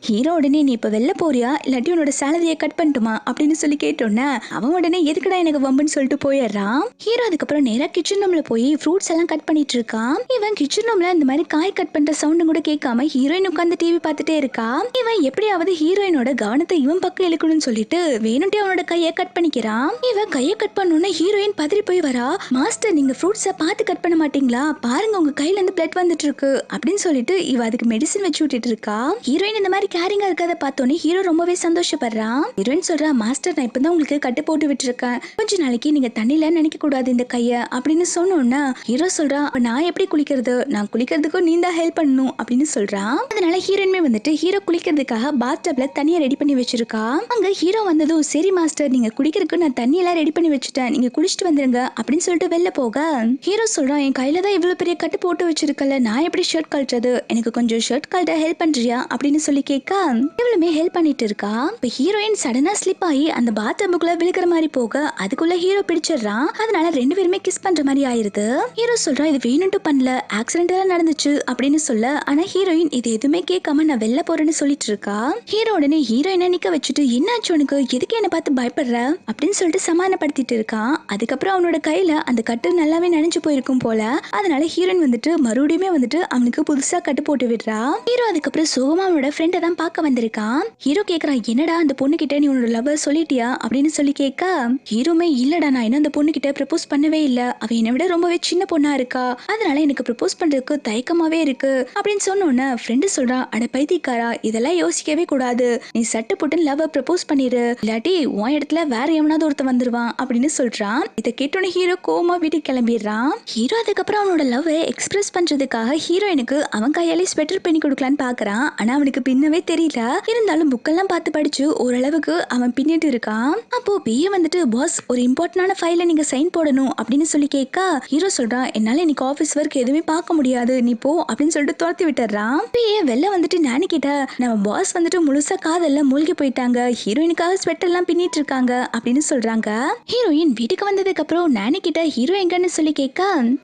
ஹீரோ உடனே நீ இப்ப வெளில போறியா இல்லாட்டி உன்னோட சேலரியை கட் பண்ணட்டுமா அப்படின்னு சொல்லி கேட்டோன்னே அவன் உடனே எதுக்குடா எனக்கு வம்புன்னு சொல்லிட்டு போயிடுறான். ஹீரோ அதுக்கப்புறம் நேரா கிச்சன் ரூம்ல போய் ஃப்ரூட்ஸ் எல்லாம் கட் பண்ணிட்டு இருக்கான். இவன் கிச்சன் ரூம்ல இந்த மாதிரி காய் கட் பண்ற சவுண்ட் கூட கேட்காம ஹீரோயின் உட்காந்து டிவி பார்த்துட்டே இருக்கா. இவன் எப்படியாவது ஹீரோயினோட கவனத்தை இவன் பக்கம் இழுக்கணும்னு சொல்லிட்டு வேணும்ட்டே அவனோட கையை கட் பண்ணிக்கிறான். இவன் கையை கட் பண்ணோன்னு ஹீரோயின் பதறி போய் வரா. மாஸ்டர் நீங்க ஃப்ரூட்ஸை பார்த்து கட் பண்ண மாட்டீங்களா, பாருங்க உங்க கையில இருந்து பிளட் வந்துட்டு இருக்கு அப்படின்னு சொல்லிட்டு இவ அதுக்கு மெடிசன் வச்சு விட்டுட்டு இருக்கா. ஹீரோயின் இந்த மாதிரி கேரிங்கா இருக்கத பார்த்தோன்னே ஹீரோ ரொம்பவே சந்தோஷப்படுறான். ஹீரோயின் சொல்றா, மாஸ்டர் நான் இப்பதான் உங்களுக்கு கட்டு போட்டு விட்டுருக்கேன், கொஞ்ச நாளைக்கு நீங்க தண்ணில நினைக்க கூடாது இந்த கைய அப்படின்னு சொன்னோன்னா ஹீரோ சொல்றா, நான் எப்படி குளிக்கிறது, நான் குளிக்கிறதுக்கும் நீ தான் ஹெல்ப் பண்ணணும் அப்படின்னு சொல்றான். அதனால ஹீரோயின்மே வந்துட்டு ஹீரோ குளிக்கிறதுக்காக பாத் டப்ல தண்ணியை ரெடி பண்ணி வச்சிருக்கா. அங்க ஹீரோ வந்ததும் சரி மாஸ்டர் நீங்க குளிக்கிறதுக்கு நான் தண்ணி எல்லாம் ரெடி பண்ணி வச்சுட்டேன், நீங்க குளிச்சுட்டு வந்துருங்க அப்படின்னு சொல்லிட்டு வெளில போக ஹீரோ சொல்றான், என் கையில தான் இவ்வளவு பெரிய கட்டு போட்டு வச்சிருக்கல, நான் எப்படி ஷர்ட் கழட்டுறது, எனக்கு கொஞ்சம் ஷர்ட் கழட்ட ஹெல்ப் பண்றியா அப்படின்னு சொல்லி கேட்க இவளுமே ஹெல்ப் பண்ணிட்டு இருக்கா. இப்ப ஹீரோயின் சடனா ஸ்லிப் ஆகி அந்த பாத் டப்புக்குள்ள விழுக்கிற மாதிரி போக அதுக்குள்ள ஹீரோ பிடிச்சிடுறான். அதனால ரெண்டு பேருமே கிஸ் பண்ற மாதிரி ஆயிருது. ஹீரோ சொல்றா, இது வேணும்ட்டு பண்ணல, ஆக்சிடென்டா நடந்துச்சு அப்படின்னு சொல்ல, ஆனா ஹீரோயின் இது எதுவுமே கேட்காம நான் வெளில போறேன்னு சொல்லிட்டு இருக்கா. ஹீரோ உடனே ஹீரோயினை நிக்க வச்சுட்டு என்னாச்சு உனக்கு, எதுக்கு என்ன பார்த்து பயப்படுற அப்படின்னு சொல்லிட்டு சமாதானப்படுத்திட்டு இருக்கான். அதுக்கப்புறம் அவனோட கையில அந்த கட்டு நல்லாவே நனைஞ்சு போயிருக்கும் போல. அதனால ஹீரோயின் வந்துட்டு மறுபடியுமே வந்துட்டு அவனுக்கு புதுசா கட்டு போட்டு விடுறா. ஹீரோ அதுக்கப்புறம் சோகமா அவனோட ஃப்ரெண்டை தான் பார்க்க வந்திருக்கான். ஹீரோ கேக்குறான், என்னடா அந்த பொண்ணு கிட்ட நீ உன்னோட லவ் சொல்லிட்டியா அப்படின்னு சொல்லி கேட்க ஹீரோமே இல்லடா நான் இன்னும் அந்த பொண்ணு கிட்ட ப்ரப்போஸ் பண்ணவே இல்ல, அவ என்னை விட ரொம்பவே சின்ன பொண்ணா இருக்கா, அதனால எனக்கு ப்ரப்போஸ் பண்றதுக்கு தயக்கமாவே இருக்கு அப்படின்னு சொன்னோன்னே ஃப்ரெண்டு சொல்றான், அட பைத்தியக்காரா இதெல்லாம் யோசிக்கவே கூடாது, நீ சட்டு போட்டு லவ் ப்ரப்போஸ் பண்ணிரு, இல்லாட்டி உன் இடத்துல வேற எவனாவது ஒருத்தன் வந்துருவான் அப்படின்னு சொல்றான். இதை கேட்டோன்னு ஹீரோ கோமா வீட்டுக்கு கிளம்பிடுறான். ஹீரோ அதுக்கப்புறம் அவனோட லவ் எக்ஸ்பிரஸ் பண்றதுக்காக ஹீரோயினுக்கு அவன் கையாலே ஸ்வெட்டர் பண்ணி கொடுக்கலான்னு பாக்குறான். ஆனா அவனுக்கு பின்னவே தெரியல. இருந்தாலும் புக்கெல்லாம் பார்த்து படிச்சு ஓரளவுக்கு அவன் பின்னிட்டு இருக்கான். அப்போ பிஏ வந்துட்டு பாஸ் ஒரு இம்பார்ட்டன்டான ஃபைல நீங்க சைன் போடணும் அப்படின்னு சொல்லி கேட்க ஹீரோ சொல்றான், என்னால இன்னைக்கு ஆபீஸ் ஒர்க் எதுவுமே பார்க்க முடியாது, நீ போ அப்படின்னு சொல்லிட்டு துரத்தி விட்டுறான். பிஏ வெளில வந்துட்டு நானி கிட்ட நம்ம பாஸ் வந்துட்டு முழுசா காதல்ல மூழ்கி போயிட்டாங்க, ஹீரோயினுக்காக ஸ்வெட்டர் எல்லாம் பின்னிட்டு இருக்காங்க அப்படின்னு சொல்றாங்க. ஹீரோயின் வீட்டுக்கு வந்ததுக்கு அப்புறம் நானி கிட்ட ஹீரோ எங்கன்னு சொல்லி கேட்க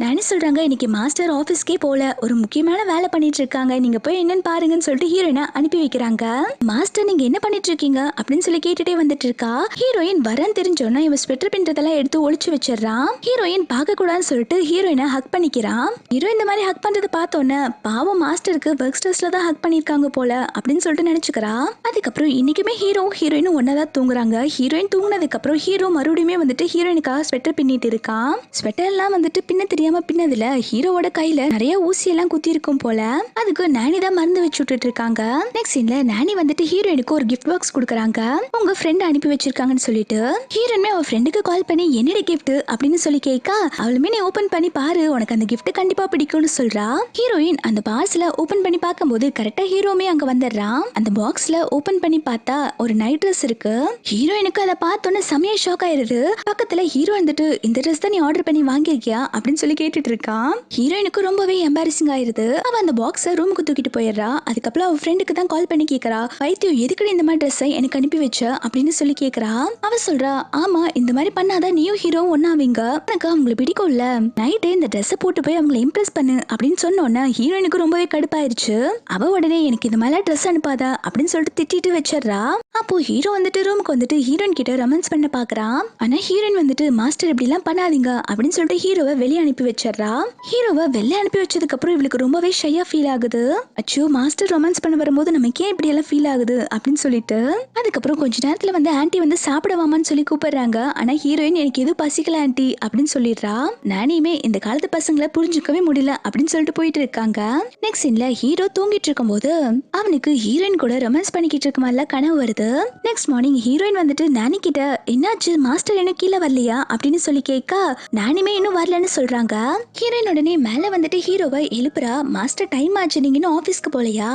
நானி சொல்றாங்க, இன்னைக்கு மாஸ்டர் ஆபீஸ்க்கே போல, ஒரு முக்கியமான வேலை பண்ணிட்டு இருக்காங்க, நீங்க போய் என்னன்னு பாருங்கன்னு சொல்லிட்டு ஹீரோயினை அனுப்பி வைக்கிறாங்க. மாஸ்டர் நீங்க என்ன பண்ணிட்டு இருக்கீங்க அப்படின்னு சொல்லி கேட்டுட்டே வந்துட்டு இருக்கா. ஹீரோயின் வரன்னு தெரிஞ்சோன்னா இவன் ஸ்வெட்டர் பின்றதெல்லாம் எடுத்து ஒளிச்சு வச்சிடறான். ஹீரோயின் பார்க்க கூடாதுன்னு சொல்லிட்டு ஹீரோயினை ஹக் பண்ணிக்கிறான். ஹீரோ இந்த மாதிரி ஹக் பண்றதை பார்த்தோன்னே பாவம் மாஸ்டருக்கு ஒர்க் ஸ்ட்ரெஸ்ல தான் ஹக் பண்ணிருக்காங்க போல அப்படின்னு சொல்லிட்டு நினைச்சுக்கிறா. அதுக்கப்புறம் இன்னைக்குமே ஹீரோ ஹீரோயினும் ஒன்னதான் தூங்குறாங்க. ஹீரோயின் தூங்குனதுக்கு அப்புறம் ஹீரோ மறுபடியுமே வந்துட்டு ஹீரோயினுக்காக ஸ்வெட்டர் பின்னிட்டு இருக்கான். ஸ்வெட்டர் எல்லாம் வந்துட்டு பின்ன தெரியாம பின்னதுல ஹீரோவோட கையில நிறைய ஊசி எல்லாம் குத்தி இருக்கும் போல. அதுக்கு நானி தான் மருந்து வச்சு விட்டுட்டு இருக்காங்க. நெக்ஸ்ட் சீன்ல நானி வந்துட்டு ஹீரோயினுக்கு ஒரு கிஃப்ட் பாக்ஸ் கொடுக்குறாங்க. உங்க ஃப்ரெண்ட் அனுப்பி வச்சிருக்காங்கன்னு சொல்லிட்டு ஹீரோயினுமே அவ ஃப்ரெண்டுக்கு கால் பண்ணி என்னடி கிஃப்ட் அப்படின்னு சொல்லி கேட்க அவளுமே நீ ஓபன் பண்ணி பாரு, உனக்கு அந்த கிஃப்ட் கண்டிப்பா பிடிக்கும்னு சொல்றா. ஹீரோயின் அந்த பார்சல ஓபன் பண்ணி பார்க்கும்போது கரெக்டா ஹீரோமே அங்க வந்துடுறான். அந்த பாக்ஸ்ல ஓபன் பண்ணி பார்த்தா ஒரு நைட் ட்ரெஸ் இருக்கு. ஹீரோயினுக்கு அதை பார்த்தோன்னே செமையா ஷாக் ஆயிருது. பக்கத்துல ஹீரோ வந்துட்டு இந்த ட்ரெஸ் தான் நீ ஆர்டர் பண்ணி வாங்கிருக்கியா அப்படின்னு சொல்லி கேட்டுட்டு இருக்கான். ஹீரோயினுக்கு ரொம்பவே எம்பாரசிங் ஆயிருது. அவ அந்த பாக்ஸை ரூமுக்கு தூக்கிட்டு போயிடுறா. அதுக்கப்புறம் அவ ஃப்ரெண்டுக்கு தான் கால் பண்ணி கேக்குறா, வைத்தியம் எதுக்கு இந்த மாதிரி ட்ரெஸ்ஸை எனக்கு அனுப்பி வச்ச அப்படின்னு சொல்லி கேக்குறா. அவ சொல்றா, ஆமா இந்த மாதிரி பண்ணாதான் நீயும் ஹீரோ ஒன்னாவீங்க, எனக்கு அவங்களை பிடிக்கும்ல, நைட்டு இந்த ட்ரெஸ்ஸை போட்டு போய் அவங்களை இம்ப்ரெஸ் பண்ணு அப்படின்னு சொன்னோன்னா ஹீரோயினுக்கு ரொம்பவே கடுப்பாயிருச்சு. அவ உடனே எனக்கு இந்த மாதிரி ட்ரெஸ் அனுப்பாத அப்படின்னு சொல்லிட்டு திட்டிட்டு வச்சிடறா. அப்போ ஹீரோ வந்துட்டு ரூமுக்கு வந்துட்டு ஹீரோயின் கிட்ட ரொமான்ஸ் பண்ண பாக்குறான். ஆனா ஹீரோயின் வந்துட்டு மாஸ்டர் இப்படி எல்லாம் பண்ணாதீங்க அப்படின்னு சொல்லிட்டு ஹீரோவை வெளியே அனுப்பி வச்சிடறா. ஹீரோவை வெளில அனுப்பி வச்சதுக்கு அப்புறம் இவளுக்கு ரொம்பவே ஷையா ஃபீல் ஆகுது. அச்சோ மாஸ்டர் ரொமான்ஸ் பண்ண வரும்போது நமக்கு ஏன் இப்படி எல்லாம் ஃபீல் ஆகுது அப்படின்னு சொல்லிட்டு அதுக்கப்புறம் கொஞ்ச நேரத்துல வந்து ஆன்ட்டி வந்து சாப்பிடவாமான்னு சொல்லி கூப்பிடுறாங்க. ஆனா ஹீரோயின் எனக்கு எதுவும் பசிக்கல ஆன்ட்டி அப்படின்னு சொல்லிடுறா. நானியுமே இந்த காலத்து பசங்களை புரிஞ்சுக்கவே முடியல அப்படின்னு சொல்லிட்டு போயிட்டு இருக்காங்க. நெக்ஸ்ட் சீன்ல ஹீரோ தூங்கிட்டு இருக்கும் போது அவனுக்கு ஹீரோயின் கூட ரொமான்ஸ் பண்ணிக்கிட்டு இருக்க மாதிரில கனவு வருது. நெக்ஸ்ட் மார்னிங் ஹீரோயின் வந்துட்டு நானி கிட்ட என்னாச்சு மாஸ்டர் என்ன கீழே வரலையா அப்படின்னு சொல்லி கேட்க நானியுமே இன்னும் வரலன்னு சொல்றாங்க. ஹீரோயின் உடனே மேல வந்துட்டு ஹீரோவை எழுப்புறா. மாஸ்டர் டைம் ஆச்சு நீங்க இன்னும் ஆபீஸ்க்கு போலையா?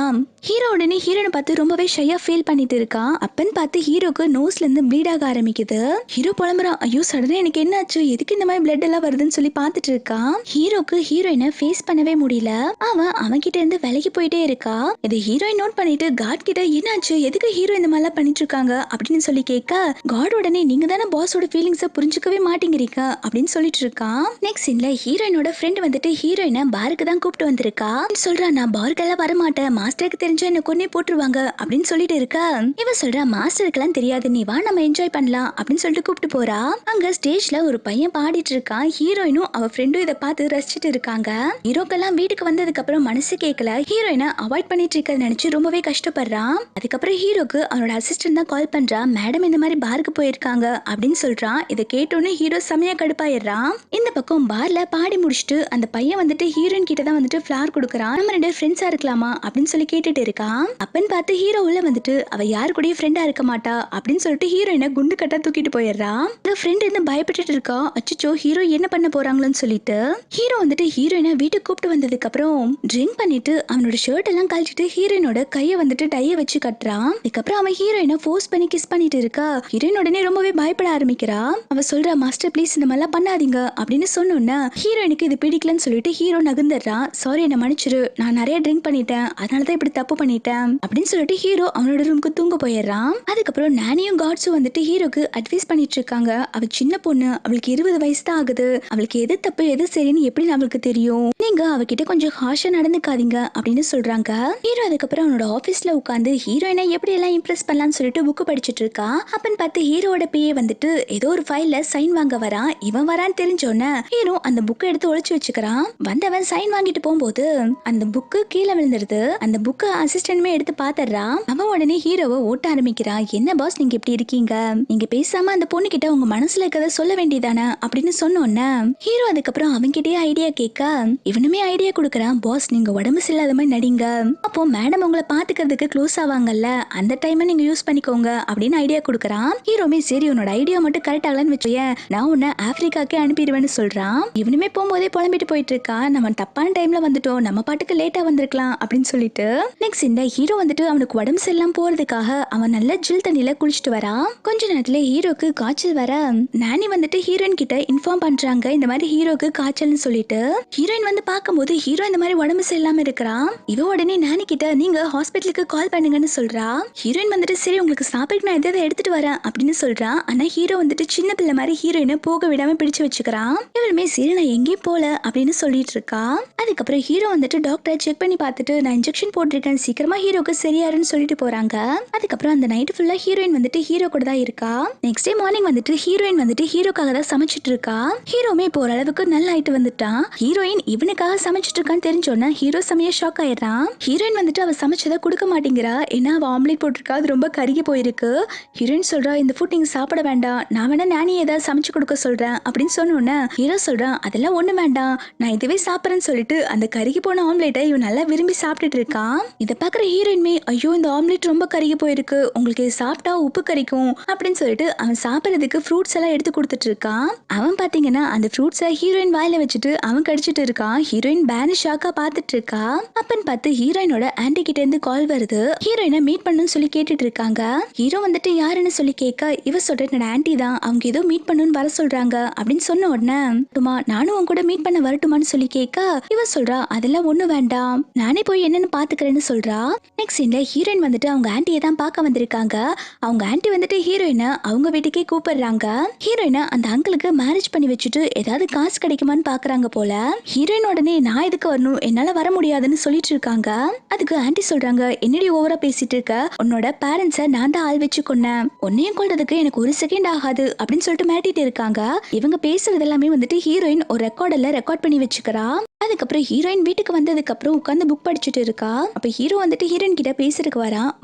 ஹீரோ உடனே ஹீரோனை பார்த்து ரொம்பவே ஷையா ஃபீல் பண்ணிட்டு இருக்கான். அப்பன்னு பார்த்து ஹீரோக்கு நோஸ்ல இருந்து ப்ளீட் ஆக ஆரம்பிக்குது. ஹீரோ புலம்புறான். ஐயோ சடனா எனக்கு என்ன ஆச்சு எதுக்கு இந்த மாதிரி பிளட் எல்லாம் வருதுன்னு சொல்லி பார்த்துட்டு இருக்கான். ஹீரோக்கு ஹீரோயினை ஃபேஸ் பண்ணவே முடியல. அவன் கிட்ட இருந்து விலகி போயிட்டே இருக்கா. இதை ஹீரோயின் நோட் பண்ணிட்டு காட் கிட்ட என்னாச்சு எதுக்கு ஹீரோ இந்த மாதிரிலாம் பண்ணிட்டு இருக்காங்க அப்படின்னு சொல்லி கேட்க காட் உடனே நீங்க தானே பாஸோட ஃபீலிங்ஸை புரிஞ்சுக்கவே மாட்டேங்கிறீங்க அப்படின்னு சொல்லிட்டு இருக்கான். நெக்ஸ்ட் சீன்ல ஹீரோயினோட ஃப்ரெண்ட் வந்துட்டு ஹீரோயினை பாருக்கு தான் கூப்பிட்டு வந்திருக்கா. சொல்றா நான் பாருக்கெல்லாம் வரமாட்டேன் மாஸ்டருக்கு தெரிஞ்சா என்ன கொன்னே போட்டுருவாங்க அப்படின்னு சொல்லிட்டு இருக்கா. இவ சொல்றா மாஸ்டருக்கெல்லாம் தெரியாது நீ வா நம்ம என்ஜாய் பண்ணலாம் அப்படின்னு சொல்லிட்டு கூப்பிட்டு போறா. அங்க ஸ்டேஜ்ல ஒரு பையன் பாடிட்டு இருக்கான். ஹீரோயினும் அவ ஃப்ரெண்டும் இதை பார்த்து ரசிச்சுட்டு இருக்காங்க. ஹீரோக்கெல்லாம் வீட்டுக்கு வந்ததுக்கு அப்புறம் மனசு கேட்கல. ஹீரோயினை அவாய்ட் பண்ணிட்டு இருக்கிறத நினைச்சு ரொம்பவே கஷ்டப்படுறான். அதுக்கப்புறம் ஹீரோக்கு அவனோட அசிஸ்டன்ட் தான் கால் பண்றா. மேடம் இந்த மாதிரி பாருக்கு போயிருக்காங்க அப்படின்னு சொல்றான். இதை கேட்டோன்னு ஹீரோ செமையா கடுப்பாயிடுறான். இந்த பக்கம் பார்ல பாடி முடிச்சுட்டு அந்த பையன் வந்துட்டு ஹீரோயின் கிட்ட தான் வந்துட்டு ஃபிளார் கொடுக்குறான். நம்ம ரெண்டு ஃப்ரெண்ட்ஸா இருக்கலாமா அப்படின்னு சொல்லி கேட்டுட்டு இருக்கான். அப்பன்னு பார்த்து ஹீரோ உள்ள வந்துட்டு அவ யாரு கூடயும் ஃப்ரெண்டா இருக்க மாட்டா அப்படின்னு சொல்லிட்டு ஹீரோயினை குண்டு கட்டா தூக்கிட்டு போயிடுறான். ஃப்ரெண்ட் இருந்து பயப்பட்டுட்டு இருக்கா. அச்சோ ஹீரோ என்ன பண்ண போறாங்களோன்னு சொல்லிட்டு ஹீரோ வந்துட்டு ஹீரோயினை வீட்டுக்கு கூப்பிட்டு வந்ததுக்கு அப்புறம் ட்ரிங்க் பண்ணிட்டு அவனோட ஷர்ட் எல்லாம் கழிச்சிட்டு ஹீரோயினோட கையை வந்துட்டு டைய வச்சு கட்டுறான். அதுக்கப்புறம் அவன் ஹீரோயினை ஃபோர்ஸ் பண்ணி கிஸ் பண்ணிட்டு இருக்கா. ஹீரோயின் உடனே ரொம்பவே பயப்பட ஆரம்பிக்கிறா. அவ சொல்றா மாஸ்டர் ப்ளீஸ் இந்த மாதிரிலாம் பண்ணாதீங்க அப்படின்னு சொன்னோன்னா ஹீரோயினுக்கு இது பிடிக்கலன்னு சொல்லிட்டு ஹீரோ நகர்ந்துடுறான். சாரி என்ன மன்னிச்சிரு நான் நிறைய ட்ரிங்க் பண்ணிட்டேன் அதனாலதான் இப்படி தப்பு பண்ணிட்டேன் அப்படின்னு சொல்லிட்டு ஹீரோ அவனோட ரூமுக்கு தூங்க போயிடுறான். அதுக்கப்புறம் நானியும் காட்ஸும் வந்துட்டு ஹீரோக்கு அட்வைஸ் பண்ணிட்டு இருக்காங்க. அவ சின்ன பொண்ணு அவளுக்கு 20 வயசு தான் ஆகுது. அவளுக்கு எது தப்பு எது சரின்னு எப்படி அவளுக்கு தெரியும் நீங்க அவகிட்ட கொஞ்சம் ஹார்ஷா நடந்துக்காதீங்க அப்படின்னு சொல்றாங்க. ஹீரோ அதுக்கப்புறம் அவனோட ஆபீஸ்ல உட்காந்து ஹீரோயினை எப்படி எல்லாம் இம்ப்ரெஸ் பண்ணலாம்னு சொல்லிட்டு புக் படிச்சுட்டு இருக்கா. அப்பன்னு பார்த்து ஹீரோட பிஏ வந்துட்டு ஏதோ ஒரு ஃபைல்ல சைன் வாங்க வரான். இவன் வரான்னு தெரிஞ்சோன்னே ஹீரோ அந்த புக்கை எடுத்து ஒளிச்சு வச்சுக்கிறான். வந்தவன் சைன் வாங்கிட்டு போகும்போது அந்த புக்கு கீழே விழுந்துருது. அந்த புக்கை அசிஸ்டன்ட்மே எடுத்து பாத்துறான். அவன் உடனே ஹீரோவை ஓட்ட ஆரம்பிக்கிறான். என்ன பாஸ் நீங்க இப்படி இருக்கீங்க நீங்க பேசாம அந்த பொண்ணு கிட்ட உங்க மனசுல இருக்கத சொல்ல வேண்டியதானே அப்படின்னு சொன்னோன்னே ஹீரோ அதுக்கப்புறம் அவன்கிட்டயே ஐடியா கேட்க இவனுமே ஐடியா கொடுக்கறான். பாஸ் நீங்க உடம்பு சரியில்லாத மாதிரி நடிங்க அப்போ மேடம் உங்களை பாத்துக்கிறதுக்கு க்ளோஸ் ஆவாங்கல்ல அந்த டைமை நீங்க யூஸ் பண்ணிக்கோங்க அப்படின்னு ஐடியா கொடுக்கறான். ஹீரோமே சரி உன்னோட ஐடியா மட்டும் கரெக்ட் ஆகலன்னு வச்சேன் நான் உன்னை ஆப்பிரிக்காக்கே அனுப்பிடுவேன்னு சொல்றான். இவனுமே போகும்போதே புலம்பிட்டு போயிட்டு இருக்கான். நம்ம தப்பான டைம்ல வந்துட்டோம் நம்ம பாட்டுக்கு லேட்டா வந்திருக்கலாம் அப்படின்னு சொல்லிட்டு நெக்ஸ்ட் இந்த ஹீரோ வந்துட்டு அவனுக்கு உடம்பு சரியில்லாம போறதுக்காக அவன் நல்ல ஜில் தண்ணியில குளிச்சுட்டு வரான். கொஞ்ச நேரத்துல ஹீரோக்கு காய்ச்சல் வர நானி வந்துட்டு ஹீரோயின் கிட்ட இன்ஃபார்ம் பண்றாங்க இந்த மாதிரி ஹீரோக்கு காய்ச்சல்னு சொல்லிட்டு. ஹீரோயின் வந்து பார்க்கும்போது ஹீரோ இந்த மாதிரி உடம்பு சரியில்லாம இருக்கிறான். இவ உடனே நானி கிட்ட நீங்க ஹாஸ்பிட்டலுக்கு கால் பண்ணுங்கன்னு சொல்றா. ஹீரோயின் வந்துட்டு சரி உங்களுக்கு சாப்பிட்டு நான் எதாவது எடுத்துட்டு வரேன் அப்படின்னு சொல்றா. ஆனா ஹீரோ வந்துட்டு சின்ன பிள்ளை மாதிரி ஹீரோயினை போக விடாம பிடிச்சு வச்சுக்கிறான். இவருமே சரி நான் எங்கேயும் போல அப்படின்னு சொல்லிட்டு இருக்கா. அதுக்கப்புறம் ஹீரோ வந்துட்டு டாக்டரை செக் பண்ணி பார்த்துட்டு நான் இன்ஜெக்ஷன் போட்டிருக்கேன் சீக்கிரமா ஹீரோக்கு சரியாருன்னு சொல்லிட்டு போறாங்க. அதுக்கப்புறம் அந்த நைட் ஃபுல்லா ஹீரோயின் வந்துட்டு ஹீரோ கூட தான் இருக்கா. நெக்ஸ்ட் டே மார்னிங் வந்துட்டு ஹீரோயின் வந்துட்டு ஹீரோக்காக தான் சமைச்சிட்டு இருக்கா. ஹீரோமே இப்போ ஓரளவுக்கு நல்ல ஆயிட்டு வந்துட்டான். ஹீரோயின் இவனுக்காக சமைச்சிட்டு இருக்கான்னு தெரிஞ்சோன்னா ஹீரோ செமையா ஷாக் ஆயிடுறான். ஹீரோயின் வந்துட்டு அவ சமைச்சதை கொடுக்க மாட்டேங்கிறா. ஏன்னா அவ ஆம்லேட் போட்டிருக்கா அது ரொம்ப கருகி போயிருக்கு. ஹீரோயின் சொல்றா இந்த ஃபுட் நீங்க சாப்பிட வேண்டாம் நான் வேணா நானே ஏதாவது சமைச்சு கொடுக்க சொல்றேன் அப்படின்னு சொன்னோன்னே ஹீரோ சொல்றான் அதெல்லாம் ஒண்ணு வேண்டாம் நான் இதுவே சாப்பிட்றேன்னு சொல்லிட்டு அந்த கருகி போன ஆம்லேட்டை இவன் நல்லா விரும்பி சாப்பிட்டுட்டு இருக்கான். இதை பாக்குற ஹீரோயின்மே ஐயோ இந்த ஆம்லேட் ரொம்ப கருகி போயிருக்கு உங்களுக்கு இது சாப்பிட்டா உப்பு கறிக்கும் அப்படின்னு சொல்லிட்டு அவன் சாப்பிட்றதுக்கு ஃப்ரூட்ஸ் எல்லாம் எடுத்து கொடுத்துட்டு இருக்கான். அவன் பாத்தீங்கன்னா அந்த ஃப்ரூட்ஸை ஹீரோயின் வாயில வச்சுட்டு அவன் கடிச்சிட்டு இருக்கான். ஹீரோயின் பேனு ஷாக்கா பாத்துட்டு இருக்கா. அப்பன்னு பார்த்து ஹீரோயினோட ஆன்டி கிட்ட இருந்து கால் வருது. ஹீரோயினை மீட் பண்ணுன்னு சொல்லி கேட்டுட்டு இருக்காங்க. ஹீரோ வந்துட்டு யாருன்னு சொல்லி கேட்க இவ சொல்ற என்னோட ஆன்டி தான் அவங்க ஏதோ மீட் பண்ணுன்னு வர சொல்றாங்க அப்படின்னு சொன்ன உடனே நானும் உன் கூட மீட் பண்ண வரட்டுமான்னு சொல்லி கேட்க இவ சொல்றா அதெல்லாம் ஒண்ணு வேண்டாம் நானே போய் என்னன்னு பாத்துக்கிறேன்னு சொல்றா. நெக்ஸ்ட் சீன்ல ஹீரோயின் வந்துட்டு அவங்க ஆன்டியை தான் பார்க்க வந்திருக்காங்க. அவங்க ஆன்டி வந்துட்டு ஹீரோயினை அவங்க வீட்டுக்கே கூப்பிடுறாங்க. ஹீரோயினை அந்த அங்கிளுக்கு மேரேஜ் பண்ணி வச்சுட்டு ஏதாவது காசு கிடைக்குமான்னு பாக்குறாங்க போல. ஹீரோயின் உடனே நான் எதுக்கு வரணும் என்னால வர முடியாதுன்னு சொல்லிட்டு இருக்காங்க. அதுக்கு ஆன்டி சொல்றாங்க என்னடி ஓவரா பேசிட்டு இருக்க உன்னோட பேரண்ட்ஸை நான் தான் ஆள் வச்சு கொன்னேன் உன்னையும் கொள்றதுக்கு எனக்கு ஒரு செகண்ட் ஆகாது அப்படின்னு சொல்லிட்டு மிரட்டிட்டு இருக்காங்க. இவங்க பேசுறது எல்லாமே வந்துட்டு ஹீரோயின் ஒரு ரெக்கார்டர்ல ரெக்கார்ட் பண்ணி வச்சுக்கிறா. அதுக்கப்புறம் ஹீரோயின் வீட்டுக்கு வந்ததுக்கு அப்புறம் உட்காந்து புக் படிச்சுட்டு இருக்கா. அப்ப ஹீரோ வந்துட்டு ஹீரோயின் கிட்ட பேசுறதுக்கு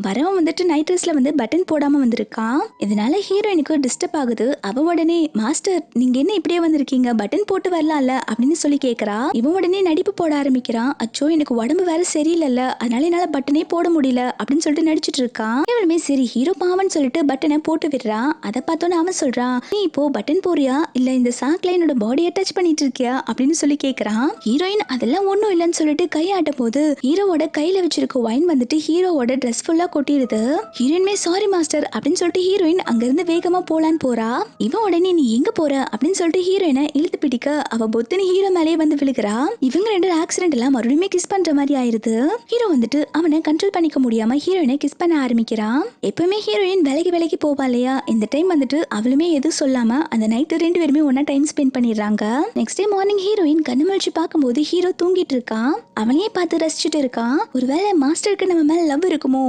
வரவன் வந்துட்டு நைட் ட்ரெஸ்ல வந்து பட்டன் போடாம வந்திருக்கான். இதனால ஹீரோயினுக்கு டிஸ்டர்ப் ஆகுது. அவ உடனே மாஸ்டர் நீங்க என்ன இப்படியே வந்திருக்கீங்க, பட்டன் போட்டு வரலாம்ல அப்படின்னு சொல்லி கேக்குறா. இவன் உடனே நடிப்பு போட ஆரம்பிக்கிறான். அச்சோ எனக்கு உடம்பு வேற சரியில்லைல்ல, அதனால என்னால பட்டனே போட முடியல அப்படின்னு சொல்லிட்டு நடிச்சிட்டு இருக்கான். இவனுமே சரி ஹீரோ பாவன்னு சொல்லிட்டு பட்டனை போட்டு விடுறான். அதை பார்த்தோன்னு அவன் சொல்றான், நீ இப்போ பட்டன் போறியா இல்ல இந்த சாக்ல என்னோட பாடியை டச் பண்ணிட்டு இருக்கியா அப்படின்னு சொல்லி கேக்குறான். ஹீரோயின் அதெல்லாம் ஒண்ணும் இல்லைன்னு சொல்லிட்டு கையாட்ட போது ஹீரோவோட கையில வச்சிருக்க ஒயின் வந்துட்டு ஹீரோவோட ட்ரெஸ் ஃபுல்லா கொட்டிடுது. ஹீரோயின்மே சாரி மாஸ்டர் அப்படின்னு சொல்லிட்டு ஹீரோயின் அங்கிருந்து வேகமா போலான்னு போறா. இவன் உடனே நீ எங்க போற அப்படின்னு சொல்லிட்டு ஹீரோயினை இழுத்து பிடிக்க அவ பொத்துன்னு ஹீரோ மேலேயே வந்து விழுகிறா. இவங்க ரெண்டு ஆக்சிடென்ட் எல்லாம் மறுபடியும் கிஸ் பண்ற மாதிரி ஆயிருது. ஹீரோ வந்துட்டு அவனை கண்ட்ரோல் பண்ணிக்க முடியாம ஹீரோயினை கிஸ் பண்ண ஆரம்பிக்கிறான். எப்பவுமே ஹீரோயின் விலகி போவா இல்லையா, இந்த டைம் வந்துட்டு அவளுமே எதுவும் சொல்லாம அந்த நைட்டு ரெண்டு பேருமே ஒன்னா டைம் ஸ்பெண்ட் பண்ணிடுறாங்க. நெக்ஸ்ட் டே மார்னிங் ஹீரோயின் கண்ணு முழிச்சு பார்க்கும்போது ஹீரோ தூங்கிட்டு இருக்கான். அவனையே பார்த்து ரசிச்சுட்டு இருக்கான். ஒருவேளை மாஸ்டருக்கு நம்ம மேல லவ் இருக்குமோ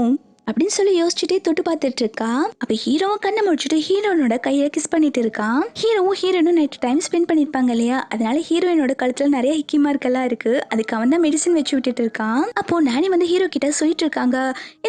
அப்படின்னு சொல்லி யோசிச்சுட்டே தொட்டு பார்த்துட்டு இருக்கா. அப்ப ஹீரோவும் கண்ணை முடிச்சுட்டு ஹீரோனோட கையில கிஸ் பண்ணிட்டு இருக்கான். ஹீரோவும் ஹீரோனும் நைட் டைம் ஸ்பெண்ட் பண்ணிருப்பாங்க இல்லையா, அதனால ஹீரோயினோட கழுத்துல நிறைய ஹிக்கி மார்க் எல்லாம் இருக்கு. அதுக்கு அவன் தான் மெடிசன் வச்சு விட்டுட்டு இருக்கான். அப்போ நானி வந்து ஹீரோ கிட்ட சொல்லிட்டு இருக்காங்க,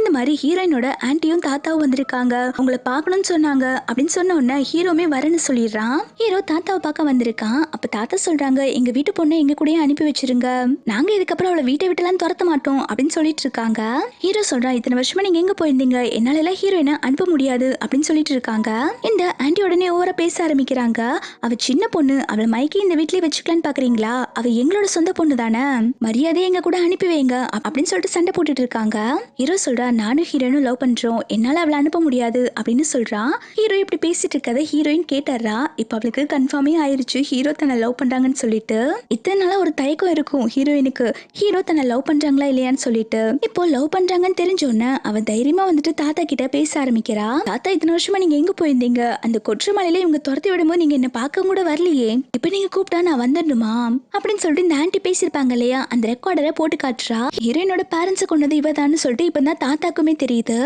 இந்த மாதிரி ஹீரோயினோட ஆன்ட்டியும் தாத்தாவும் வந்திருக்காங்க, உங்களை பார்க்கணும்னு சொன்னாங்க அப்படின்னு சொன்ன உடனே ஹீரோமே வரேன்னு சொல்லிடுறான். ஹீரோ தாத்தாவை பார்க்க வந்திருக்கான். அப்ப தாத்தா சொல்றாங்க, எங்க வீட்டு பொண்ணை எங்க கூடயே அனுப்பி வச்சிருங்க, நாங்க இதுக்கப்புறம் அவளை வீட்டை விட்டுலாம் துரத்த மாட்டோம் அப்படின்னு சொல்லிட்டு இருக்காங்க. ஹீரோ சொல்றான், இத்தனை வருஷமா நீங்க எங்க போயிருந்தீங்க, என்னால எல்லாம் ஹீரோயினை அனுப்ப முடியாது அப்படின்னு சொல்லிட்டு இருக்காங்க. இந்த ஆன்ட்டி உடனே ஓவரா பேச ஆரம்பிக்கிறாங்க. அவ சின்ன பொண்ணு, அவளை மைக்கி இந்த வீட்லயே வச்சுக்கலான்னு பாக்குறீங்களா, அவ எங்களோட சொந்த பொண்ணு தானே, மரியாதையை எங்க கூட அனுப்பி வைங்க அப்படின்னு சொல்லிட்டு சண்டை போட்டுட்டு இருக்காங்க. ஹீரோ சொல்றா, நானும் ஹீரோயினும் லவ் பண்றோம், என்னால அவளை அனுப்ப முடியாது அப்படின்னு சொல்றான். ஹீரோ இப்படி பேசிட்டு இருக்கதை ஹீரோயின் கேட்டாரா. இப்ப அவளுக்கு கன்ஃபார்மே ஆயிருச்சு ஹீரோ தன்னை லவ் பண்றாங்கன்னு சொல்லிட்டு. இத்தனை நாளா ஒரு தயக்கம் இருக்கும் ஹீரோயினுக்கு, ஹீரோ தன்னை லவ் பண்றாங்களா இல்லையான்னு சொல்லிட்டு. இப்போ லவ் பண்றாங்கன்னு தெரிஞ்சோன்னு அவ தைரியமா வந்துட்டு தாத்தா கிட்ட பேச ஆரம்பிக்கிறா. தாத்தா இத்தனை வருஷமா நீங்க எங்க போயிருந்தீங்க, அந்த கொற்ற மலையில இவங்க துரத்தி விடும்போது நீங்க என்ன பார்க்க கூட வரலையே, இப்ப நீங்க கூப்பிட்டா நான் வந்துடணுமா அப்படின்னு சொல்லிட்டு இந்த ஆன்ட்டி பேசிருப்பாங்க இல்லையா, அந்த ரெக்கார்டரை போட்டு காட்டுறா. ஹீரோயினோட பேரண்ட்ஸை கொண்டது இவதான்னு சொல்லிட்டு இப்பதான் தாத்தாக்குமே தெரியுது.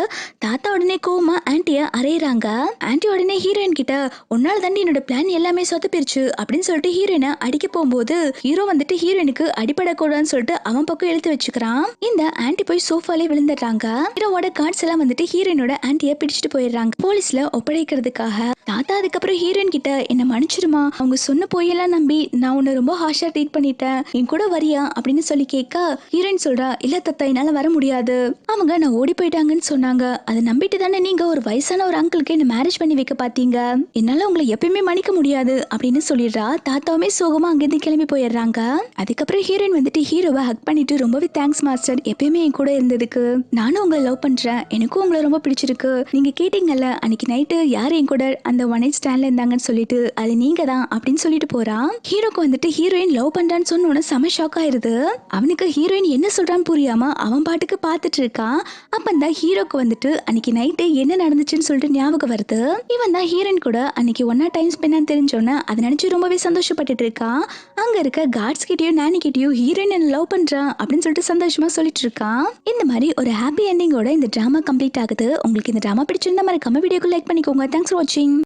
தாத்தா உடனே கோவமா ஆன்ட்டிய அறையிறாங்க. ஆன்ட்டி உடனே ஹீரோயின் கிட்ட, உன்னால தாண்டி என்னோட பிளான் எல்லாமே சொதப்பிருச்சு அப்படின்னு சொல்லிட்டு ஹீரோயினை அடிக்க போகும்போது ஹீரோ வந்துட்டு ஹீரோயினுக்கு அடிப்படக்கூடாதுன்னு சொல்லிட்டு அவன் பக்கம் இழுத்து வச்சுக்கிறான். இந்த ஆன்ட்டி போய் சோஃபாலே விழுந்துடுறாங்க. ஹீரோவோட கார்ட்ஸ் எல்லாம் வந்துட்டு ஹீரோயினோட ஆன்ட்டியை பிடிச்சிட்டு போயிடுறாங்க போலீஸ்ல ஒப்படைக்கிறதுக்காக. தாத்தா அதுக்கப்புறம் ஹீரோயின் கிட்ட, என்ன மன்னிச்சிருமா, அவங்க சொன்ன போயெல்லாம் நம்பி நான் உன்னை ரொம்ப ஹார்ஷா ட்ரீட் பண்ணிட்டேன், என் கூட வரியா அப்படின்னு சொல்லி கேட்க ஹீரோயின் சொல்றா, இல்ல தாத்தா என்னால வர முடியாது, அவங்க நான் ஓடி போயிட்டாங்கன்னு சொன்னாங்க, அதை நம்பிட்டு தானே நீங்க ஒரு வயசான ஒரு அங்கிளுக்கு என்ன மேரேஜ் பண்ணி வைக்க பாத்தீங்க, என்னால உங்களை எப்பயுமே மன்னிக்க முடியாது அப்படின்னு சொல்லிடுறா. தாத்தாவுமே சோகமா அங்கிருந்து கிளம்பி போயிடுறாங்க. அதுக்கப்புறம் ஹீரோயின் வந்துட்டு ஹீரோவை ஹக் பண்ணிட்டு, ரொம்பவே தேங்க்ஸ் மாஸ்டர், எப்பயுமே என் கூட இருந்ததுக்கு, நானும் உங்களை லவ் பண்றேன், எனக்கும் உங்களை ரொம்ப பிடிச்சிருக்கு, நீங்க கேட்டீங்கல்ல அன்னைக்கு நைட்டு யார் என் கூட அந்த ஒன் நைட் ஸ்டாண்ட்ல இருந்தாங்கன்னு சொல்லிட்டு, அது நீங்க தான் அப்படின்னு சொல்லிட்டு போறா. ஹீரோக்கு வந்துட்டு ஹீரோயின் லவ் பண்றான்னு சொன்ன செம ஷாக் ஆயிருது. அவனுக்கு ஹீரோயின் என்ன சொல்றான்னு புரியாம அவன் பாட்டுக்கு பார்த்துட்டு இருக்கான். அப்பந்தான் ஹீரோக்கு வந்துட்டு அன்னைக்கு நைட்டு என்ன நடந்துச்சுன்னு சொல்லிட்டு ஞாபகம் வருது. இவன் தான் ஹீரோயின் கூட அன்னைக்கு ஒன்னா டைம் ஸ்பெண்ட் தெரிஞ்சோன்னு அதை நினைச்சு ரொம்பவே சந்தோஷப்பட்டுட்டு இருக்கான். அங்க இருக்க கார்ட்ஸ் கிட்டயும் நானி கிட்டயும் ஹீரோயின் என்ன லவ் பண்றான் அப்படின்னு சொல்லிட்டு சந்தோஷமா சொல்லிட்டு இருக்கான். இந்த மாதிரி ஒரு ஹாப்பி எண்டிங்கோட இந்த டிராமா கம்ப்ளீட் ஆகுது. உங்களுக்கு இந்த டிராமா பிடிச்சிருந்தா மறக்காம வீடியோக்கு லைக் பண்ணிக்கோங்க. தேங்க்ஸ் ஃபார் வாட்சிங்.